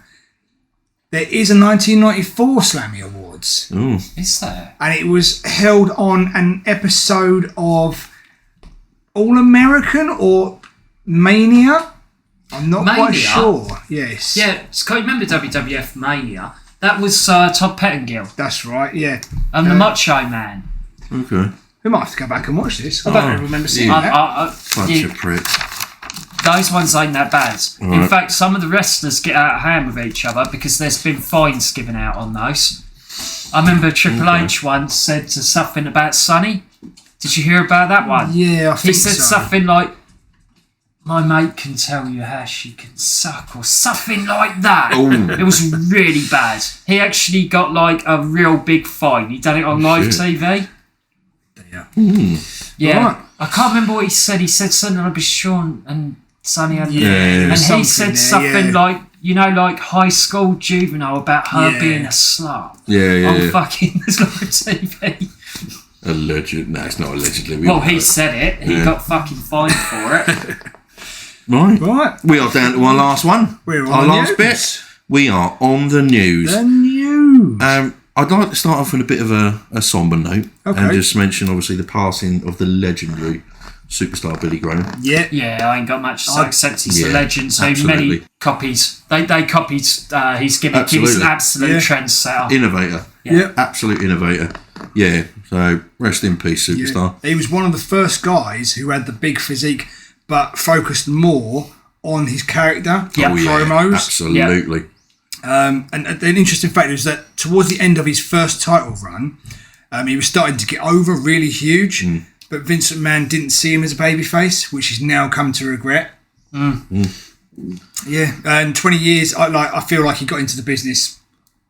There is a 1994 Slammy Awards. Ooh. Is there? And it was held on an episode of All American or Mania. I'm not quite sure. Yes. Yeah, can you remember WWF Mania? That was Todd Pettengill. That's right, yeah. And the Macho Man. Okay. We might have to go back and watch this. I don't remember seeing that. Bunch of pricks. Those ones ain't that bad. Right. In fact, some of the wrestlers get out of hand with each other because there's been fines given out on those. I remember Triple H once said to something about Sonny. Did you hear about that one? Yeah, I think so. He said something like, "My mate can tell you how she can suck," or something like that. Ooh. It was really bad. He actually got like a real big fine. He done it on live TV. Yeah. Yeah. Right. I can't remember what he said. He said something like Sean and Sonny and Yeah, and he said there, something like, you know, like high school juvenile about her being a slut. Yeah. Fucking there's live TV. Alleged. No, it's not allegedly. Well, he said it. He got fucking fined for it. Right. We are down to our last one. We're on our the last news. bit. We are on the news. The news. I'd like to start off with a bit of a somber note and Okay. just mention, obviously, the passing of the legendary superstar Billy Graham. Yeah. Yeah, I ain't got much to say except he's a legend. So absolutely. many copies. They copied his gimmick. He was an absolute trendsetter. Innovator. Yeah. Absolute innovator. Yeah. So rest in peace, superstar. He was one of the first guys who had the big physique, but focused more on his character, promos. Absolutely. And an interesting fact is that towards the end of his first title run, he was starting to get over really huge, but Vince McMahon didn't see him as a babyface, which he's now come to regret. Yeah, and 20 years, I feel like he got into the business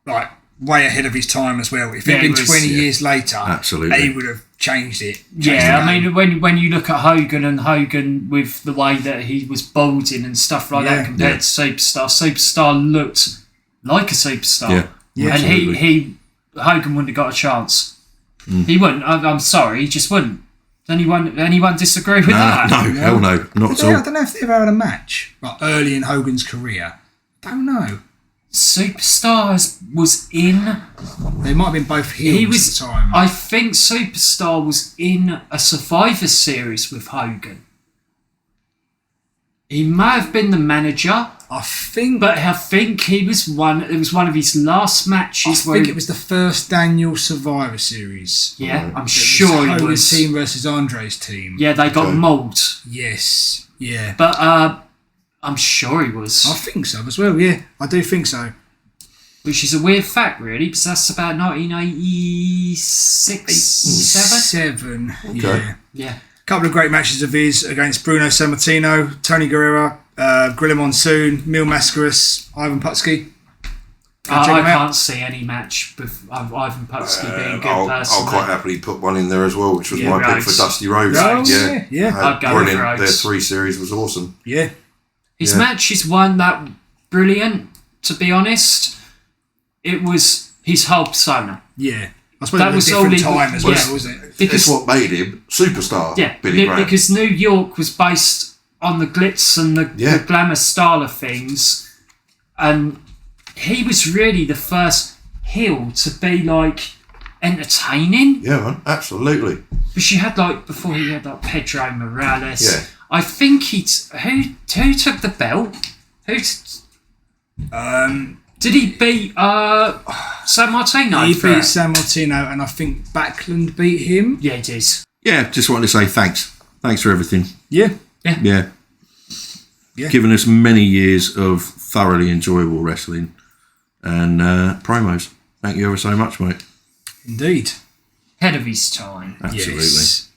like way ahead of his time as well. If it had been 20 years later, absolutely, he would have changed it. I mean, when you look at Hogan with the way that he was balding and stuff like that compared to Superstar looked like a superstar. Yeah, and Hogan wouldn't have got a chance. He wouldn't. I'm sorry, he just wouldn't. Anyone disagree with that? No, hell no, not at all. I don't know if they ever had a match like early in Hogan's career. Don't know. Superstar was in. They might have been both heels at the time. I think Superstar was in a Survivor Series with Hogan. He may have been the manager. I think he was one. It was one of his last matches. I think it was the first Daniel Survivor Series. Yeah, I'm sure it was. Hogan's team versus Andre's team. Yeah, they got mauled. Yes. Yeah. But I'm sure he was. I think so as well. Yeah, I do think so. Which is a weird fact, really, because that's about 1986, 7. Okay. Yeah. Couple of great matches of his against Bruno Sammartino, Tony Guerrero, Gorilla Monsoon, Mil Mascaras, Ivan Putski. I can't see any match with Ivan Putski being good I'll personally. quite happily put one in there as well, which was my pick for Dusty Rhodes. Rhodes. Yeah. I'd go brilliant. with Rhodes. Their 3 series was awesome. Yeah. His matches weren't that brilliant, to be honest. It was his whole persona. Yeah. I suppose that was a different time as well, wasn't it? It's what made him superstar. Yeah, Billy Graham. because New York was based on the glitz and the glamour style of things, and he was really the first heel to be like entertaining. Yeah, man, absolutely. Because you had before he had Pedro Morales. Yeah. I think who took the belt? Did he beat San Martino? He beat San Martino, and I think Backlund beat him. Yeah, he did. Yeah, just wanted to say thanks. Thanks for everything. Yeah. Giving us many years of thoroughly enjoyable wrestling and promos. Thank you ever so much, mate. Indeed. Head of his time. Absolutely. Yes.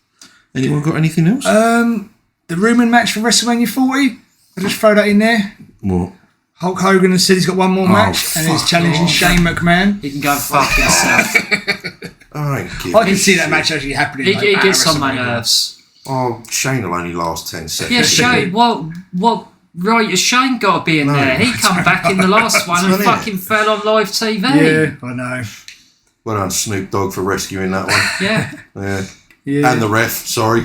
Anyone got anything else? The Roman match for WrestleMania 40. I'll just throw that in there. What? Hulk Hogan has said he's got one more match and he's challenging Shane McMahon. He can go fuck himself. I can see that match actually happening. It gets on my nerves. Oh, Shane will only last 10 seconds. Yeah, Shane. What right has Shane got to be in there? He come back in the last one and fucking fell on live TV. Yeah, I know. Well done, Snoop Dogg, for rescuing that one. Yeah. And the ref, sorry.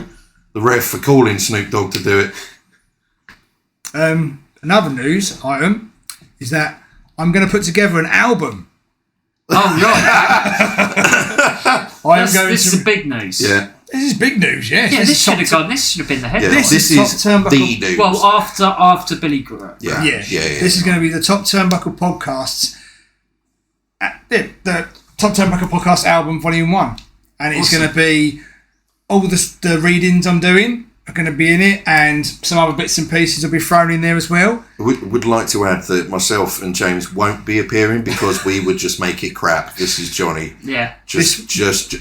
The ref for calling Snoop Dogg to do it. Another news item is that I'm going to put together an album. Oh, right. This is the big news. Yeah. This is big news, yes. Yeah, this should have been the headline. Yeah, this is the news. Well, after Billy Graham. Yeah. This is going to be the Top Turnbuckle Podcasts. The Top Turnbuckle Podcast album, Volume 1. And it's going to be all the readings I'm doing are going to be in it, and some other bits and pieces will be thrown in there as well. Would like to add that myself and James won't be appearing because we would just make it crap. This is Jonny. Yeah. Just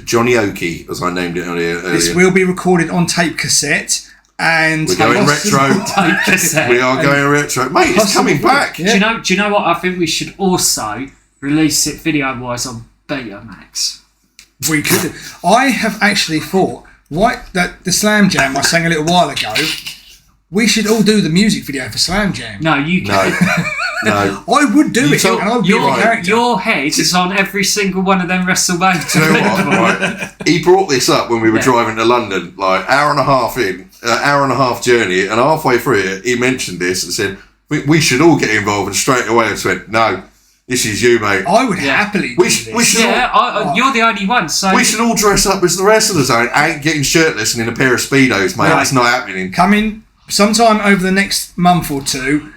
Jonny Oki, as I named it earlier. This will be recorded on tape cassette, and we're going retro. Tape cassette. We are going retro, mate. It's coming back. Yeah. Do you know what? I think we should also release it video wise on Betamax. We could. I have actually thought the Slam Jam I sang a little while ago. We should all do the music video for Slam Jam. No, you can. No. I would do it, and I would be the character. Your head is on every single one of them WrestleMania. Do you know what? Right. He brought this up when we were driving to London, like hour and a half journey, and halfway through it, he mentioned this and said, we should all get involved, and straight away I just went, no, this is you, mate. I would happily do this. You're the only one, so... We should all dress up as the wrestlers. I ain't getting shirtless and in a pair of Speedos, mate. That's not happening. Coming sometime over the next month or two,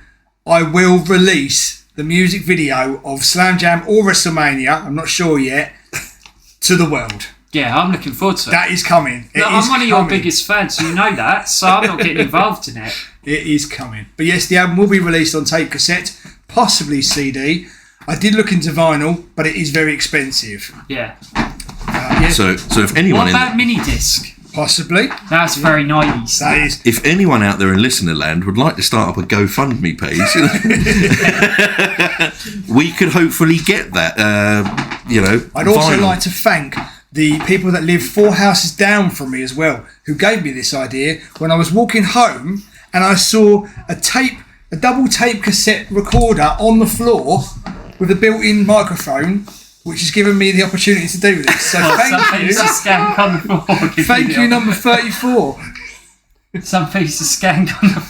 I will release the music video of Slam Jam or WrestleMania, I'm not sure yet, to the world. Yeah, I'm looking forward to it. That is coming. I'm one of your biggest fans, you know that, so I'm not getting involved in it. It is coming. But yes, the album will be released on tape cassette, possibly CD. I did look into vinyl, but it is very expensive. Yeah. So if anyone... What about mini disc? Possibly. That's very 90s. That is. If anyone out there in listener land would like to start up a GoFundMe page, we could hopefully get that. I'd also like to thank the people that live 4 houses down from me as well, who gave me this idea when I was walking home and I saw a double tape cassette recorder on the floor with a built-in microphone, which has given me the opportunity to do this. So thank you. Thank you, number 34. Some piece of skank on the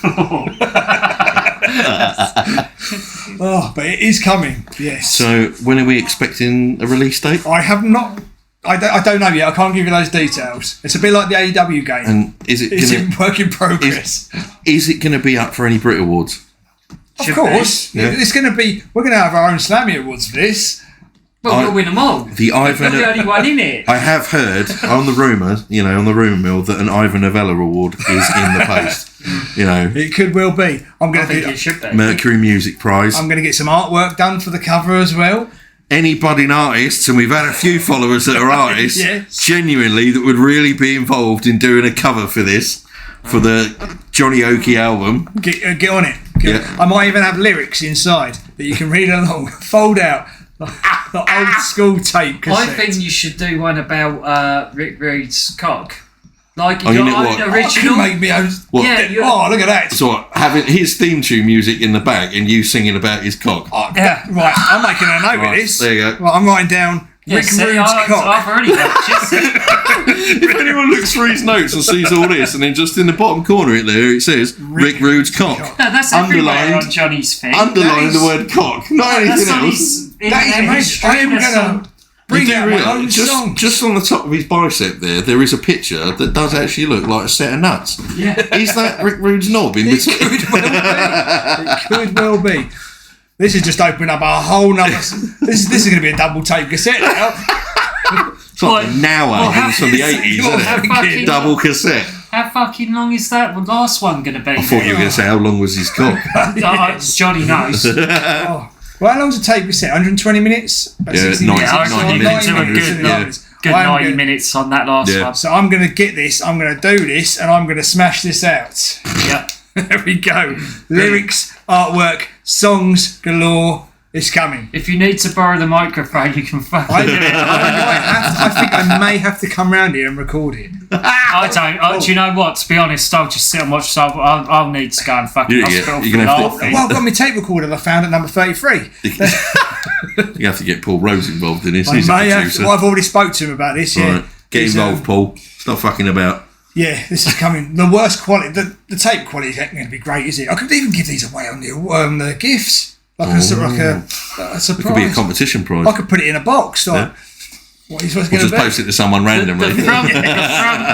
floor. But it is coming, yes. So when are we expecting a release date? I have not... I don't know yet. I can't give you those details. It's a bit like the AEW game. And it's in work in progress. Is it going to be up for any Brit Awards? Of course. It's going to be... We're going to have our own Slammy Awards for this. Well, we'll win them all. You're the only one in it. I have heard on the rumour mill, that an Ivor Novello award is in the post. It could well be. It should be. Mercury Music Prize. I'm going to get some artwork done for the cover as well. Any budding artists, and we've had a few followers that are artists, genuinely, that would really be involved in doing a cover for this, for the Johnny Oakey album. Get on it. I might even have lyrics inside that you can read along. Fold out. The old school tape cassette. I think you should do one about Rick Rude's cock. Like your own original. Make me own. Look at that. So having his theme tune music in the back and you singing about his cock. Right, I'm making a note of this. There you go. Right, I'm writing down Rick Rude's cock. I've already If anyone looks through his notes and sees all this, and then just in the bottom corner it says Rick Rude's cock. No, that's everywhere on Johnny's thing. Underline the word cock, not anything else. I am going to bring out my own song. Just on the top of his bicep there is a picture that does actually look like a set of nuts. Yeah. Is that Rick Rude's knob in between? It could well be. This is just opening up a whole nother... This is going to be a double tape cassette now. It's like the Now albums from the 80s, isn't it? Double cassette. How fucking long is that last one going to be? I thought you were going to say how long was his cock. Johnny knows. Well, how long's a tape cassette? 120 minutes? 90 minutes. Good 90 minutes on that last one. So I'm going to get this, I'm going to do this, and I'm going to smash this out. Yep. There we go. Lyrics, artwork, songs galore. It's coming. If you need to borrow the microphone, you can fucking do it. I think I may have to come round here and record it. I don't. Do you know what? To be honest, I'll just sit and watch. So I'll need to go and fucking hospital for laughing. Well, I've got my tape recorder I found at number 33. You have to get Paul Rose involved in this. I've already spoke to him about this. Yeah, right. Get involved, Paul. Stop fucking about. Yeah, this is coming. The worst quality. The tape quality isn't going to be great, is it? I could even give these away on the gifts. Like a surprise. It could be a competition prize. I could put it in a box. What are you supposed to just post it to someone randomly. The front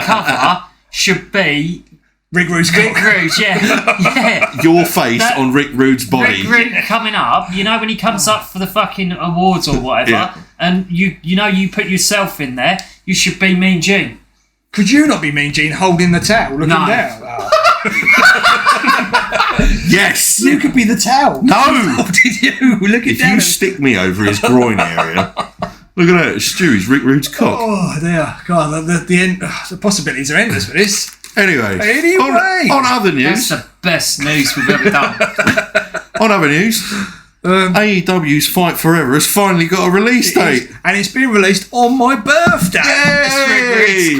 cover should be Rick Rude's cock. Rick Rude, yeah. Your face on Rick Rude's body. Rick Rude coming up, when he comes up for the fucking awards or whatever, and you put yourself in there, you should be Mean Gene. Could you not be Mean Gene holding the towel looking down? Oh. Yes! You could be the towel. No! How did you? Look at if you stick me over his groin area, look at that, Stewie's Rick Rude's cock. Oh, dear. God, the possibilities are endless for this. Anyway. On other news. That's the best news we've ever done. On other news, AEW's Fight Forever has finally got a release date. And it's been released on my birthday. Yay!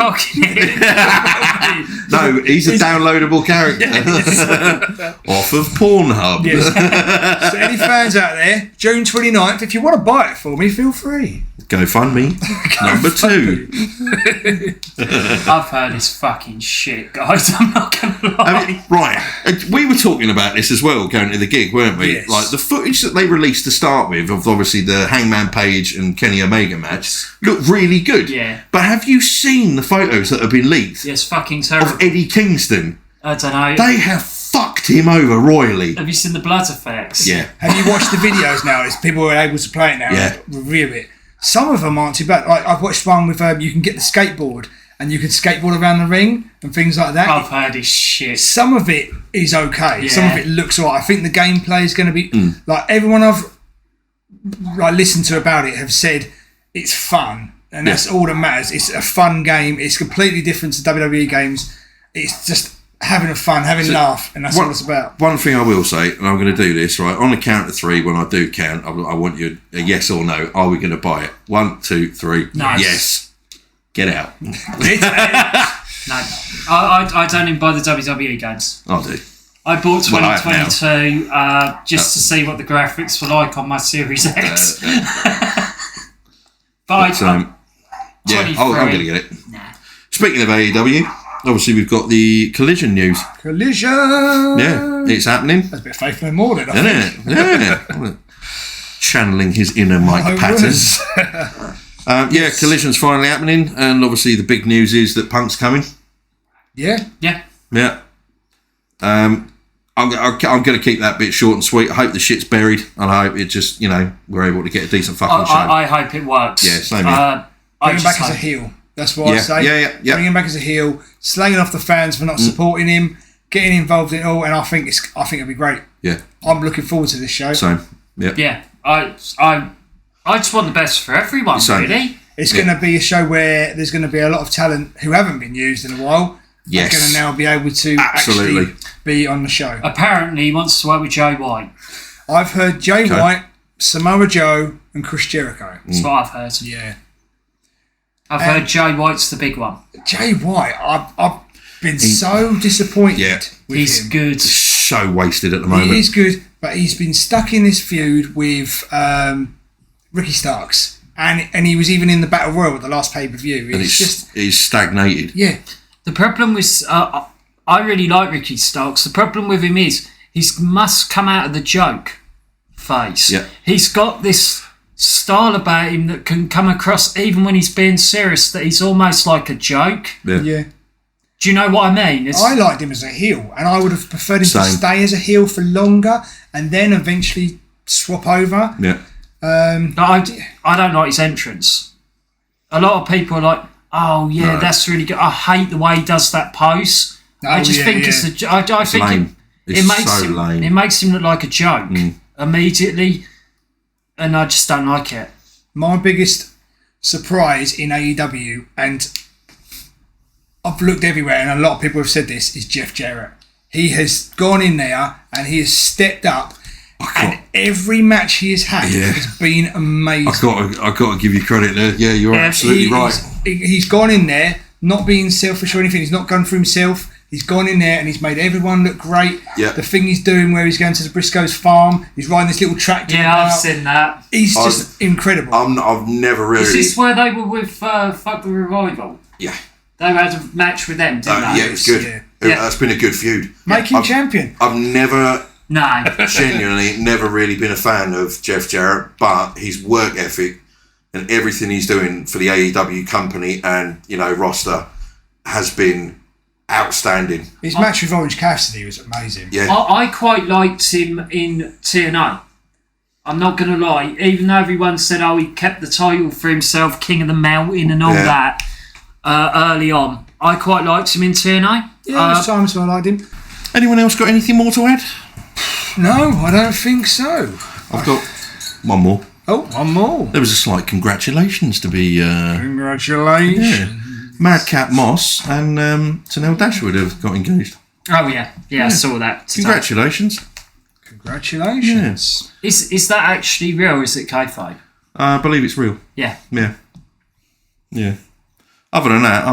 No, he's a downloadable character. Off of Pornhub. Yes. So any fans out there, June 29th, if you want to buy it for me, feel free. GoFundMe. Number 2. I've heard it's fucking shit, guys. I'm not going to lie. Right. We were talking about this as well going to the gig, weren't we? Yes. Like the footage that they released to start with of obviously the Hangman Page and Kenny Omega match looked really good. Yeah. But have you seen the photos that have been leaked Yes, fucking terrible. of Eddie Kingston? I don't know. They have fucked him over royally. Have you seen the blood effects? Yeah. Have you watched the videos now? As people are able to play it now and review it. Some of them aren't too bad. Like I've watched one with you can get the skateboard and you can skateboard around the ring and things like that. I've heard it's shit. Some of it is okay. Yeah. Some of it looks alright. I think the gameplay is going to be like everyone I've listened to about it have said it's fun, and that's all that matters. It's a fun game. It's completely different to WWE games. It's just having a fun, having a laugh, and that's what it's about. One thing I will say, and I'm going to do this, right, on the count of 3, when I do count, I want you a yes or no. Are we going to buy it? 1, 2, 3. Nice. Yes. Get out. No, I don't even buy the WWE games. I do. I bought Well, I have 2022 just to see what the graphics were like on my Series X. But I'm going to get it. Nah. Speaking of AEW, obviously we've got the Collision news. Collision. Yeah, it's happening. That's a bit of Faith No More, then. I Isn't think. it? Yeah. Channeling his inner Mike Patton. Collision's finally happening, and obviously the big news is that Punk's coming. Yeah. Yeah. Yeah. I'm going to keep that bit short and sweet. I hope the shit's buried, and I hope it just, we're able to get a decent fucking show. I hope it works. Yeah, same here. Bring him back as a heel. That's what I say. Yeah. Bring him back as a heel, slanging off the fans for not supporting him, getting involved in it all, and I think it'll be great. Yeah. I'm looking forward to this show. Same. Yeah. Yeah. I just want the best for everyone, Same. really. It's going to be a show where there's going to be a lot of talent who haven't been used in a while. Yes. They're going to now be able to Absolutely. actually be on the show. Apparently, he wants to work with Jay White. I've heard Jay White, Samoa Joe, and Chris Jericho. That's what I've heard. Yeah. I've heard Jay White's the big one. Jay White, I've been so disappointed with He's him. good. So wasted at the moment. He is good, but he's been stuck in this feud with Ricky Starks. And he was even in the Battle Royal at the last pay-per-view. He's stagnated. Yeah. The problem with... I really like Ricky Starks. The problem with him is he must come out of the joke phase. Yeah. He's got this style about him that can come across, even when he's being serious, that he's almost like a joke. Yeah. Do you know what I mean? I liked him as a heel, and I would have preferred him to Same. stay as a heel for longer and then eventually swap over. Yeah. I don't like his entrance. A lot of people are like, oh yeah, that's really good. I hate the way he does that pose. I just think it's think lame. It makes so him lame. it makes him look like a joke immediately, and I just don't like it. My biggest surprise in AEW, and I've looked everywhere, and a lot of people have said this, is Jeff Jarrett. He has gone in there and he has stepped up. And every match he has had has been amazing. I've got to give you credit there. Yeah, you're absolutely right. He's gone in there, not being selfish or anything. He's not gone for himself. He's gone in there and he's made everyone look great. Yeah. The thing he's doing where he's going to the Briscoe's farm, he's riding this little tractor. Yeah, I've seen that. He's just incredible. I've never really... Is this where they were with Fuck the Revival? Yeah. They had a match with them, didn't they? Yeah, it's good. Yeah. That's been a good feud. Make him champion. I've never... No. Genuinely never really been a fan of Jeff Jarrett, but his work ethic and everything he's doing for the AEW company and, roster has been outstanding. His match with Orange Cassidy was amazing. Yeah. I quite liked him in TNA. I'm not going to lie. Even though everyone said, he kept the title for himself, King of the Mountain and all that early on. I quite liked him in TNA. Yeah, there's times when I liked him. Anyone else got anything more to add? No, I don't think so. I've got one more. Oh, one more. There was a slight congratulations to be... Congratulations. Yeah. Madcap Moss and Tanel Dashwood have got engaged. Oh, yeah. Yeah, I saw that today. Congratulations. Congratulations. Is that actually real or is it kayfabe? I believe it's real. Yeah. Yeah. Other than that,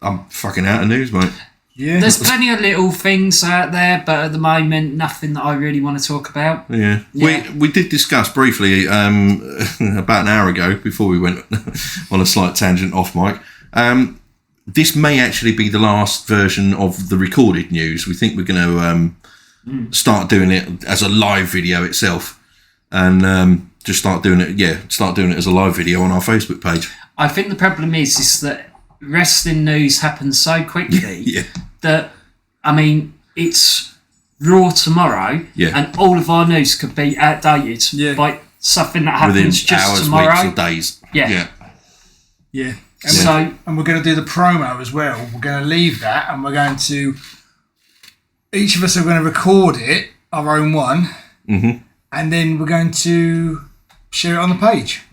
I'm fucking out of news, mate. Yeah. There's plenty of little things out there, but at the moment, nothing that I really want to talk about. Yeah. We did discuss briefly about an hour ago, before we went on a slight tangent off mic. This may actually be the last version of the recorded news. We think we're going to start doing it as a live video itself, and just start doing it as a live video on our Facebook page. I think the problem is that wrestling news happens so quickly that, I mean, it's Raw tomorrow, and all of our news could be outdated by something that happens within just hours, tomorrow. weeks, or days. Yeah. And we're going to do the promo as well. We're going to leave that, and we're going to... Each of us are going to record it, our own one, and then we're going to share it on the page.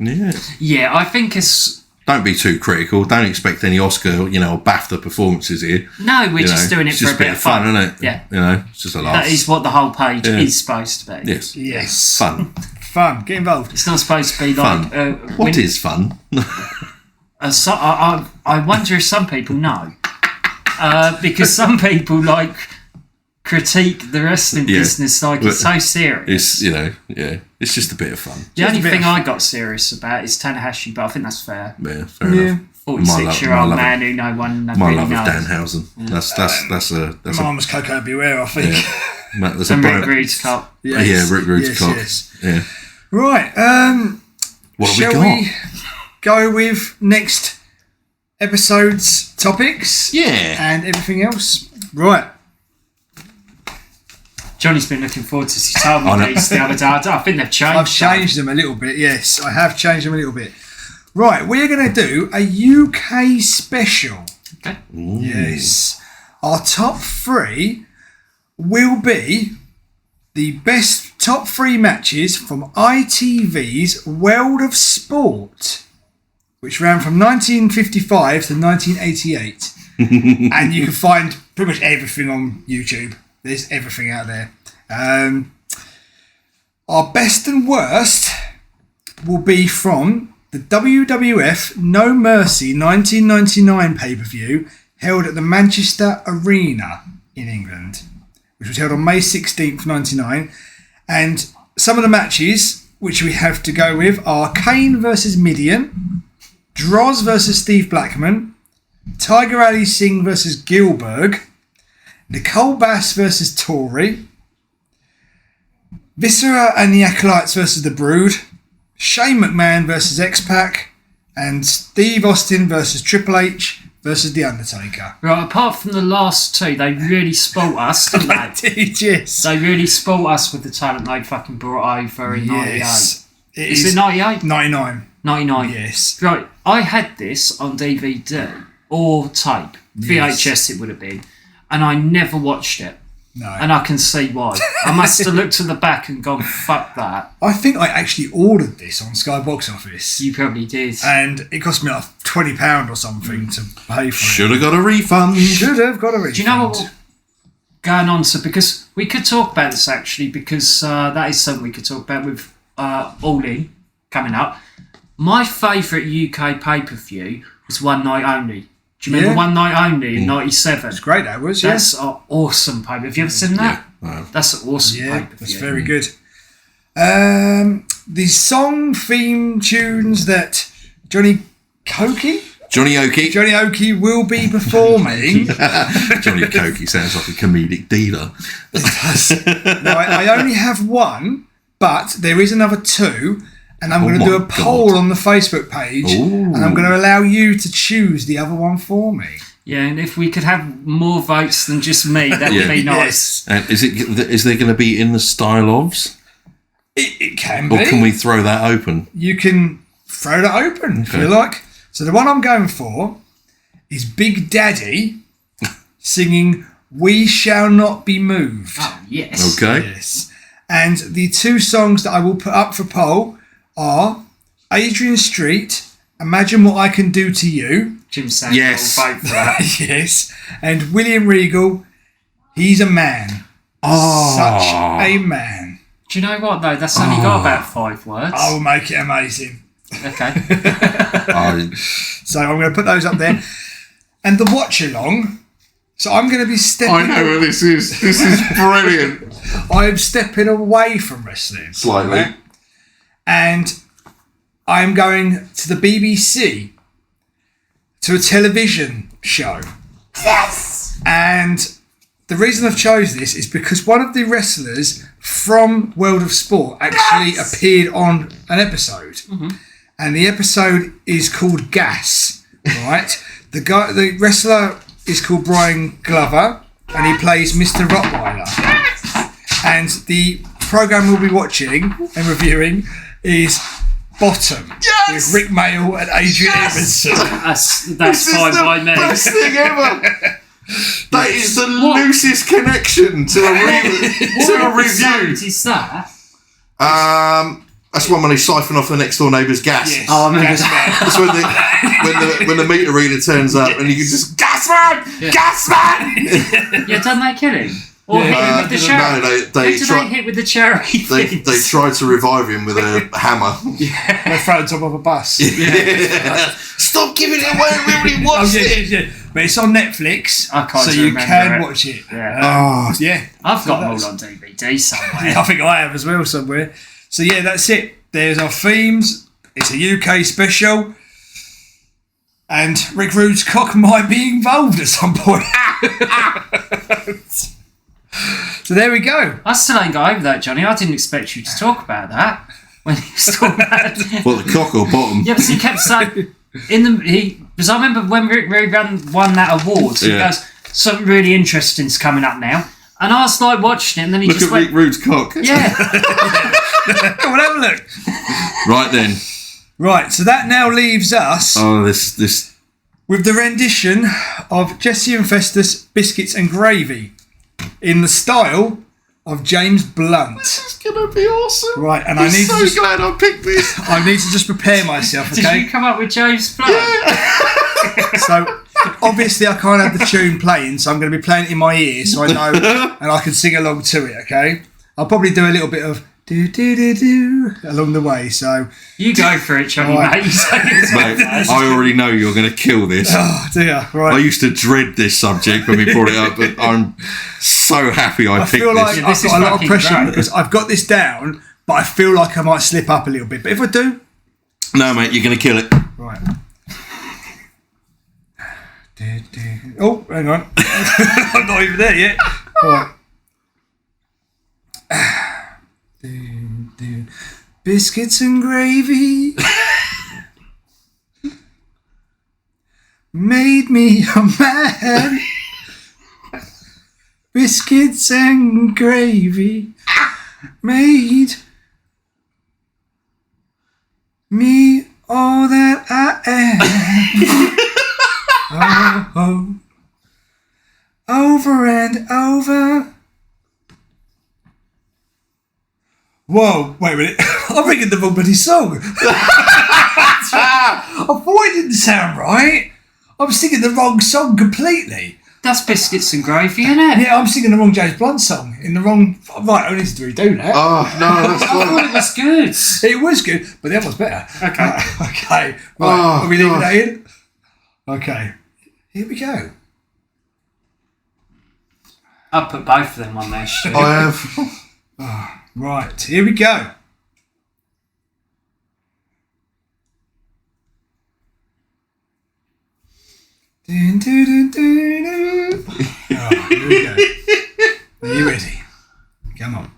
Yeah, I think it's... Don't be too critical. Don't expect any Oscar, or BAFTA performances here. No, we're just doing it it's for just a bit of fun, isn't it? Yeah. It's just a laugh. That is what the whole page is supposed to be. Yes. Fun. Fun. Get involved. It's not supposed to be like... What is fun? I wonder if some people know. Because some people, critique the wrestling business like it's so serious. It's, it's just a bit of fun. The only thing I got serious about is Tanahashi, but I think that's fair. Yeah, fair enough. 46-year-old man who no one my really love knows. of Danhausen. That's Mine was Koko Beware, I think. That's and Rick Rude's cup. Rick Rude's cup. Yeah. Right. What have shall we got? We go with next episode's topics? Yeah. And everything else? Right. Johnny's been looking forward to this. He told me these the other day. I think they've changed. I've changed them a little bit, yes. I have changed them a little bit. Right, we're going to do a UK special. Okay. Ooh. Yes. Our top 3 will be the best top 3 matches from ITV's World of Sport, which ran from 1955 to 1988. And you can find pretty much everything on YouTube. There's everything out there. Our best and worst will be from the WWF No Mercy 1999 pay-per-view held at the Manchester Arena in England, which was held on May 16th, 99. And some of the matches which we have to go with are Kane versus Midian, Droz versus Steve Blackman, Tiger Ali Singh versus Gilberg, Nicole Bass versus Tori, Viscera and the Acolytes versus The Brood, Shane McMahon versus X-Pac, and Steve Austin versus Triple H versus The Undertaker. Right, apart from the last 2, they really spoilt us, didn't they? Did, yes. They really spoilt us with the talent they fucking brought over in 98. Is it 98? 99. 99. Yes. Right, I had this on DVD or tape. VHS it would have been. And I never watched it. No. And I can see why. I must have looked at the back and gone, fuck that. I think I actually ordered this on Sky Box Office. You probably did. And it cost me like £20 or something to pay for it. Should have got a refund. Should have got a refund. Do you know what going on? So, because we could talk about this actually, because that is something we could talk about with All In coming up. My favourite UK pay-per-view was One Night Only. Do you remember One Night Only in 97? It's great, that was, That's an awesome pay-per-view. Have you ever seen that? Yeah. That's an awesome pay-per-view. That's very good. The song theme tunes that Johnny Oki will be performing. Johnny Oki sounds like a comedic dealer. Now, I only have one, but there is another 2. And I'm going to do a poll on the Facebook page. Ooh. And I'm going to allow you to choose the other one for me. Yeah, and if we could have more votes than just me, that would be nice. Yes. And is there going to be in the style ofs? It can be. Or can we throw that open? You can throw that open if you like. So the one I'm going for is Big Daddy singing We Shall Not Be Moved. Oh, yes. Okay. Yes. And the 2 songs that I will put up for poll are Adrian Street, Imagine What I Can Do to You. Jim Samuel will vote for that. Yes. And William Regal, He's a Man. Such a man. Do you know what, though? That's only got about 5 words. I will make it amazing. Okay. So I'm going to put those up there. And the watch-along. So I'm going to be stepping... I know what this is. This is brilliant. I'm stepping away from wrestling. Slightly. Right? And I'm going to the BBC to a television show. Yes! And the reason I've chose this is because one of the wrestlers from World of Sport actually appeared on an episode. Mm-hmm. And the episode is called Gas, right? The wrestler is called Brian Glover, and he plays Mr. Rottweiler. Yes! And the programme we'll be watching and reviewing is Bottom, with Rick Mail and Adrian Emerson. That's fine by me. Best thing ever. That is the loosest connection to a What review. Is that? That's one when they siphon off the next door neighbour's gas. Yes. Oh, I remember That's when the meter reader turns up and you can just gas man. Yeah, don't they kill him? Or hit him with the cherry? No, Who do they hit with the cherry? they tried to revive him with a hammer. They throw it on top of a bus. Stop giving it away. We already watched it. Yeah. But it's on Netflix, I can't so you remember can it. watch it. Yeah. Yeah. I've got them that's- all on DVD somewhere. I think I have as well somewhere. So yeah, that's it. There's our themes. It's a UK special. And Rick Rude's cock might be involved at some point. So there we go. I still ain't got over that, Johnny. I didn't expect you to talk about that when he was talking about What, the cock or bottom? Yeah, but he kept saying because I remember when Rick Rude won that award, so he goes, something really interesting's coming up now. And I was like watching it, and then he Look just at Rick Rude's cock. Yeah. Come on, have a look. Right then. Right, so that now leaves us Oh, this. with the rendition of Jessie and Festus Biscuits and Gravy in the style of James Blunt. It's gonna be awesome. Right, and I'm so glad I picked this. I need to just prepare myself, Did okay? you come up with JamesBlunt? So obviously I can't have the tune playing, so I'm going to be playing it in my ear so I know and I can sing along to it, okay? I'll probably do a little bit of do do do do along the way, so You go for it, Johnny, Right. mate. You say it's Mate, I already know you're going to kill this. oh dear, I right. used to dread this subject when we brought it up, but I'm so happy I I picked feel like this. this I've is got a lot of fucking pressure great. because I've got this down, but I feel like I might slip up a little bit. But if I do, No, mate, you're going to kill it. right. Oh, hang on. I'm not even there yet. Right. Biscuits and gravy made me a man. Biscuits and gravy made me all that I am. Oh, over and over. Whoa, wait a minute. I'm thinking the wrong bloody song. I thought it didn't sound right. I'm singing the wrong song completely. That's Biscuits and Gravy, isn't it? Yeah, I'm singing the wrong James Blunt song. In the wrong... Right, I need to redo that. Oh, no, that's I thought it was good. It was good, but the other one's better. Okay. Okay. Right, Oh, are we leaving God. that in? Okay. Here we go. I'll put both of them on there, Stu. I have. Right, here we go. Dun, dun, dun, dun, dun. Oh, here we go. Are you ready? Come on.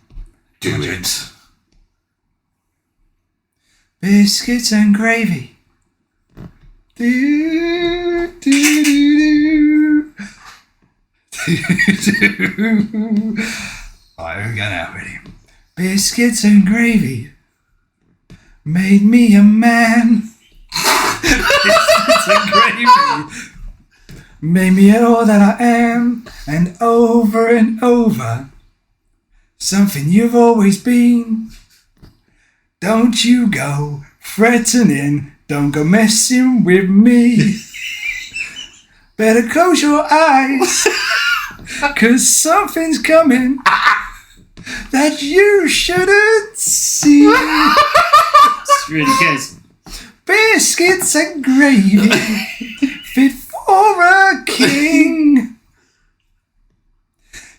Do it. Biscuits and gravy. Do, do, do, do. Do, do. Right, here we go now. Ready? Biscuits and gravy made me a man. Biscuits and gravy made me all that I am, and over something you've always been. Don't you go threatening, don't go messing with me. Better close your eyes 'cause something's coming that you shouldn't see. It's really good. Biscuits and gravy, fit for a king.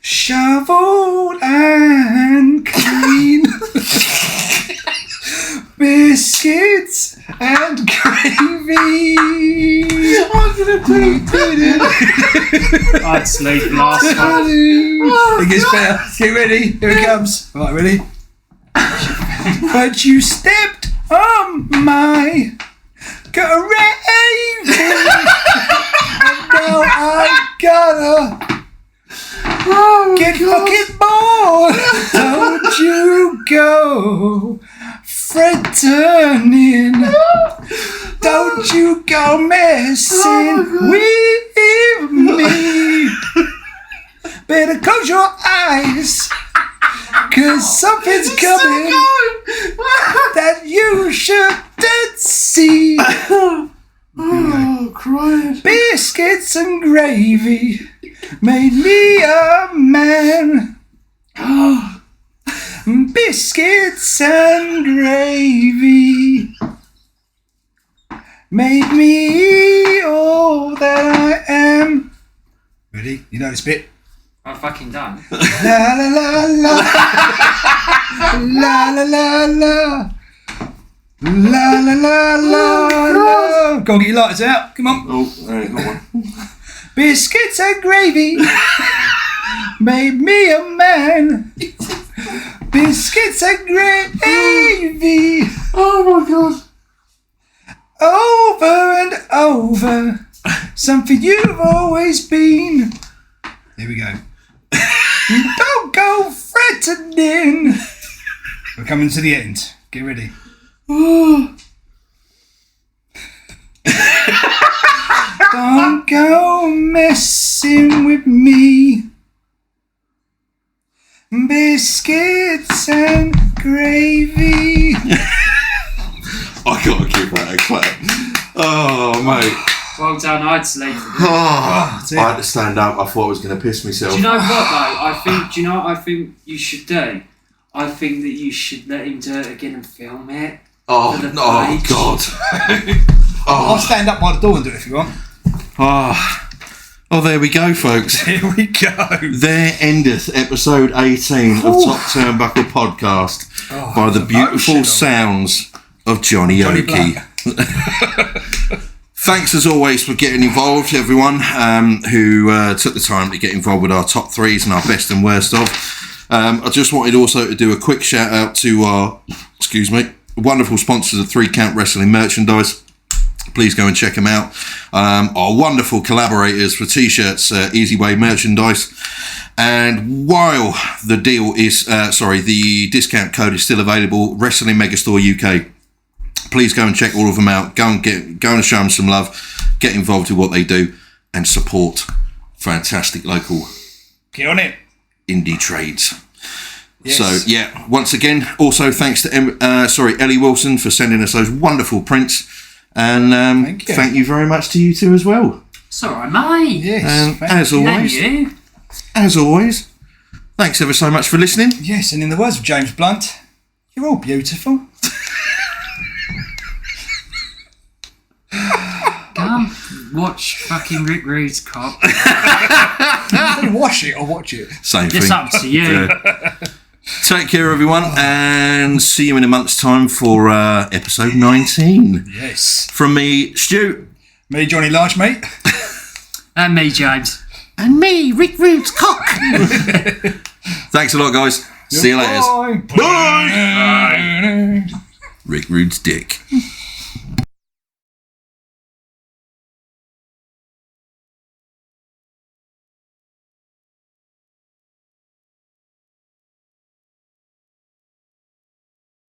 Shoveled and clean. Biscuits and gravy. I'm gonna I'd sleep last one. It gets better. Get ready. Here it comes. Right, ready? But you stepped on my gravy. And now I gotta get fucking bored. Don't you go threatening. Don't you go messing with me. Better close your eyes, 'cause something's coming that you shouldn't see. Oh, crying. Biscuits and gravy made me a man. Biscuits and gravy made me all that I am. Ready? You know this bit? I'm fucking done. La la la la. La la la la. La la la la la. Go on, get your lighters out. Come on. Oh, hold on. Biscuits and gravy made me a man. Biscuits and gravy. Oh my god. Over and over. Something you've always been. Here we go. Don't go threatening. We're coming to the end. Get ready. Don't go messing with me. Biscuits and gravy. I gotta give that a clap. Oh, mate. Well done, I'd sleep. I had to stand up. I thought I was going to piss myself. Do you know what though? Do you know what I think you should do? I think that you should let him do it again and film it. Oh, God. I'll stand up by the door and do it if you want. Oh, there we go, folks. Here we go. There endeth episode 18 of Top Turnbuckle Podcast by the beautiful sounds of Jonny Oki. Thanks as always for getting involved, everyone who took the time to get involved with our top threes and our best and worst of. I just wanted also to do a quick shout out to our, wonderful sponsors of 3 Count Wrestling merchandise. Please go and check them out. Our wonderful collaborators for t-shirts, Easy Way merchandise. And while the deal is, the discount code is still available, Wrestling Megastore UK. Please go and check all of them out. Go and show them some love. Get involved with what they do and support fantastic local. Get on it. Indie trades. Yes. So yeah, once again, also thanks to Ellie Wilson for sending us those wonderful prints. And thank you very much to you two as well. It's alright, mate. Yes. And as always, thanks ever so much for listening. Yes, and in the words of James Blunt, you're all beautiful. Come watch fucking Rick Rude's cock. Wash it or watch it. Same thing. It's up to you. Yeah. Take care, everyone, and see you in a month's time for episode 19. Yes. From me, Stu. Me, Jonny Large, mate. And me, James. And me, Rick Rude's cock. Thanks a lot, guys. See you later. Bye. Bye. Rick Rude's dick.